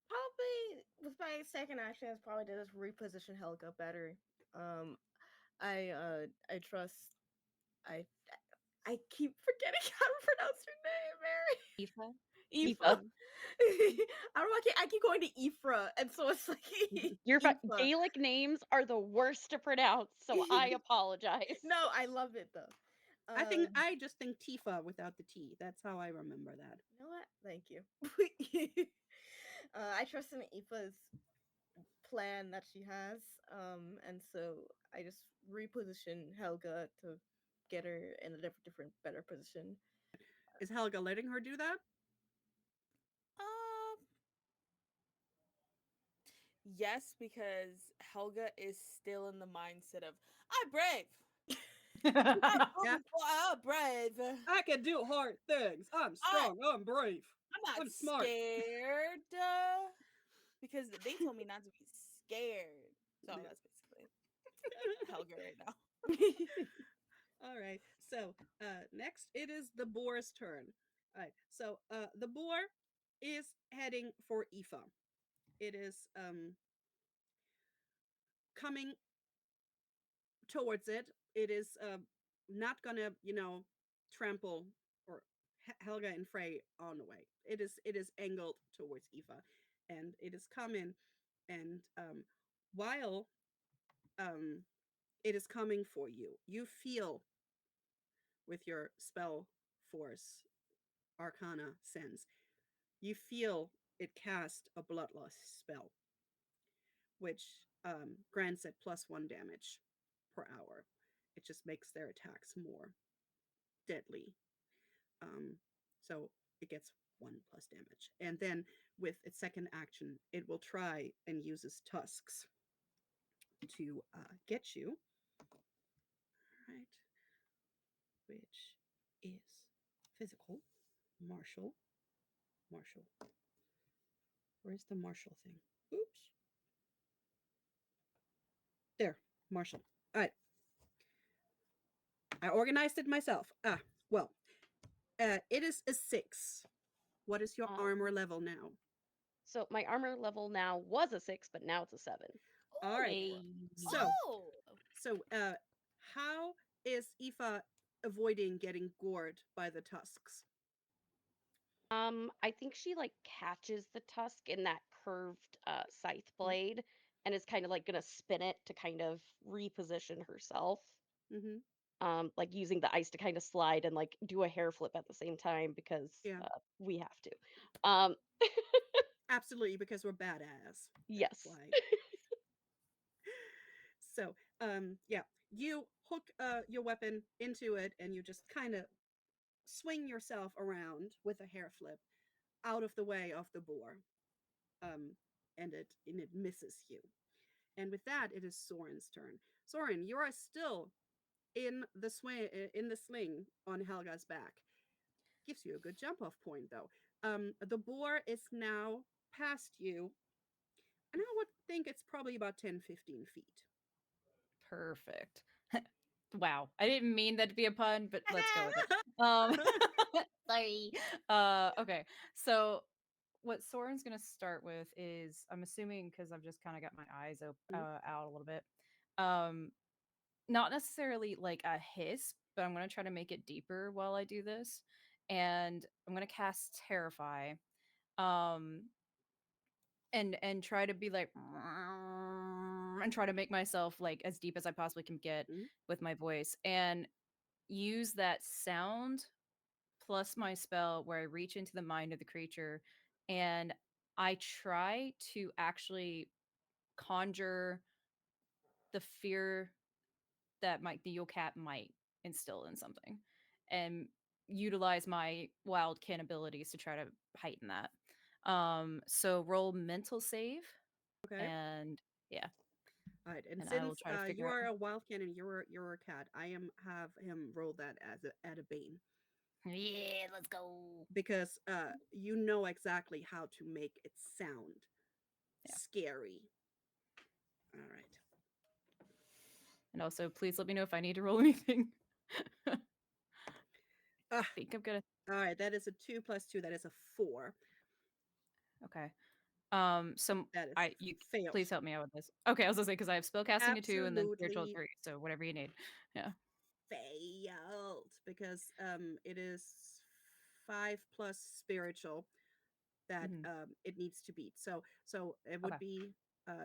Probably with my second action is probably to just reposition Helga better. Um, I trust I I keep forgetting how to pronounce her name, Mary. Aoife? Aoife. Aoife. I don't know. I keep going to Ephra, and so it's like Your Aoife. Gaelic names are the worst to pronounce, so I apologize. No, I love it though. I just think Tifa without the T. That's how I remember that. You know what? Thank you. I trust in Aoife's plan that she has, and so I just reposition Helga to get her in a different, better position. Is Helga letting her do that? Um, yes, because Helga is still in the mindset of I'm brave. Yeah. I'm brave. I can do hard things. I'm I strong. I'm brave. I'm not I'm smart. scared because they told me not to be scared. So Yeah. that's basically Helga right now. All right. So next it is the boar's turn. All right. So the boar is heading for Aoife. It is coming towards it. It is not gonna, trample or Helga and Frey on the way. It is angled towards Aoife, and it is coming. And while um, it is coming for you, you feel with your spell force Arcana sense, you feel it cast a bloodlust spell, which grants it +1 damage per hour. It just makes their attacks more deadly. Um, so it gets 1 plus damage. And then with its second action, it will try and uses tusks to get you. All right. Which is physical, martial, martial. Where's the martial thing? Oops. There, martial. All right. I organized it myself. Well, it is a 6. What is your Um, armor level now? so my armor level now was a 6, but now it's a 7. All right. Hey. So, Oh, so How is Aoife avoiding getting gored by the tusks? I think she like catches the tusk in that curved scythe Mm-hmm. blade and is kind of like gonna spin it to kind of reposition herself. Mm-hmm. Like using the ice to kind of slide and like do a hair flip at the same time because Yeah, we have to. Um, absolutely, because we're badass. That's yes. why. So, yeah, you hook your weapon into it, and you just kind of swing yourself around with a hair flip out of the way of the boar, um, and it misses you. And with that, it is Soren's turn. Soren, you are still in the sling on Helga's back. Gives you a good jump off point though. The boar is now past you, and I would think it's probably about 10-15 feet. Perfect. Wow. I didn't mean that to be a pun, but let's go with it. Um sorry. Okay. So what Soren's gonna start with is I'm assuming because I've just kind of got my eyes Mhm. out a little bit. Um Not necessarily like a hiss, but I'm gonna try to make it deeper while I do this. And I'm gonna cast Terrify. Um and try to be like and try to make myself like as deep as I possibly can get Mhm. with my voice and use that sound plus my spell where I reach into the mind of the creature and I try to actually conjure the fear that the Yule Cat might instill in something and utilize my wild kin abilities to try to heighten that. So roll mental save Okay. and yeah, All right. And and I will since try to you figure out. are a wild cannon, you're a cat. I am have him roll that as at a bane Yeah, let's go. because you know exactly how to make it sound Yeah. scary. All right. And also, please let me know if I need to roll anything. I Ah, think I'm gonna. all right. That is a 2 + 2. That is a 4. Okay. So That is I you failed. please help me out with this. Okay, I was gonna say because I have spellcasting a 2 and then spiritual a Absolutely 3. So whatever you need. Yeah. failed because it is 5 plus spiritual that Hmm. it needs to beat. So it Okay. would be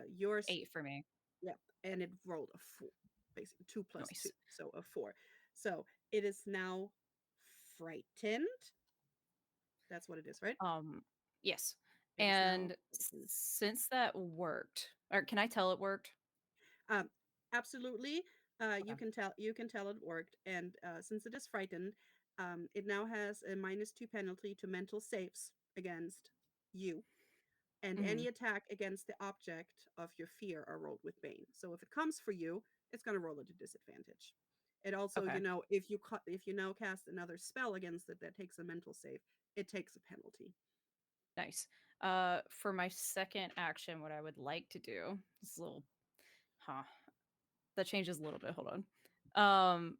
yours. 8 for me. Yep, and it rolled a 4, basically 2 + 2, Nice. so a 4. So it is now frightened. That's what it is, right? Yes. It is now And frightened. since that worked, or can I tell it worked? Um, absolutely. Okay. You can tell it worked, and since it is frightened, it now has a -2 penalty to mental saves against you, and Hmm. any attack against the object of your fear are rolled with Bane. So if it comes for you, it's going to roll at a disadvantage. It also, Okay. if you now cast another spell against it that takes a mental save, it takes a penalty. Nice. For my second action, what I would like to do is a little, huh? That changes a little bit. Hold on.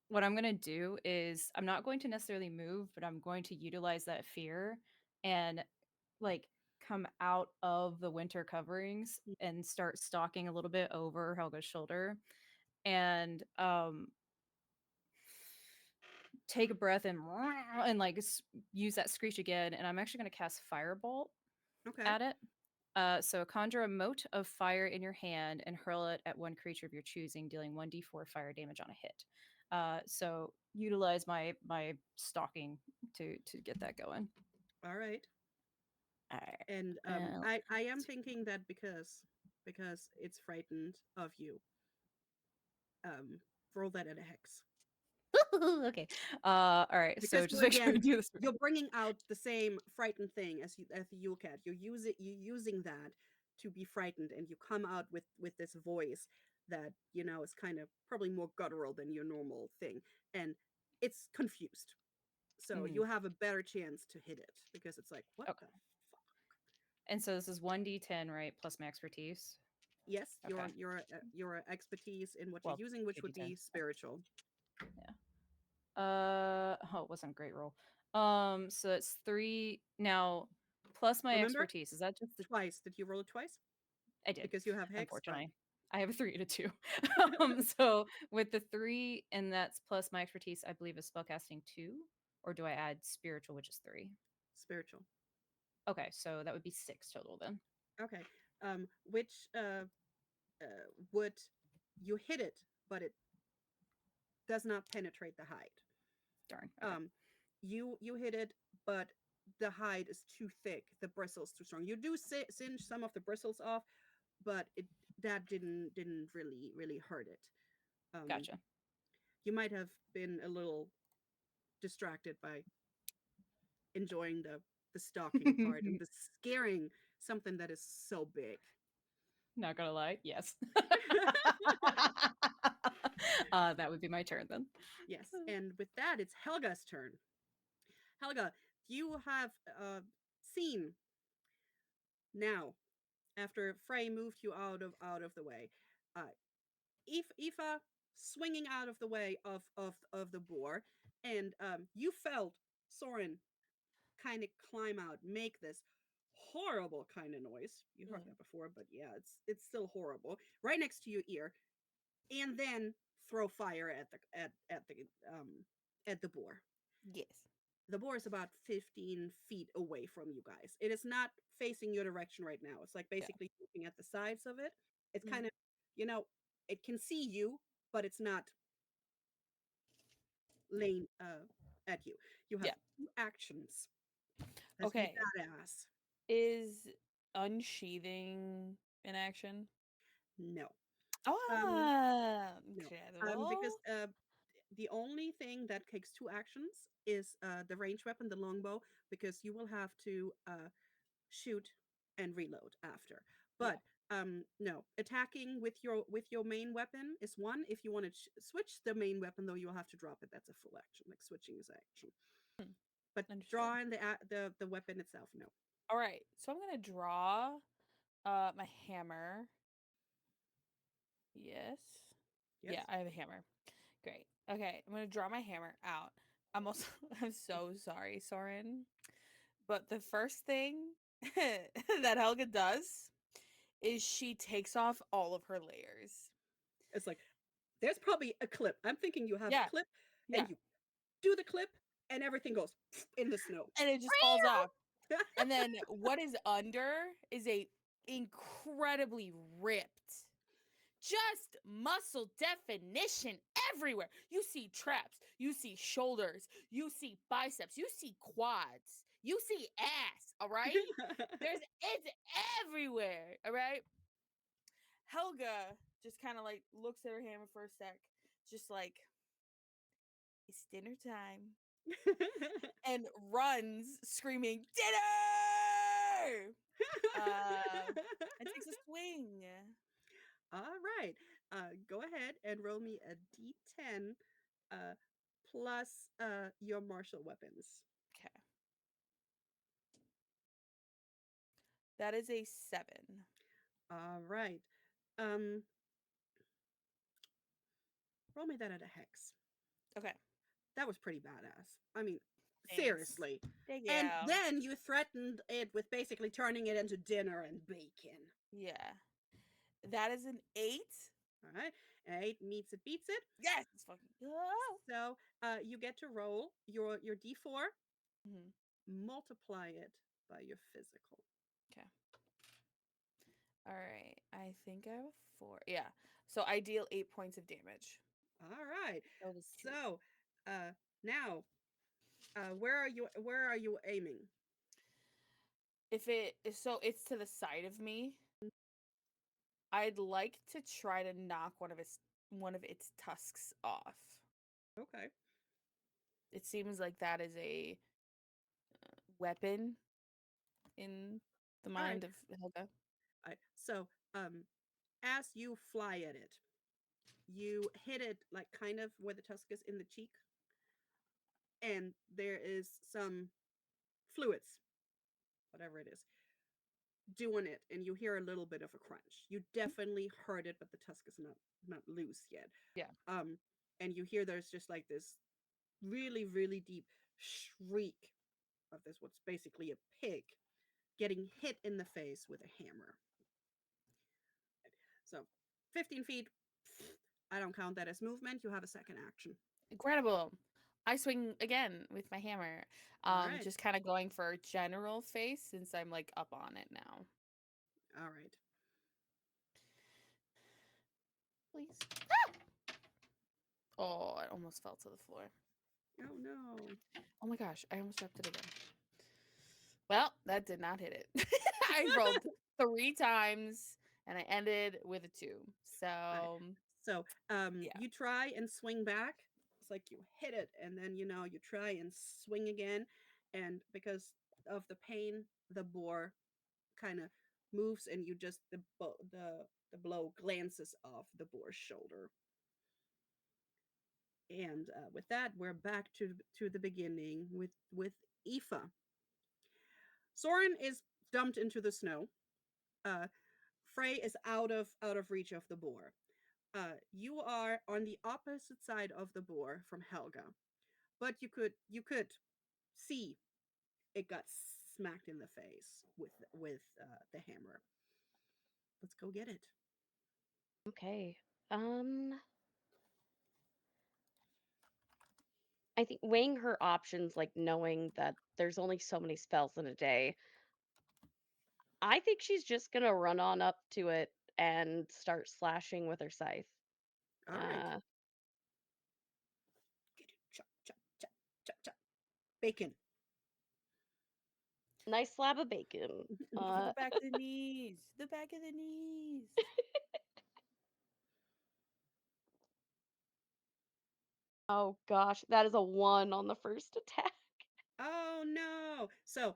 What I'm gonna do is I'm not going to necessarily move, but I'm going to utilize that fear and like come out of the winter coverings and start stalking a little bit over Helga's shoulder and take a breath and like use that screech again. And I'm actually gonna cast Firebolt Okay. at it. So conjure a mote of fire in your hand and hurl it at one creature of your choosing, dealing 1d4 fire damage on a hit. So utilize my stalking to get that going. All right. All right. And And I am thinking that because it's frightened of you, um, roll that at a hex. okay. All right. So Because just you're make sure again, you do this. you're bringing out the same frightened thing as the Yule Cat. You're using that to be frightened, and you come out with this voice that is kind of probably more guttural than your normal thing, and it's confused. So Mhm. you have a better chance to hit it because it's like, what the Okay. And so this is 1d10, right? Plus my expertise. yes, Okay. your expertise in what you're Well, using, which would 2d10. be spiritual. Yeah. Oh, it wasn't a great roll. So it's 3 now plus my Remember, expertise. Is that just the twice. Did you roll it twice? I did, Because you have hex. All right. unfortunately. I have a 3 and a 2. So with the 3, and that's plus my expertise, I believe is spellcasting 2, or do I add spiritual, which is 3? Spiritual. Okay, so that would be 6 total then. Okay. Which would you hit it, but it does not penetrate the hide. Darn. Okay. Um, you hit it, but the hide is too thick. The bristles too strong. You do singe some of the bristles off, but it that didn't really hurt it. Um, Gotcha. you might have been a little distracted by enjoying the stalking part and the scaring something that is so big. Not gonna lie, yes. That would be my turn then. Yes, and with that, it's Helga's turn. Helga, you have seen now after Frey moved you out of the way. Uh, Aoife swinging out of the way of the boar, and you felt Soren kind of climb out, make this horrible kind of noise. You heard Yeah. that before, but yeah, it's still horrible. Right next to your ear, and then throw fire at the boar. Yes. The boar is about 15 feet away from you guys. It is not facing your direction right now. It's like Yeah. basically looking at the sides of it. It's Mhm. kind of, you know, it can see you, but it's not laying at you. You have Yeah. two actions. Let's be Okay. badass. Is unsheathing in action? No. Um, Ah, no. Because incredible. the only thing that takes two actions is the range weapon, the longbow, because you will have to shoot and reload after. Yeah. But no, attacking with your main weapon is one. If you want to switch the main weapon, though, you'll have to drop it. That's a full action. Like switching is action. Hmm. But Understood. drawing the weapon itself, no. All right. So I'm gonna draw my hammer. Yes. Yes. Yeah, I have a hammer. Great. Okay, I'm gonna draw my hammer out. I'm also I'm so sorry, Soren. But the first thing that Helga does is she takes off all of her layers. It's like there's probably a clip. I'm thinking you have a Yeah, clip, yeah. and you do the clip, and everything goes in the snow. And it just falls off. And then what is under is a incredibly ripped, just muscle definition everywhere. You see traps, you see shoulders, you see biceps, you see quads, you see ass, all right? It's everywhere, all right? Helga just kind of like looks at her hammer for a sec, just like, it's dinner time, and runs screaming, dinner! And takes a swing. All right. Go ahead and roll me a d10 uh, plus your martial weapons. Okay. That is a 7. All right. Um, roll me that at a hex. Okay. That was pretty badass. I mean, Thanks. seriously. Thank And you. then you threatened it with basically turning it into dinner and bacon. Yeah. That is an 8. All right. 8 meets it, beats it. Yes, it's fucking go. So you get to roll your d4, Mhm. multiply it by your physical. Okay. All right. I think I have a 4. Yeah. So I deal 8 points of damage. All right. That was 2. So now, where are you aiming? If it so it's to the side of me. I'd like to try to knock one of its tusks off. Okay. It seems like that is a weapon in the All right. mind of Helga. All right. So as you fly at it, you hit it like kind of where the tusk is in the cheek, and there is some fluids, whatever it is, doing it, and you hear a little bit of a crunch. You definitely heard it, but the tusk is not loose yet. Yeah. And you hear there's just like this really deep shriek of this what's basically a pig getting hit in the face with a hammer. So 15 feet. I don't count that as movement. You have a second action. Incredible. I swing again with my hammer. All right. Just kind of going for general face since I'm like up on it now. All right. Please. Oh, I almost fell to the floor. Oh no. Oh my gosh, I almost dropped it again. Well, that did not hit it. I rolled 3 times and I ended with a 2. Right. So, So yeah. you try and swing back. It's like you hit it, and then you try and swing again, and because of the pain, the boar kind of moves, and you just the blow glances off the boar's shoulder. And with that, we're back to the beginning with Aoife. Soren is dumped into the snow. Uh, Frey is out of reach of the boar. You are on the opposite side of the boar from Helga, but you could see it got smacked in the face with the hammer. Let's go get it. Okay. Um, I think weighing her options, like knowing that there's only so many spells in a day, I think she's just gonna run on up to it and start slashing with her scythe. All right, Uh, get it. Chop chop chop chop chop. Bacon. nice slab of bacon. For the back of the knees. The back of the knees. Oh gosh, that is a 1 on the first attack. Oh no! So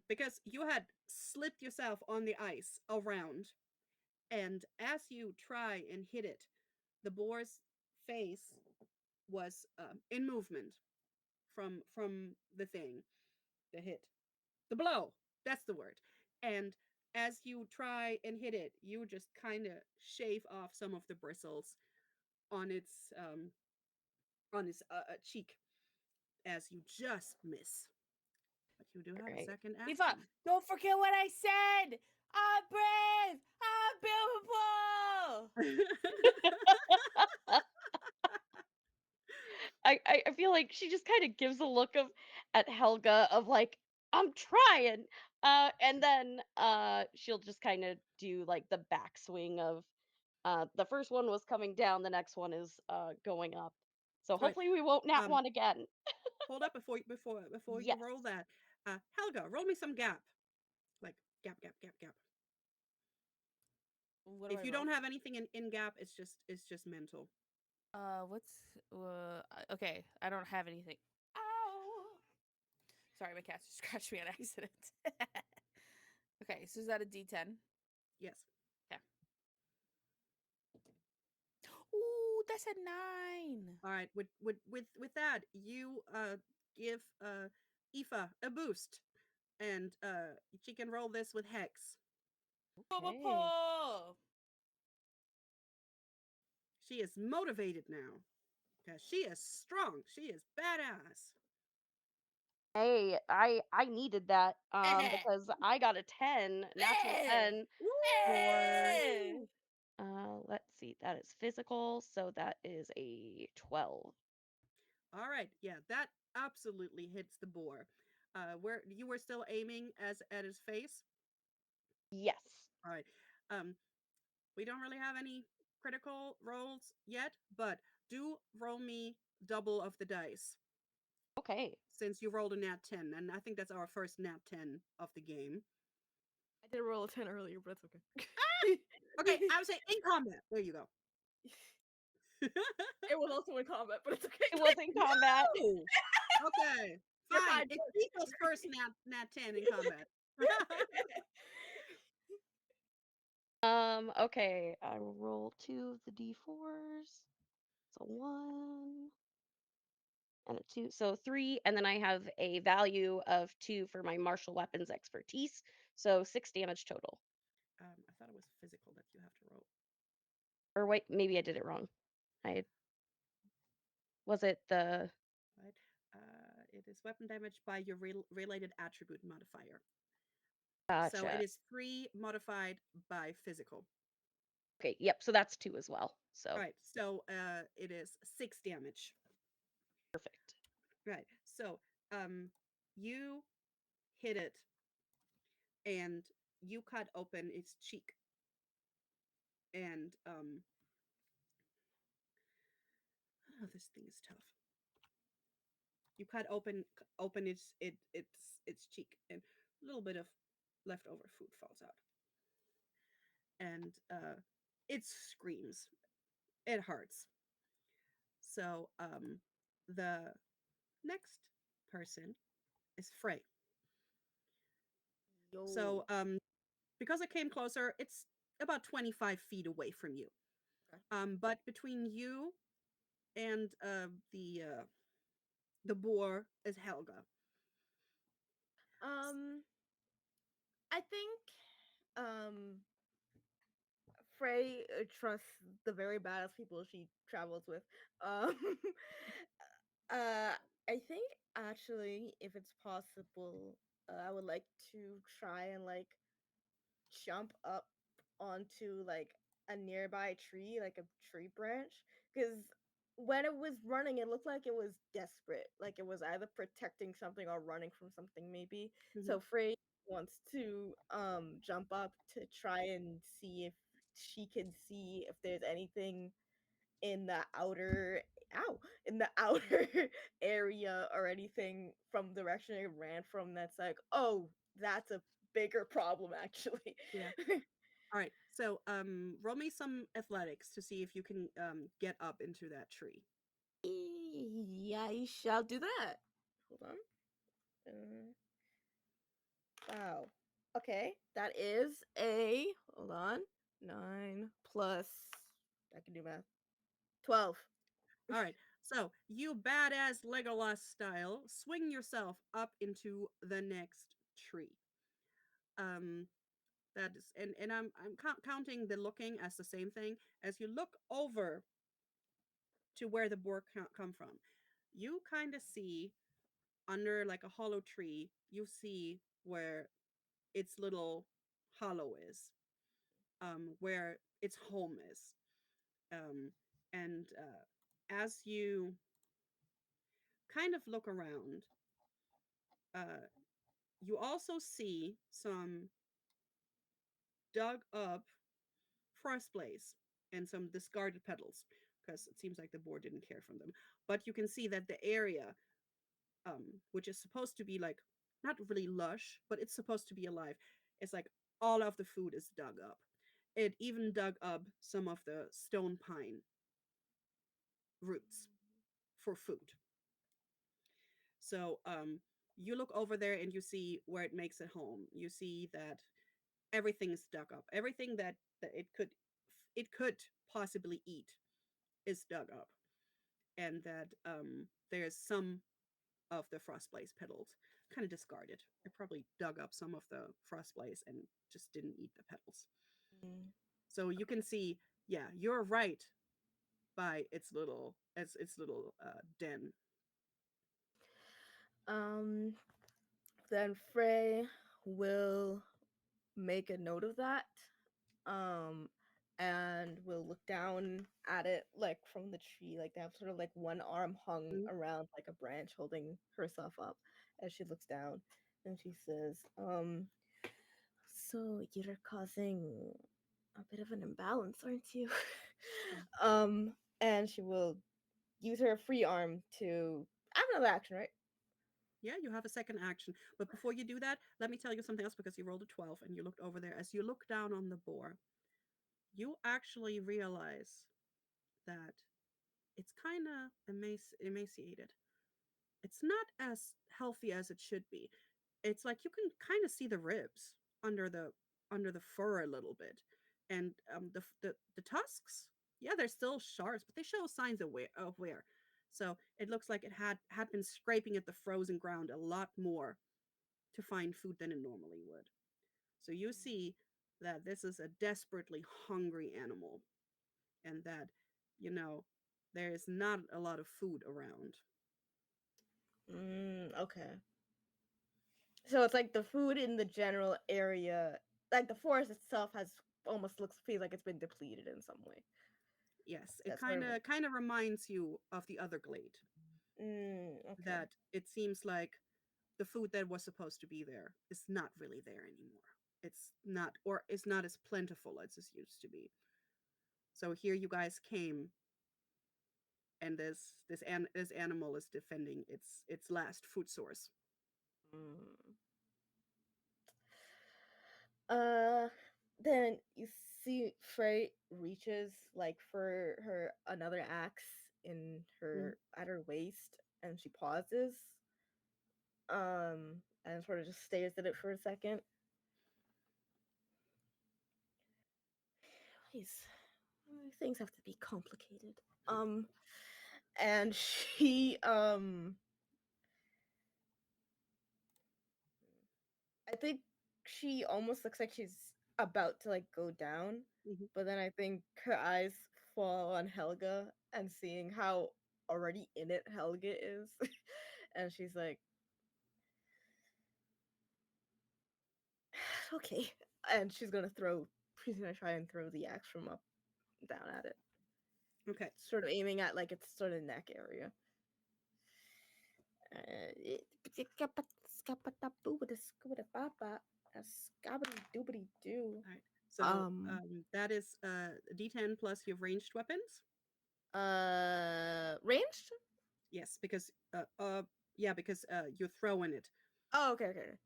because you had slipped yourself on the ice around, and as you try and hit it, the boar's face was in movement from the thing, the hit, the blow. That's the word. And as you try and hit it, you just kind of shave off some of the bristles on its cheek as you just miss. But you do have a Right. second Eva, action. don't forget what I said. I'm brave. I'm beautiful. I feel like she just kind of gives a look of at Helga of like, I'm trying. And then she'll just kind of do like the backswing of the first one was coming down, the next one is going up. So All right. hopefully we won't nat Um, one again. hold up before you Yes. roll that. Helga, roll me some gap. Like gap, gap, gap, gap. What do I If you roll? don't have anything in gap, it's just mental. What's okay? I don't have anything. Ow! Sorry, my cat just scratched me on accident. Okay, so is that a D10? Yes. Yeah. Ooh, that's a 9. All right. With that, you give Aoife a boost, and she can roll this with hex. Okay. She is motivated now because she is strong. She is badass. Hey, I needed that because I got a 10, natural 10 for Woo! let's see, that is physical, so that is a 12. All right. Yeah, that absolutely hits the boar. Where you were still aiming as at his face. Yes. All right. Um, we don't really have any critical rolls yet, but do roll me double of the dice Okay. since you rolled a nat 10, and I think that's our first nat 10 of the game. I did roll a 10 earlier, but it's okay. Okay, I would say in combat. There you go. It was also in combat, but it's okay. It was in combat. No. Okay, You're fine. fine. It's Eagle's first nat 10 in combat. Okay, I will roll 2 of the d4s. So 1 and a 2. So 3, and then I have a value of 2 for my martial weapons expertise. So 6 damage total. I thought it was physical that you have to roll. Or wait, maybe I did it wrong. I was it the Right? It is weapon damage by your related attribute modifier. So it gotcha. is 3 modified by physical. Okay, yep, so that's 2 as well. All So, right, so it is 6 damage. perfect. Right. So you hit it and you cut open its cheek, and oh, this thing is tough. You cut open its cheek, and a little bit of leftover food falls out, and it screams. It hurts. So the next person is Frey. So Yo. because it came closer, it's about 25 feet away from you. Okay. But between you and the boar is Helga. Um, I think um Frey trusts the very badass people she travels with. Um, I think actually, if it's possible, I would like to try and like jump up onto like a nearby tree, like a tree branch, because when it was running, it looked like it was desperate, like it was either protecting something or running from something, maybe. Mhm. So Frey wants to jump up to try and see if she can see if there's anything in the outer ow in the outer area or anything from the direction it ran from that's like, oh, that's a bigger problem actually. Yeah. All right. So roll me some athletics to see if you can get up into that tree. Yeah, I shall do that. Hold on. Wow. Okay, that is a, hold on, 9 plus, I can do math, 12. All right. So you badass Legolas style swing yourself up into the next tree. Um, that is, and I'm counting the looking as the same thing. As you look over to where the boar come from, you kind of see under like a hollow tree. You see where its little hollow is, where its home is, um, and as you kind of look around, uh, you also see some dug up frost blaze and some discarded petals because it seems like the boar didn't care for them. But you can see that the area, which is supposed to be like not really lush, but it's supposed to be alive, it's like all of the food is dug up. It even dug up some of the stone pine roots for food. So you look over there and you see where it makes it home. You see that everything is dug up. Everything that it could possibly eat is dug up, and that there's some of the frostblaze petals kind of discarded. It probably dug up some of the frostblaze and just didn't eat the petals. Mm, So you okay. can see, yeah, you're right by its little den. Um, then Frey will make a note of that. Um, and will look down at it like from the tree, like they have sort of like one arm hung Mm. around like a branch holding herself up as she looks down. And she says, so you're causing a bit of an imbalance, aren't you? um, and she will use her free arm to have another action, right? Yeah, you have a second action. But before you do that, let me tell you something else because you rolled a 12 and you looked over there. As you look down on the boar, you actually realize that it's kind of emaciated. It's not as healthy as it should be. It's like you can kind of see the ribs under the under the fur a little bit, and the tusks. Yeah, they're still sharp, but they show signs of wear. So it looks like it had been scraping at the frozen ground a lot more to find food than it normally would. So you see that this is a desperately hungry animal, and that you know there is not a lot of food around. Okay. So it's like the food in the general area, like the forest itself has almost looks feels like it's been depleted in some way. Yes, it That's sort of kind of reminds you of the other glade. okay. That it seems like the food that was supposed to be there is not really there anymore. It's not, or it's not as plentiful as it used to be. So here you guys came, and this animal is defending its last food source. Mm. Uh, then you see Frey reaches like for her another axe in Mm, her at her waist, and she pauses. And sort of just stares at it for a second. These things have to be complicated. And she I think she almost looks like she's about to like go down, mhm. but then I think her eyes fall on Helga and seeing how already in it Helga is, and she's like, okay, and she's gonna try and throw the axe from up down at it, Okay, sort of aiming at like its sort of neck area. Do. all right. So that is D10 plus your ranged weapons. Ranged? Yes, because yeah, because you're throwing it. Oh, okay, okay.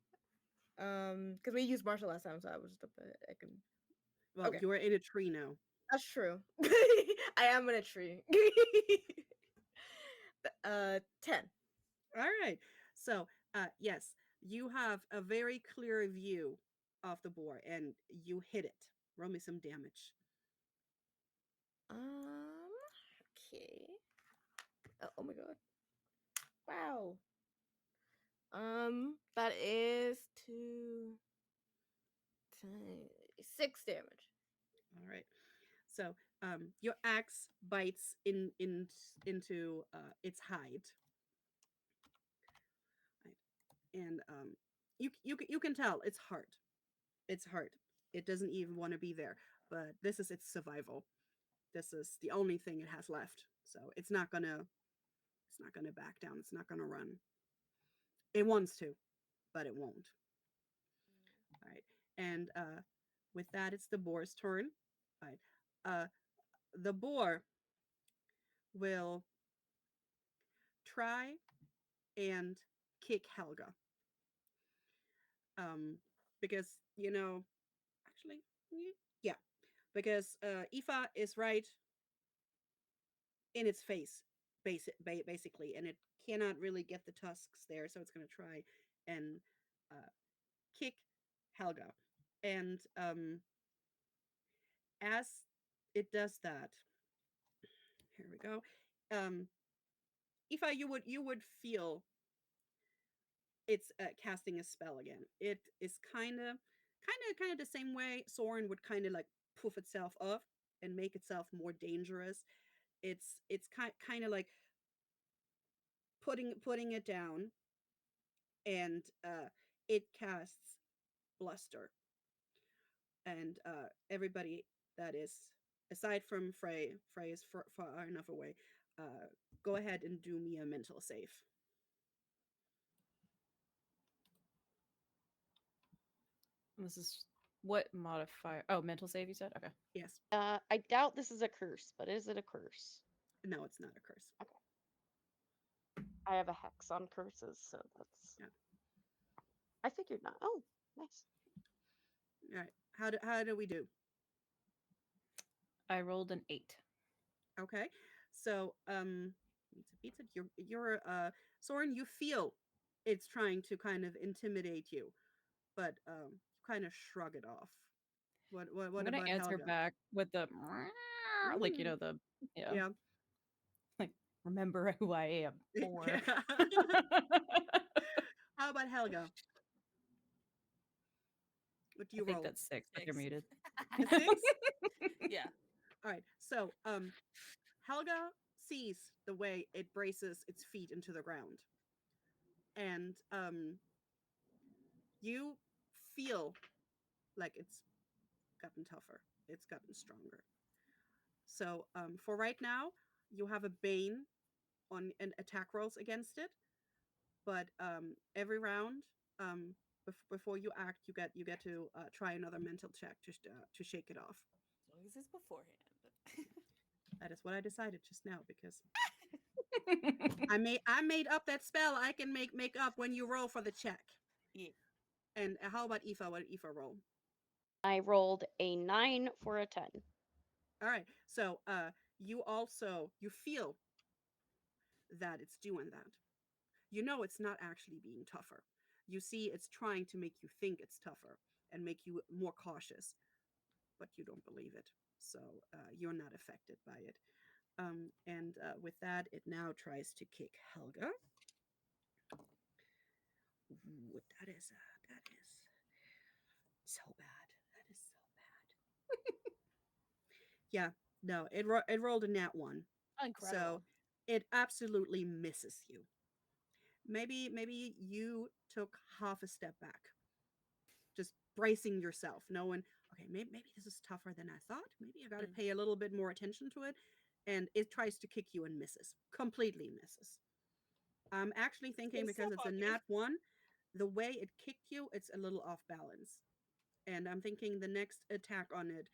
Because we used martial last time, so I was just I can. Well, Okay, you're in a tree now. that's true. I am in a tree. 10. All right. So yes, you have a very clear view of the boar, and you hit it. Roll me some damage. Okay. Oh my god. Wow. That is 6 damage. All right. So your axe bites into its hide, right? And you can tell it's hard. It's hard. It doesn't even want to be there. But this is its survival. This is the only thing it has left. So it's not gonna back down. It's not gonna run. It wants to, but it won't. All right. And with that, it's the boar's turn. All right. The boar will try and kick Helga. Um, because actually, yeah, because Aoife is right in its face, basically, and it cannot really get the tusks there, so it's going to try and uh, kick Helga. And as it does that, here we go. Aoife, you would feel it's casting a spell again. It is kind of the same way Soren would kind of like poof itself up and make itself more dangerous. It's kind of like putting it down, and it casts bluster, and everybody that is aside from Frey is far enough away. Go ahead and do me a mental save. This is what modifier? Oh, mental save, you said? Okay. Yes. I doubt this is a curse, but is it a curse? No, it's not a curse. Okay. I have a hex on curses, so that's. Yeah. I figured not. Oh, nice. All right. How do we do? I rolled an 8. Okay. So, pizza. You're Soren, you feel it's trying to kind of intimidate you, but you kind of shrug it off. I'm What gonna about answer Helga? back with the like Mm, the yeah, yeah. like remember who I am. Or Yeah. How about Helga? What do I you think roll? that's 6, but you're 6. muted. A 6? Yeah. All right. So, Helga sees the way it braces its feet into the ground, and you feel like it's gotten tougher. It's gotten stronger. So for right now, you have a bane on and attack rolls against it, but every round, before you act, you get to try another mental check to shake it off. As long as it's beforehand. That is what I decided just now because I made up that spell. I can make up when you roll for the check. Yeah. And how about Aoife? What did Aoife roll? I rolled a 9 for a 10. All right. So you feel that it's doing that. You know it's not actually being tougher. You see it's trying to make you think it's tougher and make you more cautious, but you don't believe it. So you're not affected by it. And with that, it now tries to kick Helga. Ooh, that is so bad. That is so bad. Yeah, no, it rolled a nat one, so Incredible. it absolutely misses you. Maybe you took half a step back, just bracing yourself, knowing, okay, maybe this is tougher than I thought. Maybe I got to Mm. pay a little bit more attention to it. And it tries to kick you and misses, completely misses. I'm actually thinking It's because up it's a on you. nat one, the way it kicked you, it's a little off balance. And I'm thinking the next attack on it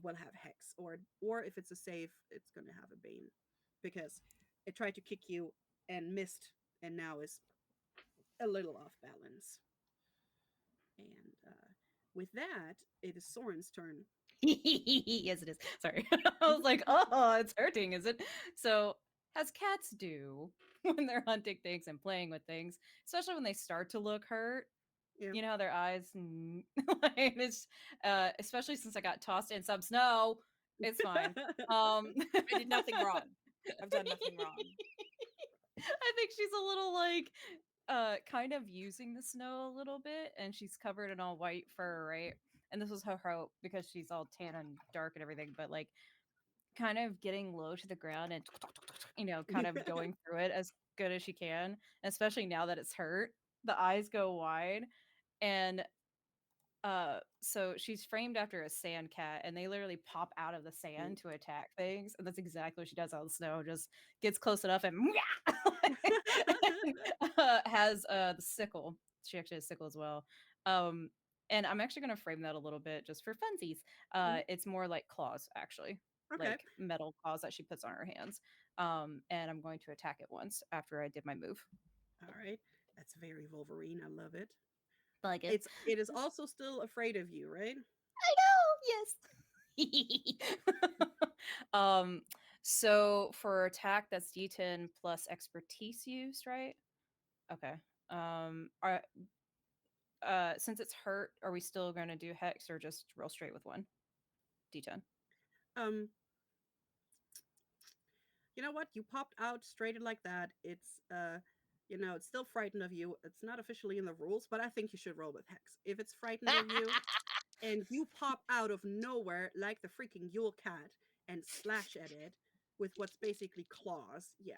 will have hex, or if it's a save, it's going to have a bane, because it tried to kick you and missed, and now is a little off balance. And with that, it is Soren's turn. Yes, it is. Sorry. I was like, oh, it's hurting, is it? So, as cats do when they're hunting things and playing with things, especially when they start to look hurt, Yeah. you know how their eyes, like, it's, especially since I got tossed in some snow, it's fine. I did nothing wrong. I've done nothing wrong. I think she's a little like kind of using the snow a little bit, and she's covered in all white fur, right? And this was her hope because she's all tan and dark and everything, but like kind of getting low to the ground and kind of going through it as good as she can, especially now that it's hurt. The eyes go wide, and so she's framed after a sand cat, and they literally pop out of the sand to attack things, and that's exactly what she does on the snow. Just gets close enough and, and has the sickle. She actually has sickle as well. Um, and I'm actually going to frame that a little bit just for funsies. Mhm. It's more like claws, actually, Okay. like metal claws that she puts on her hands. And I'm going to attack it once after I did my move. All right. That's very Wolverine. I love it. Like it. It is also still afraid of you, right? I know, yes. um, so for attack, that's D10 plus expertise used, right? Okay. Are since it's hurt, are we still going to do hex or just roll straight with one D10? Um, you know what? You popped out straight like that. It's still frightened of you. It's not officially in the rules, but I think you should roll with hex. If it's frightened of you and you pop out of nowhere like the freaking Yule cat and slash at it with what's basically claws, yeah.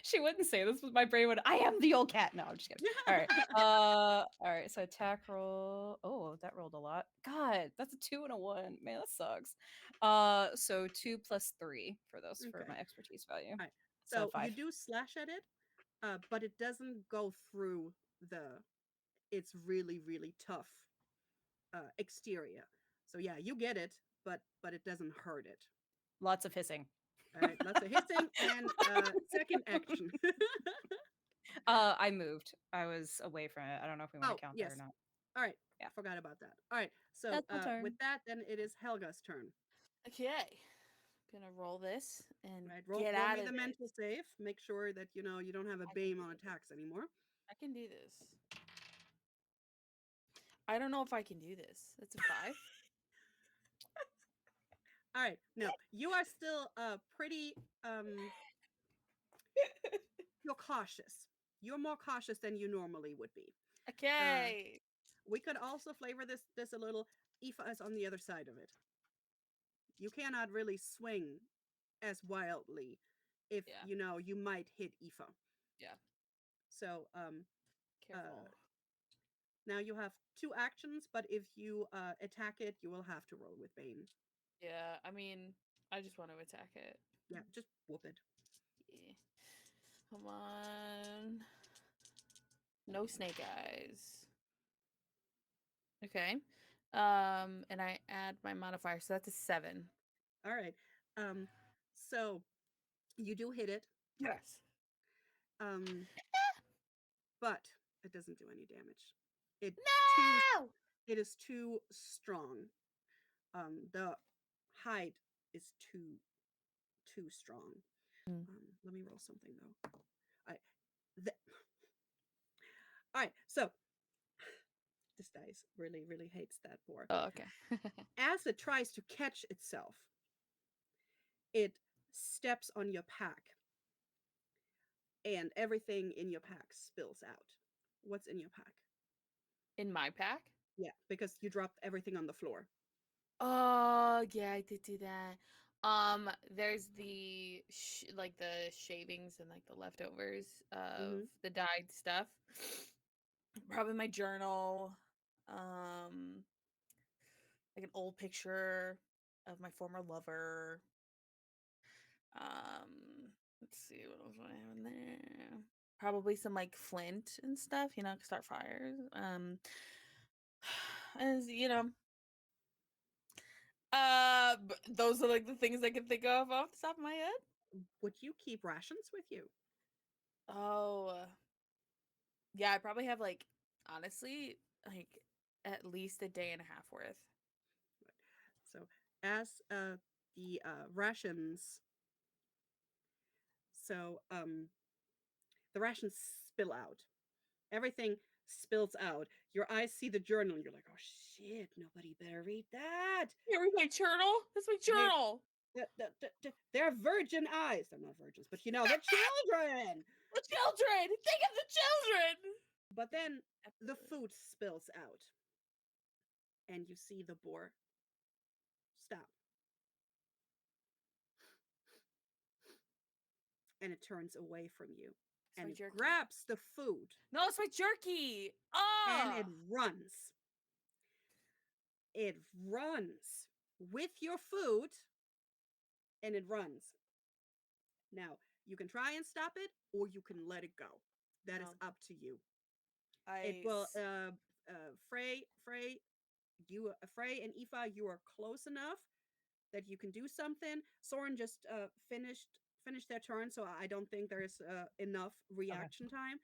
She wouldn't say this, but my brain would. I am the old cat. No, I'm just kidding. All right. All right. So attack roll. Oh, that rolled a lot. God, that's a 2 and a 1. Man, that sucks. So 2 plus 3 for those for Okay. my expertise value. All right. So So you 5. do slash at it, but it doesn't go through the it's really really tough exterior. So yeah, you get it, but it doesn't hurt it. Lots of hissing. All right, lots of hissing and second action. I moved. I was away from it. I don't know if we want Oh to count that or yes. not. All right, Yeah. forgot about that. All right, so That's my with turn. that, then it is Helga's turn. Okay. Gonna roll this and Right, get roll out me of the this. mental save. Make sure that you don't have a I can beam do on this. attacks anymore. I can do this. I don't know if I can do this. That's a 5. All right, no, you are still pretty you're cautious. You're more cautious than you normally would be. Uh, Okay. we could also flavor this a little. Aoife is on the other side of it. You cannot really swing as wildly if Yeah. you might hit Aoife. Yeah. So uh Careful. Now you have two actions, but if you attack it, you will have to roll with Bane. Yeah, I mean, I just want to attack it. Yeah, just whoop it. Yeah. Come on. No snake eyes. Okay. And I add my modifier, so that's a 7. All right. Um, so you do hit it, Yes. um, but it doesn't do any damage. It too No! it is too strong. The hide is too strong. Mm. Let me roll something though. I the, all right. So this dice really hates that boar. Oh, okay. As it tries to catch itself, it steps on your pack, and everything in your pack spills out. What's in your pack? In my pack? Yeah, because you dropped everything on the floor. Oh, yeah, I did do that. There's the like the shavings and like the leftovers of Hmm. the dyed stuff. Probably my journal. Um, like an old picture of my former lover. Let's see what else do I have in there. Probably some like flint and stuff, to start fires. As those are like the things I can think of off the top of my head. Would you keep rations with you? Oh, yeah, I probably have like honestly like at least a day and a half worth. So as the rations, so the rations spill out. Everything spills out. Your eyes see the journal, and you're like, "Oh shit! Nobody better read that." Here is my journal. That's my They, journal. they're virgin eyes. They're not virgins, but they're children. The children. Think of the children. But then the Absolutely. food spills out, and you see the boar stop, and it turns away from you, It's and my it jerky. grabs the food, No, it's my jerky. and Ah. it runs. It runs with your food, and it runs. Now, you can try and stop it, or you can let it go. That is No, up to you. It I. will, Frey and Aoife, you are close enough that you can do something. Soren just finished their turn, so I don't think there's enough Okay. reaction time.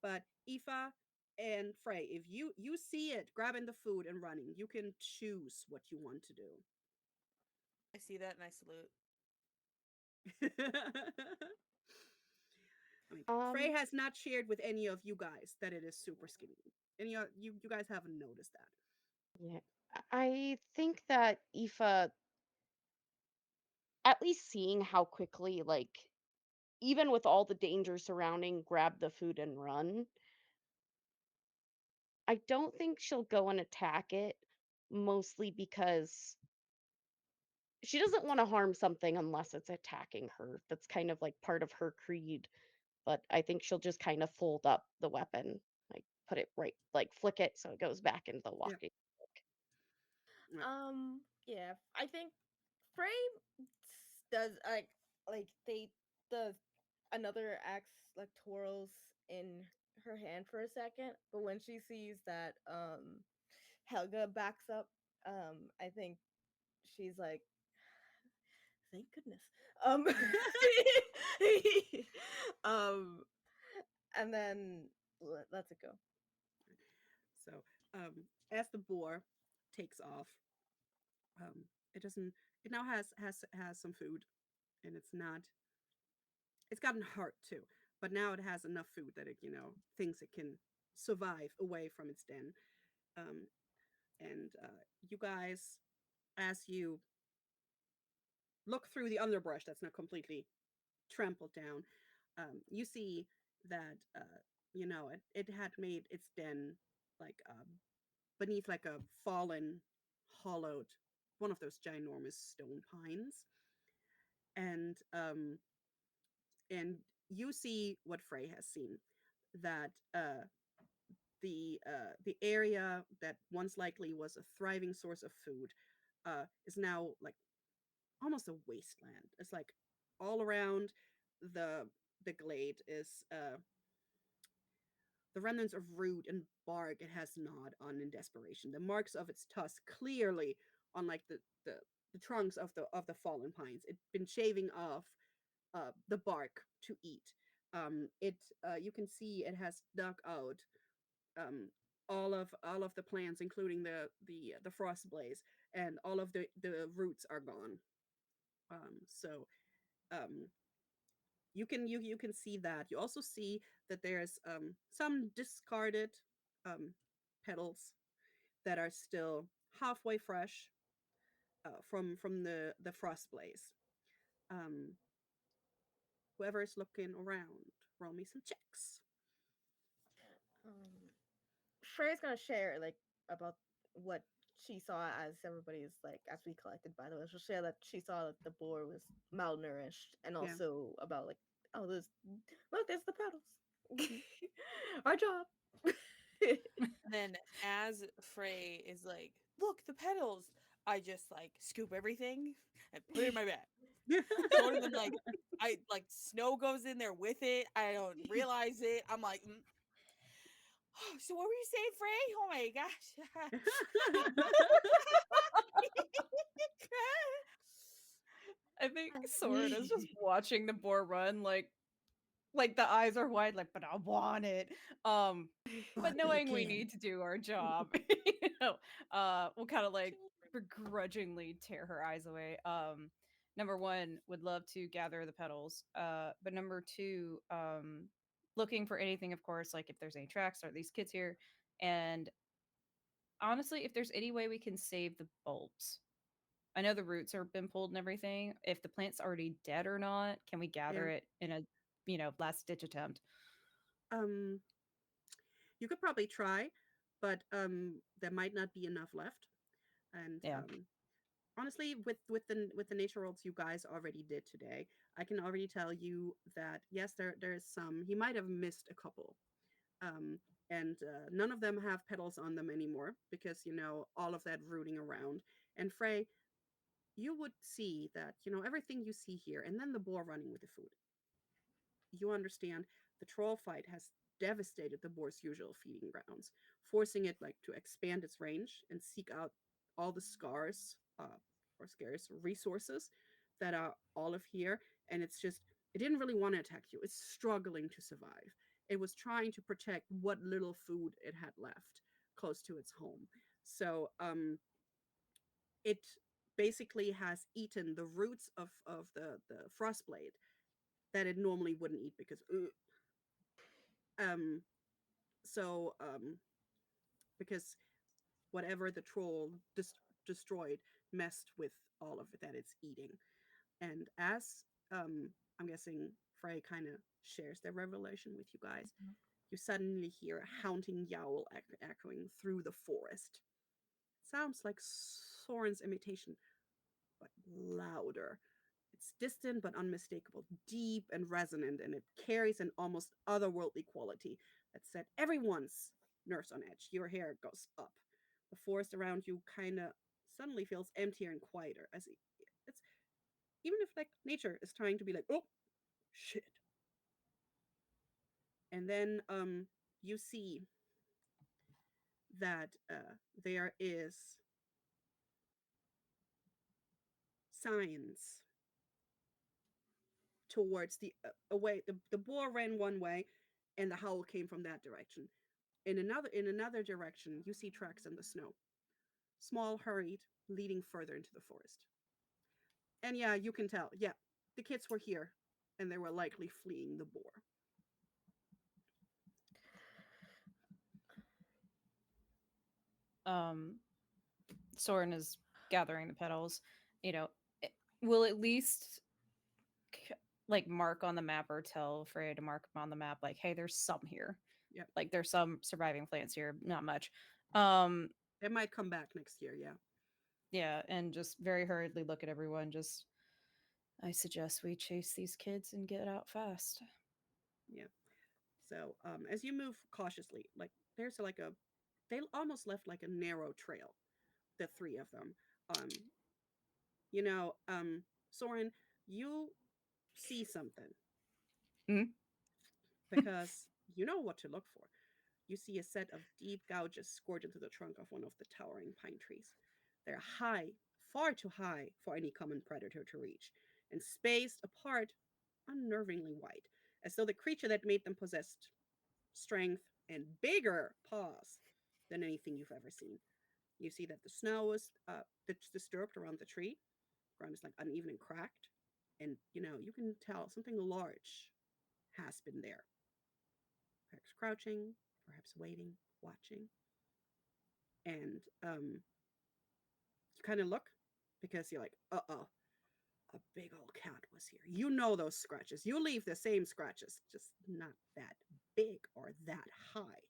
But Aoife and Frey, if you see it grabbing the food and running, you can choose what you want to do. I see that and I salute. I mean, Frey Um, has not shared with any of you guys that it is super skinny. Any of you guys haven't noticed that. yeah. I think that Aoife, at least seeing how quickly, like, even with all the danger surrounding, grab the food and run, I don't think she'll go and attack it, mostly because she doesn't want to harm something unless it's attacking her. That's kind of like part of her creed. But I think she'll just kind of fold up the weapon, like put it right, like flick it so it goes back into the Yeah. walking stick. Right. Yeah, I think Frey does like they the another axe like twirls in her hand for a second, but when she sees that Helga backs up, I think she's like, thank goodness. Um, um, and then lets it go. So, as the boar takes off, it doesn't. It now has some food, and It's gotten hurt too, but now it has enough food that it thinks it can survive away from its den. Um, and you guys, as you look through the underbrush that's not completely trampled down, you see that it had made its den like beneath like a fallen, hollowed one of those ginormous stone pines, and and you see what Frey has seen, that the area that once likely was a thriving source of food is now like almost a wasteland. It's like all around the the glade is the remnants of root and bark it has gnawed on in desperation. The marks of its tusk clearly on like the trunks of the fallen pines. It's been shaving off the bark to eat. It you can see it has dug out um, all of the plants, including the frost blaze, and all of the roots are gone. So um, you can see that. You also see that there's some discarded um, petals that are still halfway fresh from the frost blaze. Um, Whoever is looking around, roll me some checks. Um, Freya's gonna share like about what she saw as everybody's like as we collected. By the way, she'll share that she saw that the boar was malnourished, and Yeah. also about like, oh, there's look, there's the petals. Our job. And then as Frey is like, look, the petals, I just like scoop everything and put it in my bag. Don't even like I like snow goes in there with it. I don't realize it. I'm like, oh, so what were you saying, Frey? Oh my gosh. I think Soren is just watching the boar run, like the eyes are wide, like, but I want it. But But they knowing we can. need to do our job, we'll kind of like begrudgingly tear her eyes away. Number one, would love to gather the petals. But number two, looking for anything, of course, like if there's any tracks, are these kids here? And honestly, if there's any way we can save the bulbs. I know the roots are been pulled and everything. If the plant's already dead or not, can we gather Yeah. it in a last ditch attempt? Um, you could probably try, but there might not be enough left. And Yeah. honestly, with the nature rolls you guys already did today, I can already tell you that yes, there is some. He might have missed a couple. Um, and none of them have petals on them anymore because all of that rooting around. And Frey, you would see that everything you see here, and then the boar running with the food. You understand the troll fight has devastated the boar's usual feeding grounds, forcing it like to expand its range and seek out all the scars or scarce resources that are all of here. And it didn't really want to attack you. It's struggling to survive. It was trying to protect what little food it had left close to its home. So it basically has eaten the roots of the frost blade that it normally wouldn't eat because um so because whatever the troll destroyed messed with all of it that it's eating. And as I'm guessing Frey kind of shares their revelation with you guys, you suddenly hear a haunting yowl echoing through the forest. Sounds like Soren's imitation, but louder. It's distant but unmistakable, deep and resonant, and it carries an almost otherworldly quality that set everyone's nerves on edge. Your hair goes up. The forest around you kind of suddenly feels emptier and quieter, as it's even if like nature is trying to be like, oh shit. And then you see that there is signs towards the away. The boar ran one way, and the howl came from that direction. In another direction, you see tracks in the snow, small, hurried, leading further into the forest. And yeah, you can tell. Yeah, the kids were here, and they were likely fleeing the boar. Um, Soren is gathering the petals. You know, will at least like mark on the map or tell Freya to mark on the map, like, hey, there's some here. Yep, Like there's some surviving plants here, not much. Um, it might come back next year. Yeah, yeah, and just very hurriedly look at everyone. Just, I suggest we chase these kids and get out fast. yeah. So as you move cautiously, like there's like a, they almost left like a narrow trail, the three of them. Um, you know, Soren, you see something Mm. because you know what to look for. You see a set of deep gouges scored into the trunk of one of the towering pine trees. They're high, far too high for any common predator to reach, and spaced apart unnervingly wide, as though the creature that made them possessed strength and bigger paws than anything you've ever seen. You see that the snow is disturbed around the tree. Ground is like uneven and cracked, and you can tell something large has been there, perhaps crouching, perhaps waiting, watching. And you kind of look because you're like, a big old cat was here. You know those scratches. You leave the same scratches, just not that big or that high.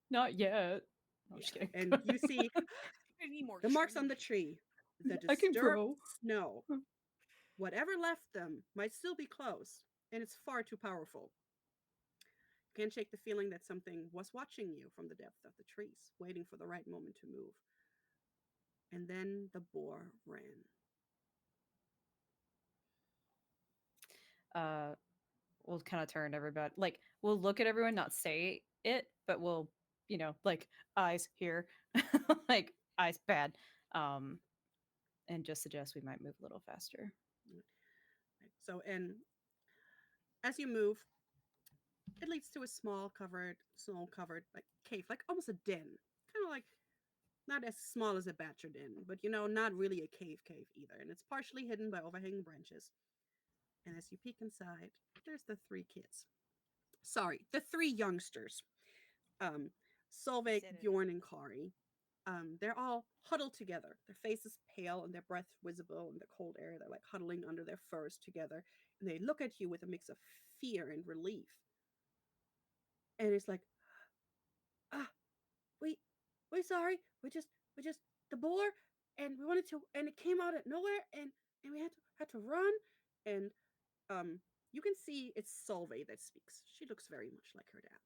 Not yet. No, I'm Yeah. just kidding. And you see I need more the marks on the trees. tree, the I can disturbed grow. snow. Whatever left them might still be close, and it's far too powerful. You can't shake the feeling that something was watching you from the depth of the trees, waiting for the right moment to move. And then the boar ran. Uh, we'll kind of turn everybody. Like we'll look at everyone, not say it, but we'll, like eyes here, like eyes bad, um, and just suggest we might move a little faster. So, and as you move, it leads to a small covered, snow covered like cave, like almost a den. Kind of like not as small as a badger den, but not really a cave either. And it's partially hidden by overhanging branches. And as you peek inside, there's the three kids. Sorry, the three youngsters. Um, Solveig, Said it. Bjorn, and Kari. They're all huddled together. Their faces pale and their breath visible in the cold air. They're like huddling under their furs together. And they look at you with a mix of fear and relief. And it's like, ah, we we sorry. We just the boar, and we wanted to, and it came out of nowhere, and we had to run. And you can see it's Solveig that speaks. She looks very much like her dad.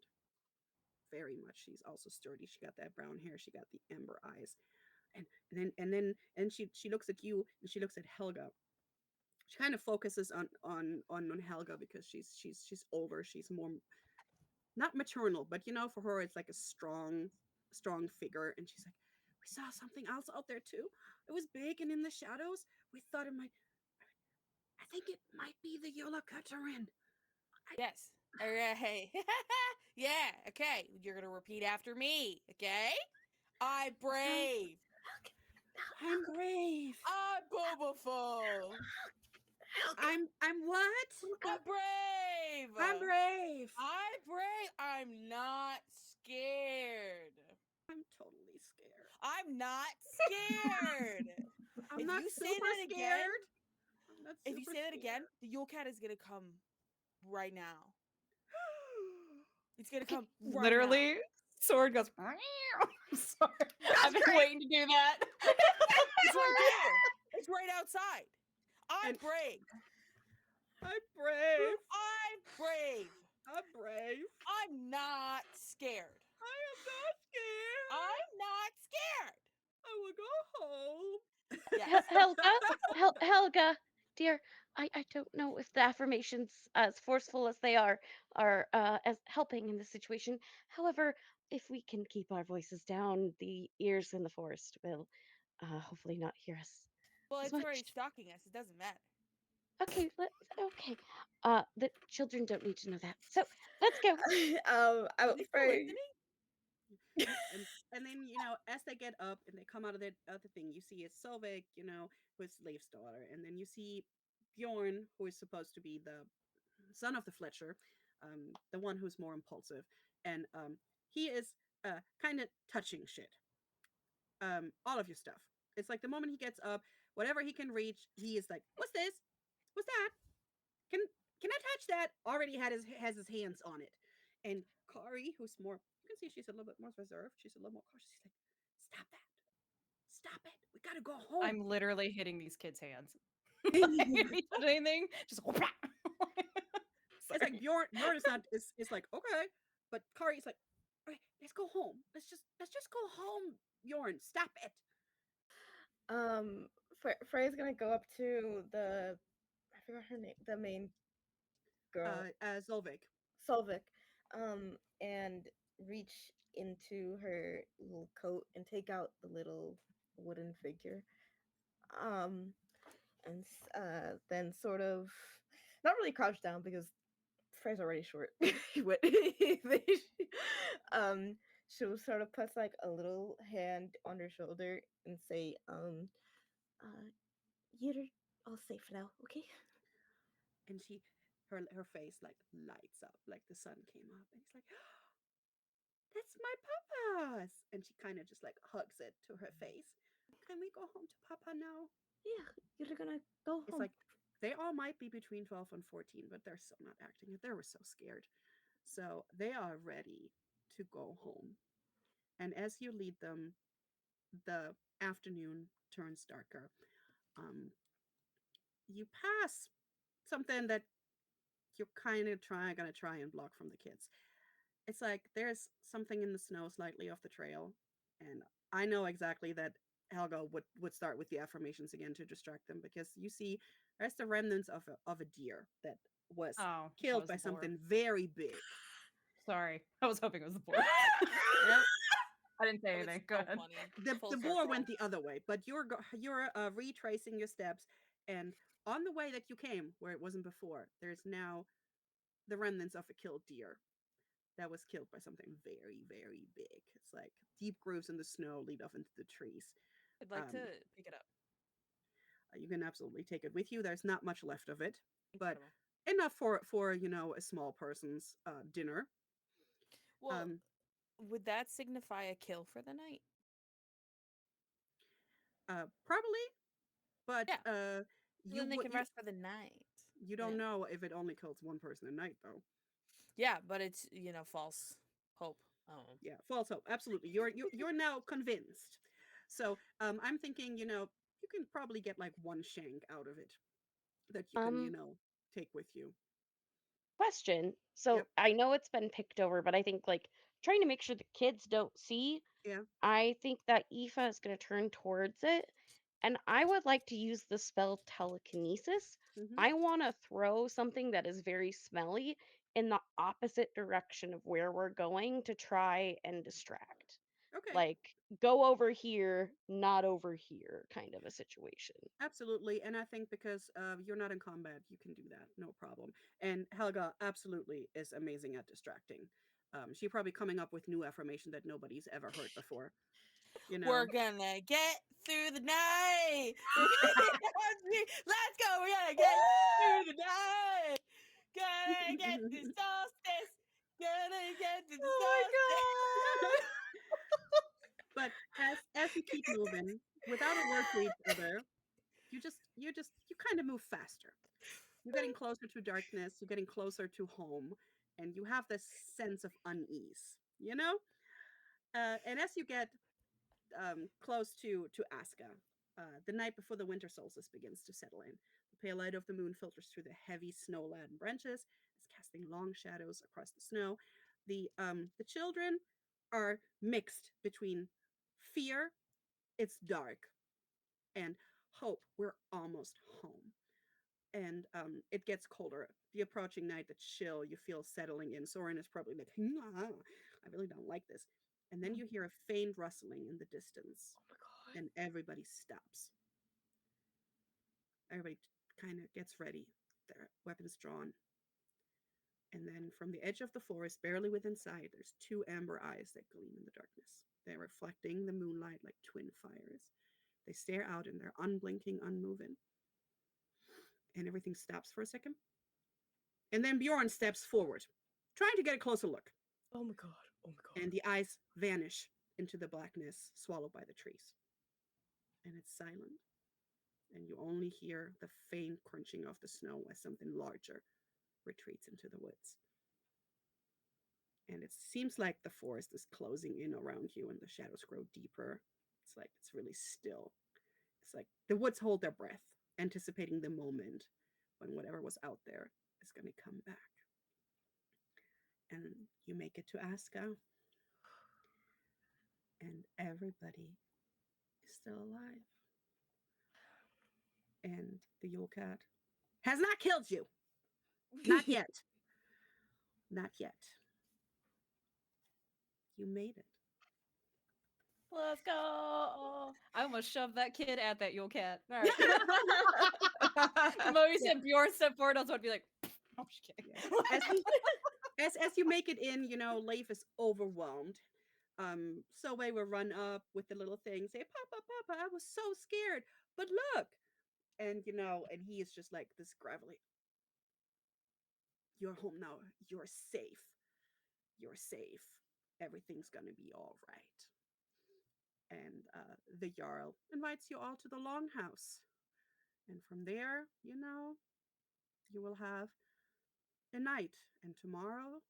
Very much. She's also sturdy. She got that brown hair. She got the amber eyes. And she looks at you, and she looks at Helga. She kind of focuses on Helga because she's older. She's more, not maternal, but for her it's like a strong figure. And she's like, we saw something else out there too. It was big and in the shadows. We thought it might. I think it might be the Yola Katarin. I Yes. All right. Yeah. Okay. You're gonna repeat after me. Okay. I okay. brave. I'm brave. I'm Bobafo. I'm what? I'm brave. I'm brave. I'm brave. I'm not scared. I'm totally scared. I'm not scared. I'm If not you say super that again, scared. I'm not if you super say that again, scared. the Yule Cat is gonna come right now. It's gonna Okay, come right now. Literally, sword goes. I'm sorry. I've been great. waiting to do that. It's right there. It's right outside. I'm And brave. I'm brave. I'm brave. I'm brave. I'm not scared. I am not scared. I'm not scared. I will go home. Yes. Helga, Helga, dear, I don't know if the affirmations, as forceful as they are as helping in this situation. However, if we can keep our voices down, the ears in the forest will hopefully not hear us Well, as it's already much. stalking us. It doesn't matter. Okay. The children don't need to know that. So let's go. Are I'm they still afraid. listening? And then as they get up and they come out of the other thing, you see it's Solveig, who is Leif's daughter, and then you see Bjorn, who is supposed to be the son of the Fletcher, the one who's more impulsive, and he is kind of touching shit, all of your stuff. It's like the moment he gets up, whatever he can reach, he is like, "What's this? What's that? Can can I touch that?" Already has his hands on it. And Kari, who's more, you can see she's a little bit more reserved. She's a little more cautious. She's like, "Stop that! Stop it! We gotta go home." I'm literally hitting these kids' hands. Like, if you touch anything, just It's like sorry. Bjorn is not is like, okay. But Kari's like, all right, let's go home. Let's just go home, Bjorn. Stop it. Frey's gonna go up to the I forgot her name, the main girl, Zolvik. Solvik, and reach into her little coat and take out the little wooden figure. Um, and then sort of not really crouch down because Frey's already short. But um, she'll sort of put like a little hand on her shoulder and say, you're all safe now, okay? And her face like lights up like the sun came up, and he's like, that's my papa's, and she kind of just like hugs it to her face. Can we go home to papa now? Yeah, you're gonna go It's home. like they all might be between 12 and 14, but they're still not acting it. They were so scared. So they are ready to go home. And as you lead them, the afternoon turns darker. Um, you pass something that you're kind of gonna try and block from the kids. It's like there's something in the snow slightly off the trail, and I know exactly that Helga would start with the affirmations again to distract them, because you see there's the remnants of a deer that was Oh, that killed was by the boar. something very big. Sorry. I was hoping it was the boar. Nope. I didn't say Oh, that's anything. Go so ahead. funny. The Full boar circle. went the other way, but you're retracing your steps, and on the way that you came, where it wasn't before, there's now the remnants of a killed deer that was killed by something very, very big. It's like deep grooves in the snow lead off into the trees. I'd like to Um, pick it up. you can absolutely take it with you. There's not much left of it, but Incredible. enough for a small person's dinner. Well, Um, would that signify a kill for the night? Probably, but Yeah. So you then they would can rest for the night. you You don't know? know if it only kills one person a night, though. Yeah, but it's false hope. Oh. Yeah, false hope. Absolutely, you're now convinced. So I'm thinking, you can probably get like one shank out of it that you can, Um, take with you. Question. Yep. So I know it's been picked over, but I think like trying to make sure the kids don't see, Yeah. I think that Aoife is going to turn towards it, and I would like to use the spell telekinesis. Hmm. I want to throw something that is very smelly in the opposite direction of where we're going to try and distract. Okay. Like, go over here, not over here, kind of a situation. Absolutely. And I think because you're not in combat, you can do that. No problem. And Helga absolutely is amazing at distracting. She probably coming up with new affirmation that nobody's ever heard before. You We're know. gonna get through the night. Let's go. We're gonna get through the night. Gonna get this solstice. Gonna get to the solstice. Oh But as you keep moving without a word to each other, you kind of move faster. You're getting closer to darkness, you're getting closer to home, and you have this sense of unease, and as you get close to Aska, the night before the winter solstice begins to settle in, the pale light of the moon filters through the heavy snow-laden branches, is casting long shadows across the snow. The children are mixed between fear, it's dark, and hope, we're almost home. And it gets colder. The approaching night, the chill you feel settling in. Soren is probably like, I really don't like this. And then you hear a faint rustling in the distance, Oh my god. and everybody stops. Everybody kind of gets ready, their weapons drawn. And then from the edge of the forest, barely within sight, there's two amber eyes that gleam in the darkness. They're reflecting the moonlight like twin fires. They stare out and they're unblinking, unmoving. And everything stops for a second. And then Bjorn steps forward, trying to get a closer look. Oh my god. Oh my And god. the eyes vanish into the blackness, swallowed by the trees. And it's silent. And you only hear the faint crunching of the snow as something larger retreats into the woods. And it seems like the forest is closing in around you and the shadows grow deeper. It's like it's really still. It's like the woods hold their breath, anticipating the moment when whatever was out there is going to come back. and you make it to Aska, and everybody is still alive. And the Yule Cat has not killed you. Not yet. Not yet. You made it. Let's go. I almost shoved that kid at that Yule Cat. All right. The moment you said Bjorn step forward, I was about to be like, I'm just kidding. Yeah. As you make it in, Leif is overwhelmed. Solveig will run up with the little thing, say, Papa, Papa, I was so scared. But look. And he is just like this gravelly. You're home now. You're safe. You're safe. Everything's gonna be all right. And the Jarl invites you all to the Longhouse. And from there, you will have a night. And tomorrow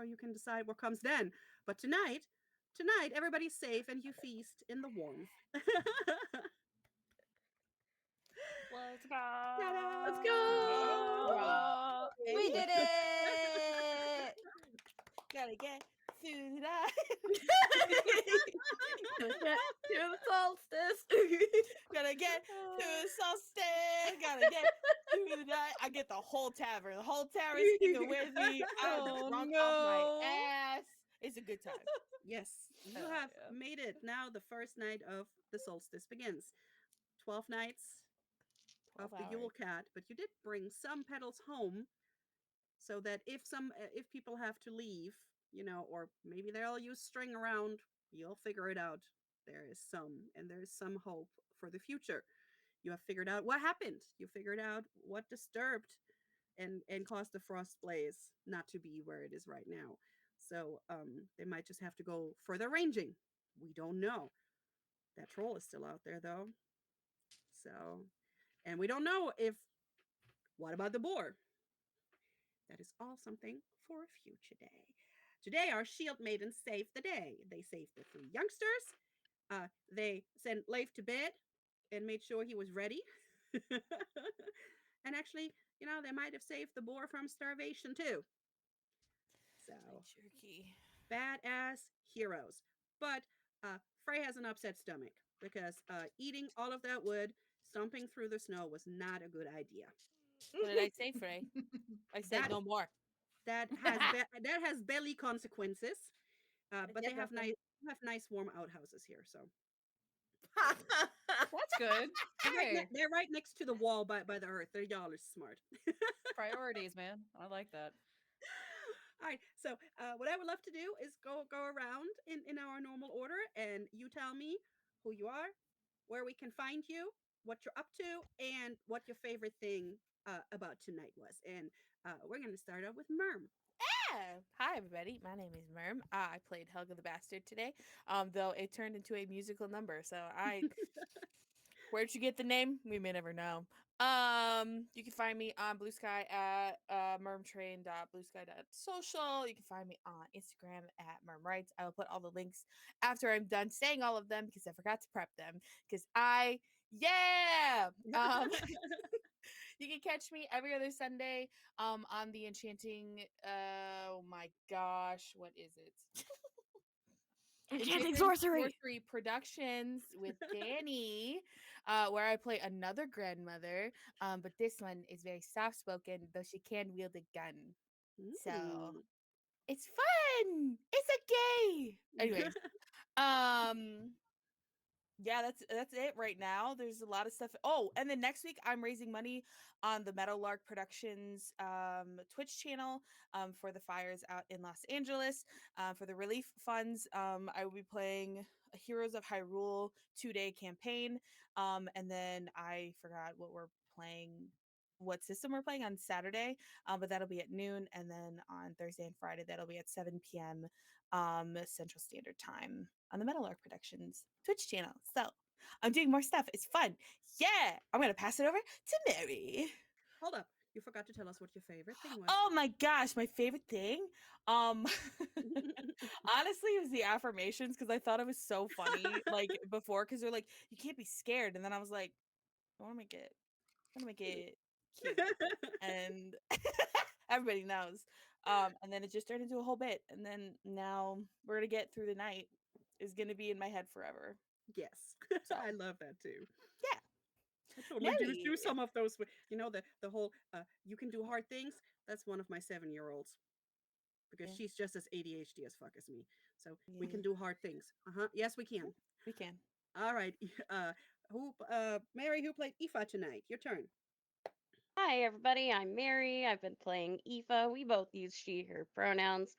you can decide what comes then. But tonight, everybody's safe and you feast in the warmth. Let's go. Let's go! We did it! Gotta get through the night. Gonna get to the solstice. Gotta get to the solstice. Gotta get to the night. I get the whole tavern. The whole tavern's singing with me. I'm Oh, drunk no. off my ass. It's a good time. Yes, you Hell have yeah. made it. Now the first night of the solstice begins. 12 nights of 12 the Yule hours. Cat, but you did bring some petals home so that if people have to leave, or maybe they'll use string around, you'll figure it out. There is some hope for the future. You have figured out what happened. You figured out what disturbed and caused the frost blaze not to be where it is right now. So they might just have to go further ranging. We don't know. That troll is still out there though. So, and we don't know if what about the boar? That is all something for a future day. Today, our shield maidens saved the day. They saved the three youngsters. They sent Leif to bed and made sure he was ready. And actually, they might have saved the boar from starvation too. So, Jerky. badass heroes. But Frey has an upset stomach because eating all of that wood, stomping through the snow was not a good idea. What did I say, Frey? I said That no more. that has belly consequences. But they Yep, have definitely. nice warm outhouses here. So That's good. Hey, they're right next to the wall by the earth. They're y'all are smart. priorities, man. I like that. All right. So what I would love to do is go around in our normal order, and you tell me who you are, where we can find you, what you're up to, and what your favorite thing about tonight was. And we're gonna start out with Merm. Yeah. Hi, everybody. My name is Merm. I played Helga the Bastard today, though it turned into a musical number. So where'd you get the name? We may never know. You can find me on Blue Sky at mermtrain.bluesky.social. You can find me on Instagram at mermrights. I will put all the links after I'm done saying all of them because I forgot to prep them. Because yeah. You can catch me every other Sunday on the Enchanting oh my gosh, what is it? Enchanting sorcery. Productions with Danny, where I play another grandmother, but this one is very soft spoken, though she can wield a gun. So Mm. it's fun. It's a gay. Anyways, um, yeah, that's it right now. There's a lot of stuff. Oh, and then next week I'm raising money on the Meadowlark Productions Twitch channel for the fires out in Los Angeles for the relief funds. I will be playing a Heroes of Hyrule 2-day campaign, and then I forgot what system we're playing on Saturday, but that'll be at noon, and then on Thursday and Friday that'll be at 7 p.m. Central Standard Time on the Meadowlark Productions Twitch channel. So I'm doing more stuff. It's fun. Yeah, I'm gonna pass it over to Mary. Hold up. You forgot to tell us what your favorite thing was. Oh my gosh, my favorite thing. Honestly, it was the affirmations because I thought it was so funny. Like before, because they're like, you can't be scared, and then I was like, I want to make it cute, and Everybody knows. And then it just turned into a whole bit. And then now we're gonna get through the night is gonna be in my head forever. Yes, So I love that too. yeah. I totally do Nelly. some of those. The whole you can do hard things. That's one of my 7-year-olds because Yeah. she's just as ADHD as fuck as me. So we Yeah. can do hard things. Yes, we Yeah, can. we can. All right. Mary, who played Aoife tonight? Your turn. Hi, everybody. I'm Mary. I've been playing Aoife. We both use she, her pronouns.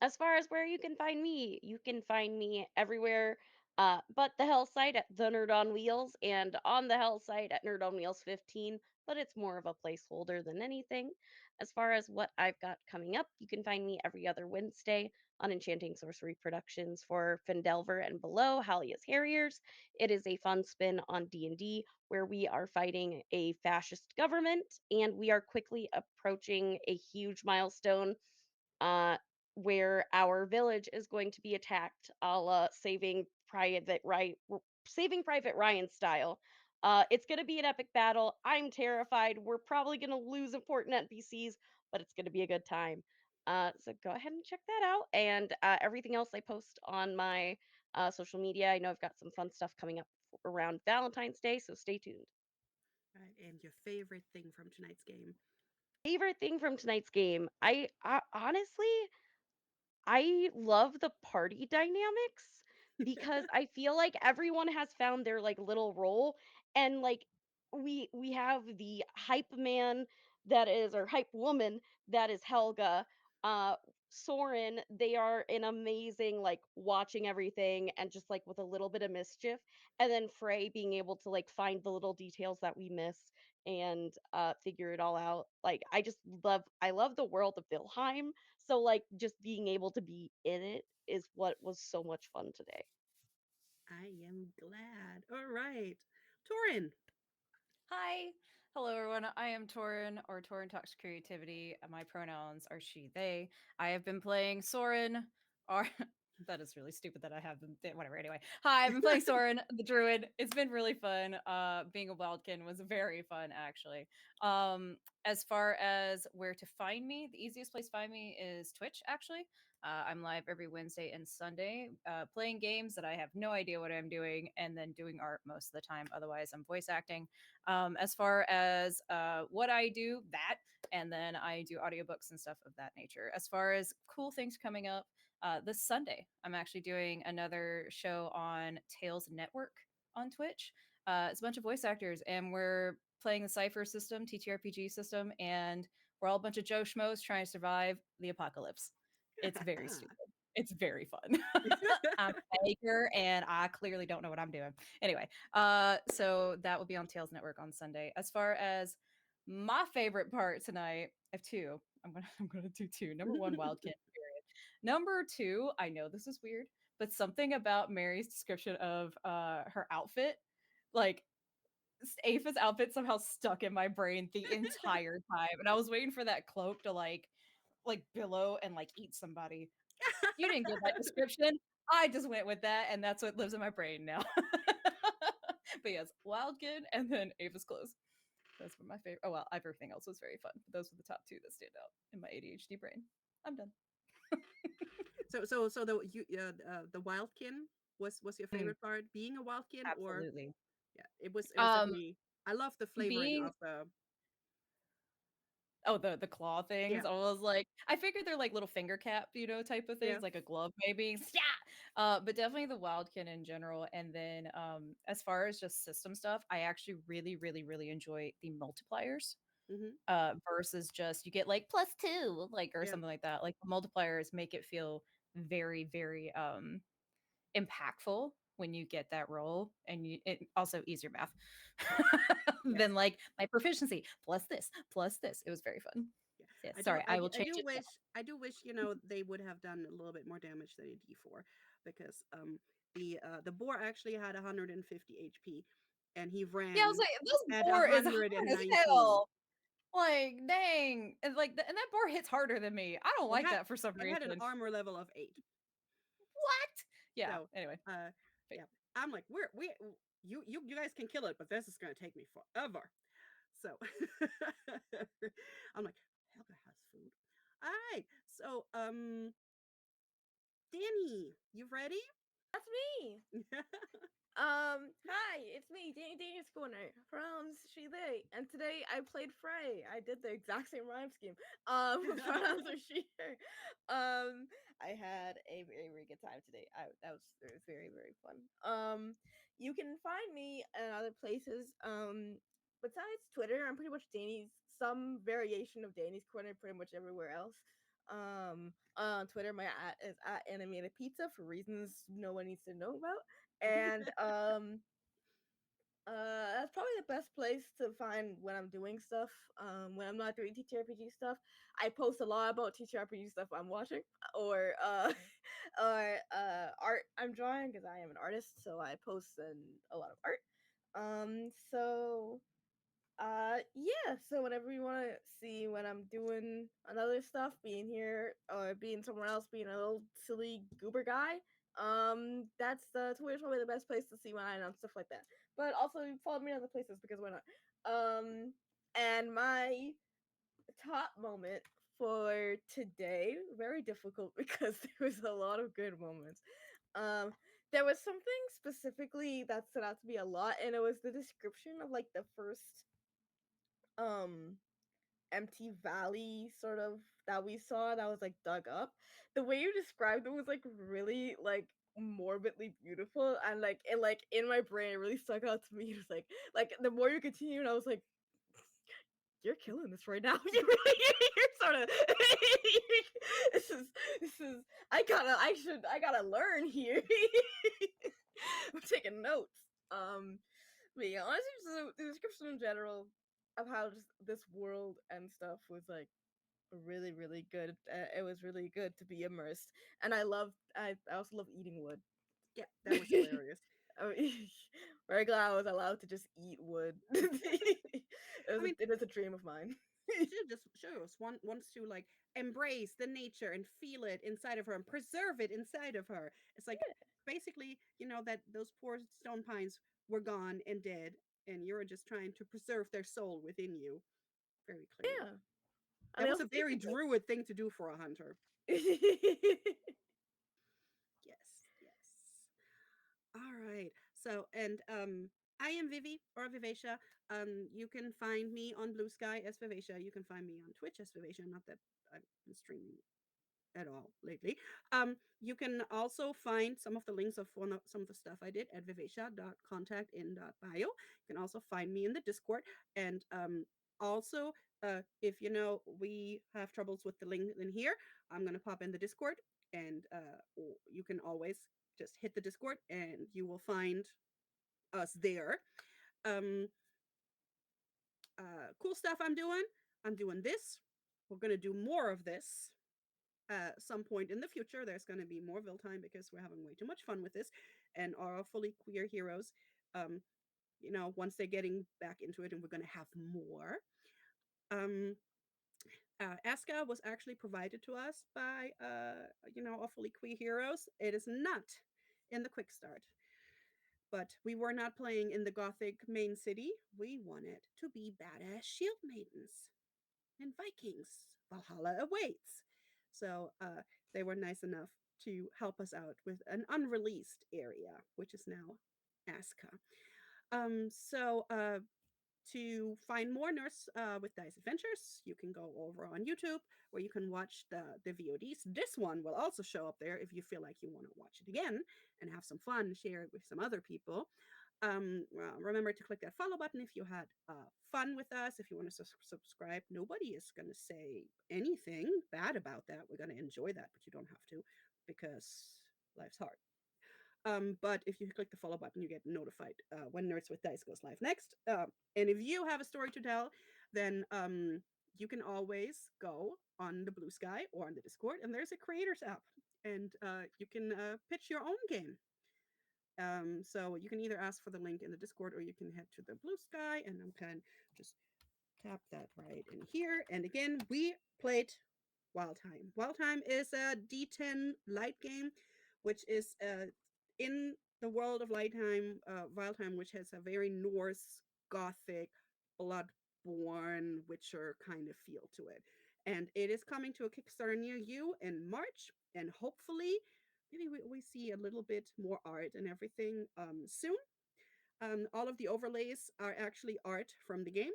As far as where you can find me everywhere but the Hell site at the Nerd on Wheels and on the Hell site at Nerd on Wheels 15, but it's more of a placeholder than anything. As far as what I've got coming up, you can find me every other Wednesday on Enchanting Sorcery Productions for Fendelver and Below, Halia's Harriers. It is a fun spin on D&D where we are fighting a fascist government and we are quickly approaching a huge milestone uh, where our village is going to be attacked, a la Saving Private Ryan style. It's going to be an epic battle. I'm terrified. We're probably going to lose important NPCs, but it's going to be a good time. So go ahead and check that out. And everything else I post on my social media. I know I've got some fun stuff coming up around Valentine's Day, so stay tuned. All right, and your favorite thing from tonight's game? Favorite thing from tonight's game? I honestly, I love the party dynamics because I feel like everyone has found their like little role and like we have the hype man that is or hype woman that is Helga. Uh Soren, they are an amazing like watching everything and just like with a little bit of mischief. And then Frey being able to like find the little details that we miss and figure it all out. Like I love the world of Vildheim, so like just being able to be in it is what was so much fun today. I am glad. All right, Torin. Hi. Hello, everyone. I am Torin, or Torin Talks Creativity. My pronouns are she, they. I have been playing Soren, or that is really stupid that I have them. Whatever. Anyway, hi. I've been playing Soren, the druid. It's been really fun. Being a wildkin was very fun, actually. As far as where to find me, the easiest place to find me is Twitch, actually. I'm live every Wednesday and Sunday, playing games that I have no idea what I'm doing, and then doing art most of the time. Otherwise, I'm voice acting. As far as what I do, that, and then I do audiobooks and stuff of that nature. As far as cool things coming up, this Sunday, I'm actually doing another show on Tales Network on Twitch. It's a bunch of voice actors, and we're playing the Cypher system, TTRPG system, and we're all a bunch of Joe Schmoes trying to survive the apocalypse. It's very stupid. It's very fun. I'm a baker, and I clearly don't know what I'm doing. Anyway, so that will be on Tails Network on Sunday. As far as my favorite part tonight, I have two. I'm gonna do two. Number one, Wildkin. Period. Number two, I know this is weird, but something about Mary's description of her outfit, like Aoife's outfit, somehow stuck in my brain the entire time, and I was waiting for that cloak to like billow and like eat somebody. You didn't get that description. I just went with that, and that's what lives in my brain now. But yes, Wildkin and then Ava's clothes. Those were my favorite. Oh well, everything else was very fun. But those were the top two that stand out in my ADHD brain. I'm done. So the wildkin was your Mm, favorite part? Being a wildkin, or absolutely. yeah, it was Um, definitely. I love the flavoring being of the oh the claw things. yeah I was like, I figured they're like little finger cap, type of yeah. things, like a glove maybe. Yeah. But definitely the Wildkin in general. And then as far as just system stuff, I actually really, really, really enjoy the multipliers. Hmm. Versus just you get like +2, like or Yeah. something like that. Like the multipliers make it feel very, very impactful when you get that roll, and it also easier math Yes. than like my proficiency plus this. It was very fun. Yeah. Yeah, I do. sorry, I I do. will I change do it now. wish. I do wish they would have done a little bit more damage than a D4, because the boar actually had 150 HP, and he Yeah, I was ran like, this at boar is hard as 119. hell. Like, dang. And like and that boar hits harder than me. I don't It like had that for some it had an reason. armor level of 8. What? Yeah, So, anyway. uh, But yeah, I'm like, you guys can kill it, but this is gonna take me forever. So, I'm like, Helga has food. All right. So, Danny, you ready? That's me. Hi, it's me, Danny Corner from She They, and today I played Frey. I did the exact same rhyme scheme. Pronouns are she, her. I had a very, very good time today. It was very, very fun. You can find me in other places. Besides Twitter, I'm pretty much Danny's, some variation of Danny's Corner, pretty much everywhere else. On Twitter, my at is at animated pizza for reasons no one needs to know about. And that's probably the best place to find when I'm doing stuff. When I'm not doing TTRPG stuff, I post a lot about TTRPG stuff I'm watching, or art I'm drawing because I am an artist, so I post a lot of art. So yeah, so whenever you want to see when I'm doing another stuff, being here or being somewhere else, being a little silly goober guy, that's the Twitter's probably the best place to see when I announce stuff like that. But also follow me in other places because why not? And my top moment for today, very difficult because there was a lot of good moments. um there was something specifically that stood out to me a lot, and it was the description of like the first um empty valley sort of that we saw that was like dug up. The way you described it was like really like morbidly beautiful, and like it like in my brain it really stuck out to me. It was like the more you continue, and I was like, you're killing this right now. You're sort of this is this is I gotta learn here. I'm taking notes. But yeah, honestly, just the description in general of how just this world and stuff was like really, really good. It was really good to be immersed, and I also love eating wood. Yeah, that was hilarious. I mean, very glad I was allowed to just eat wood. I mean, It was a dream of mine. she just shows wants to like embrace the nature and feel it inside of her and preserve it inside of her. It's like basically, that those poor stone pines were gone and dead, and you're just trying to preserve their soul within you. Very clearly, Yeah, and that I was a also think very it's druid thing to do for a hunter. like Yes, yes. All right. So, and I am Vivi or Vivacia. You can find me on Blue Sky as Vivacia. You can find me on Twitch as Vivacia. Not that I've been streaming at all lately. You can also find some of the links of some of the stuff I did at vivacia.contact.in.bio. You can also find me in the Discord. And also, if we have troubles with the link in here, I'm going to pop in the Discord, and you can always just hit the Discord and you will find us there. Um, cool stuff I'm doing. I'm doing this. We're going to do more of this some point in the future. There's going to be more Vildheim because we're having way too much fun with this, and our fully queer heroes, um, once they're getting back into it, and we're going to have more. Um, Aska was actually provided to us by, our fully queer heroes. It is not in the quick start, but we were not playing in the Gothic main city. We wanted to be badass shield maidens and Vikings. Valhalla awaits. So they were nice enough to help us out with an unreleased area, which is now Aska. So to find more Nurse with Dice Adventures, you can go over on YouTube where you can watch the VODs. This one will also show up there if you feel like you want to watch it again and have some fun, share it with some other people. Remember to click that follow button if you had fun with us. If you want to subscribe, nobody is going to say anything bad about that. We're going to enjoy that, but you don't have to because life's hard. But if you click the follow button, you get notified when Nerds with Dice goes live next. And if you have a story to tell, then you can always go on the Blue Sky or on the Discord, and there's a creators app, and you can pitch your own game. So you can either ask for the link in the Discord or you can head to the Blue Sky, and I'm kind of just tap that right in here. And again, we played Wildheim. Wildheim is a D10 light game, which is in the world of Wildheim, which has a very Norse, Gothic, Bloodborne, Witcher kind of feel to it. and it is coming to a Kickstarter near you in March. And hopefully, maybe we see a little bit more art and everything soon. All of the overlays are actually art from the game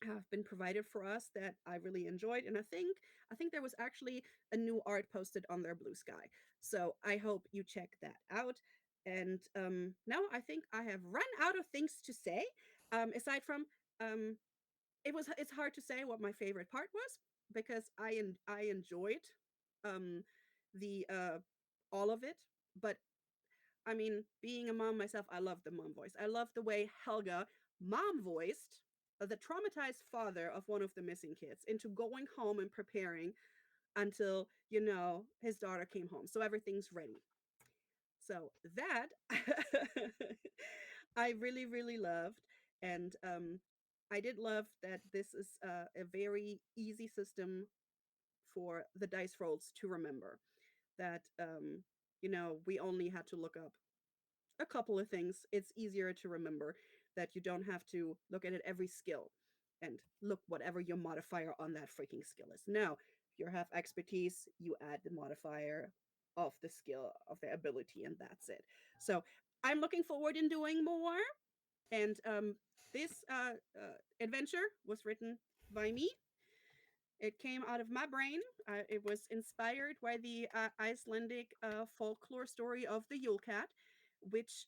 have been provided for us that I really enjoyed, and I think there was actually a new art posted on their Blue Sky. So I hope you check that out. And now I think I have run out of things to say. Aside from um, it's hard to say what my favorite part was because I enjoyed um, the all of it, but I mean, being a mom myself, I love the mom voice. I love the way Helga mom voiced the traumatized father of one of the missing kids into going home and preparing until, his daughter came home. So everything's ready. So that I really, really loved. And I did love that this is a very easy system for the dice rolls to remember. That, we only had to look up a couple of things. It's easier to remember that you don't have to look at it every skill and look whatever your modifier on that freaking skill is. No, if you have expertise, you add the modifier of the skill of the ability, and that's it. So I'm looking forward in doing more. And this adventure was written by me. It came out of my brain. It was inspired by the Icelandic folklore story of the Yule Cat, which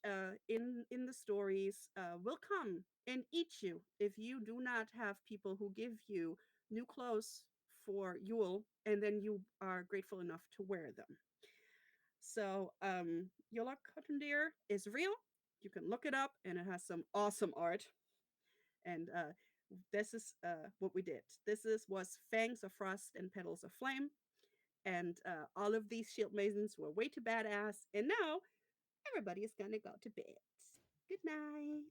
in the stories will come and eat you if you do not have people who give you new clothes for Yule, and then you are grateful enough to wear them. So Yola Cottondeer is real. You can look it up, and it has some awesome art. And this is what we did. Was Fangs of Frost and Petals of Flame, and all of these shield masons were way too badass. And now everybody is gonna go to bed. Good night.